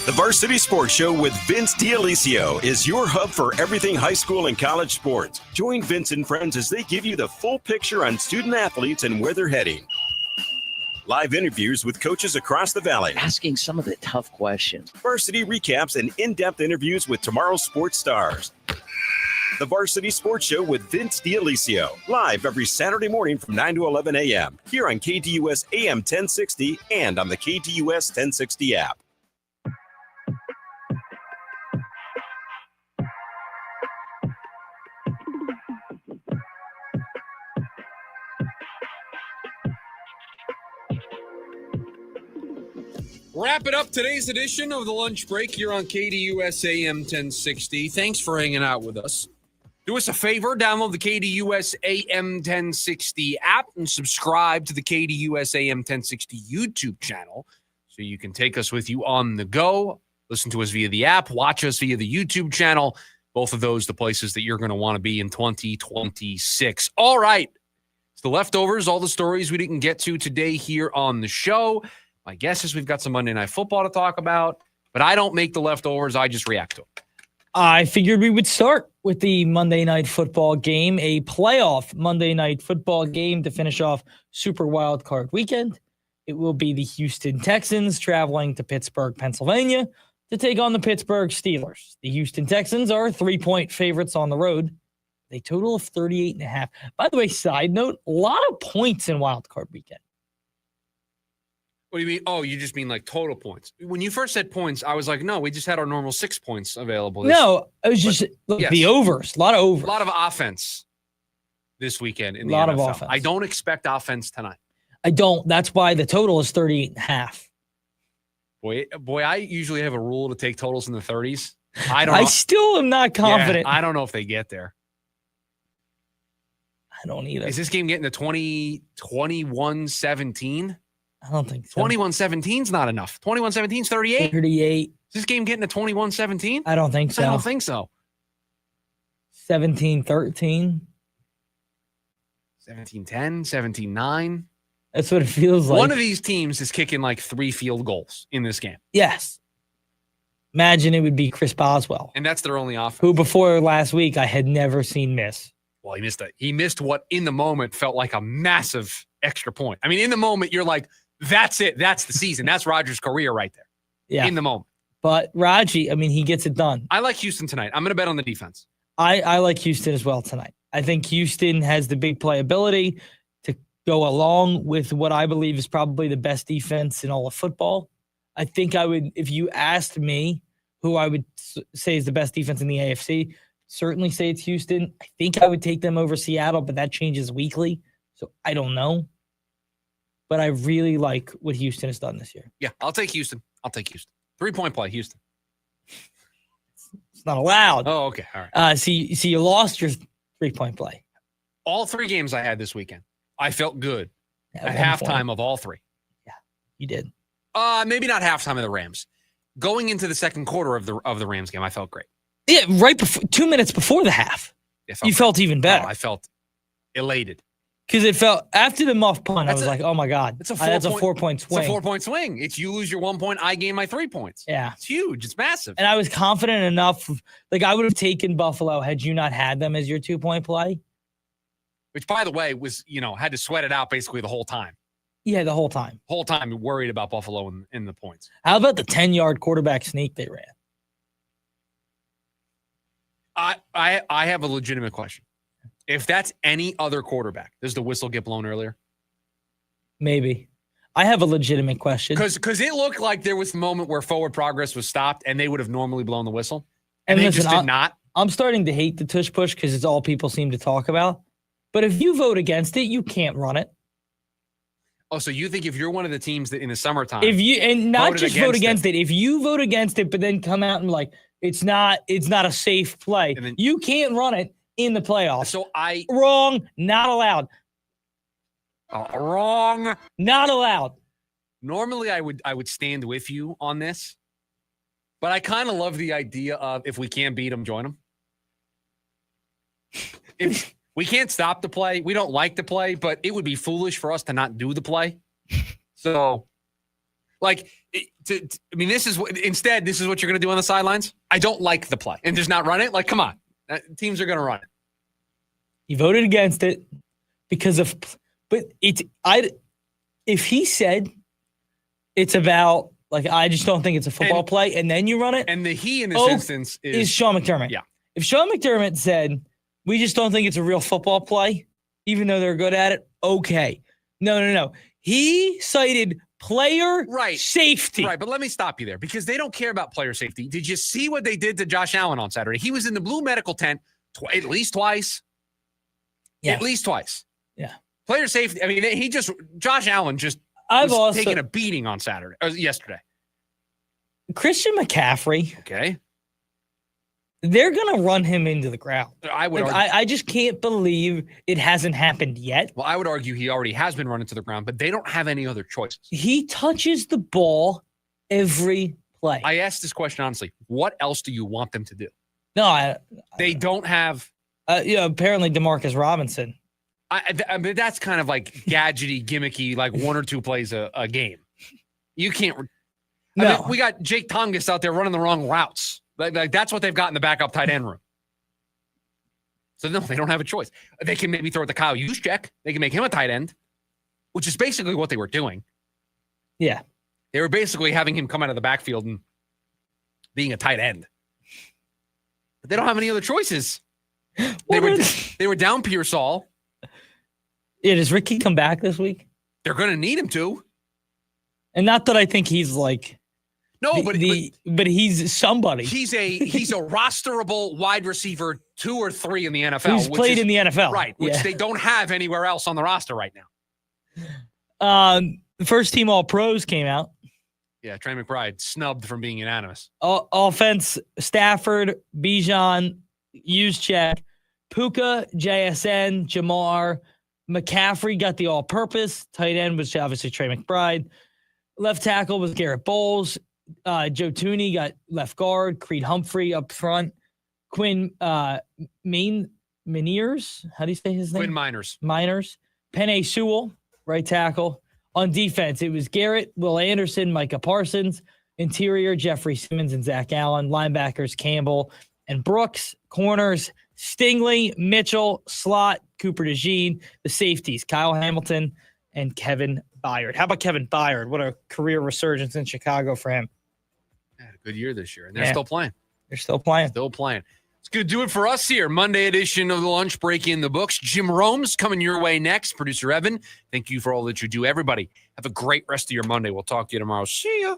The Varsity Sports Show with Vince D'Alicio is your hub for everything high school and college sports. Join Vince and friends as they give you the full picture on student athletes and where they're heading. Live interviews with coaches across the Valley. Asking some of the tough questions. Varsity recaps and in-depth interviews with tomorrow's sports stars. The Varsity Sports Show with Vince D'Alicio. Live every Saturday morning from 9 to 11 a.m. here on KDUS AM 1060 and on the KDUS 1060 app. Wrapping up today's edition of the lunch break here on KDUS AM 1060. Thanks for hanging out with us. Do us a favor, download the KDUS AM 1060 app and subscribe to the KDUS AM 1060 YouTube channel so you can take us with you on the go. Listen to us via the app, watch us via the YouTube channel. Both of those, the places that you're going to want to be in 2026. All right. It's the leftovers, all the stories we didn't get to today here on the show. My guess is we've got some Monday Night Football to talk about, but I don't make the leftovers. I just react to them. I figured we would start with the Monday Night Football game, a playoff Monday Night Football game to finish off Super Wild Card Weekend. It will be the Houston Texans traveling to Pittsburgh, Pennsylvania to take on the Pittsburgh Steelers. The Houston Texans are 3-point favorites on the road. A total of 38.5. By the way, side note, a lot of points in Wild Card Weekend. What do you mean? Oh, you just mean like total points. When you first said points, I was like, no, we just had our normal 6 points available. No, it was just the overs. A lot of overs. A lot of offense this weekend in the NFL. A lot of offense. I don't expect offense tonight. I don't. That's why the total is 38.5. Boy, I usually have a rule to take totals in the 30s. I don't know. I still am not confident. Yeah, I don't know if they get there. I don't either. Is this game getting to 21-17? I don't think so. 21-17 is not enough. 21-17 is 38. 38. Is this game getting to 21-17? I don't think so. I don't think so. 17-13. 17-10, 17-9. That's what it feels like. One of these teams is kicking like 3 field goals in this game. Yes. Imagine it would be Chris Boswell, And that's their only offense. who before last week I had never seen miss. Well, he missed what in the moment felt like a massive extra point. I mean, in the moment, you're like, that's it. That's the season. That's Rodgers' career right there. Yeah. In the moment. But Raji, I mean, he gets it done. I like Houston tonight. I'm going to bet on the defense. I like Houston as well tonight. I think Houston has the big playability to go along with what I believe is probably the best defense in all of football. I think I would, if you asked me who I would say is the best defense in the AFC, certainly say it's Houston. I think I would take them over Seattle, but that changes weekly. So I don't know. But I really like what Houston has done this year. Yeah, I'll take Houston. 3-point play, Houston. It's not allowed. Oh, okay. All right. So you lost your 3-point play. All 3 games I had this weekend, I felt good at 1 halftime point. of all 3. Yeah, you did. Maybe not halftime of the Rams. Going into the second quarter of the Rams game, I felt great. Yeah, right before 2 minutes before the half, you felt even better. I felt elated. Because it felt after the muff punt, I was like, "Oh my god, that's a 4-point swing." It's a 4-point swing. It's you lose your 1 point, I gain my 3 points. Yeah, it's huge. It's massive. And I was confident enough, like I would have taken Buffalo had you not had them as your 2-point play. Which, by the way, was had to sweat it out basically the whole time. Yeah, the whole time. Whole time worried about Buffalo in the points. How about the 10-yard quarterback sneak they ran? I have a legitimate question. If that's any other quarterback, does the whistle get blown earlier? Maybe. I have a legitimate question. Because it looked like there was a moment where forward progress was stopped and they would have normally blown the whistle. And they listen, just did not. I'm starting to hate the tush push because it's all people seem to talk about. But if you vote against it, you can't run it. Oh, so you think if you're one of the teams that in the summertime, not just vote against it, if you vote against it, but then come out and like it's not a safe play, then, you can't run it in the playoffs. So wrong, not allowed. Wrong, not allowed. Normally, I would stand with you on this, but I kind of love the idea of if we can't beat them, join them. If we can't stop the play, we don't like the play, but it would be foolish for us to not do the play. So, this is what you're going to do on the sidelines. I don't like the play and just not run it. Like, come on, teams are going to run it. You voted against it because of, but if he said it's about, like, I just don't think it's a football play, and then you run it. And the he in this instance is Sean McDermott. Yeah. If Sean McDermott said, we just don't think it's a real football play, even though they're good at it, okay. No. He cited player safety. Right, but let me stop you there because they don't care about player safety. Did you see what they did to Josh Allen on Saturday? He was in the blue medical tent at least twice. Yeah. At least twice. Yeah. Player safety. I mean, Josh Allen just was taking a beating on yesterday. Christian McCaffrey. Okay. They're going to run him into the ground. I just can't believe it hasn't happened yet. Well, I would argue he already has been run into the ground, but they don't have any other choices. He touches the ball every play. I asked this question honestly. What else do you want them to do? No, they don't have. Apparently DeMarcus Robinson. I mean, that's kind of like gadgety, gimmicky, like 1 or 2 plays a game. You can't. No. We got Jake Tongas out there running the wrong routes. Like that's what they've got in the backup tight end room. So no, they don't have a choice. They can maybe throw it to Kyle Juszczyk. They can make him a tight end, which is basically what they were doing. Yeah. They were basically having him come out of the backfield and being a tight end. But they don't have any other choices. They were down Pearsall. Yeah, does Ricky come back this week? They're going to need him to. And not that I think he's like but he's somebody. He's a rosterable wide receiver 2 or 3 in the NFL. Who's played in the NFL. Right, which they don't have anywhere else on the roster right now. The first team All-Pros came out. Yeah, Trey McBride snubbed from being unanimous. Offense, Stafford, Bijan, Juszczyk, Puka, JSN, Jamar, McCaffrey got the all-purpose. Tight end was obviously Trey McBride. Left tackle was Garrett Bowles. Joe Tooney got left guard. Creed Humphrey up front. Quinn Miniers. How do you say his name? Quinn Miners. Penei Sewell, right tackle. On defense, it was Garrett, Will Anderson, Micah Parsons. Interior, Jeffrey Simmons and Zach Allen. Linebackers, Campbell and Brooks. Corners, Stingley, Mitchell, slot, Cooper DeJean. The safeties, Kyle Hamilton and Kevin Byard. How about Kevin Byard? What a career resurgence in Chicago for him. Had a good year this year, and they're still playing. They're still playing. It's going to do it for us here. Monday edition of the Lunch Break in the books. Jim Rome's coming your way next. Producer Evan, thank you for all that you do. Everybody, have a great rest of your Monday. We'll talk to you tomorrow. See ya.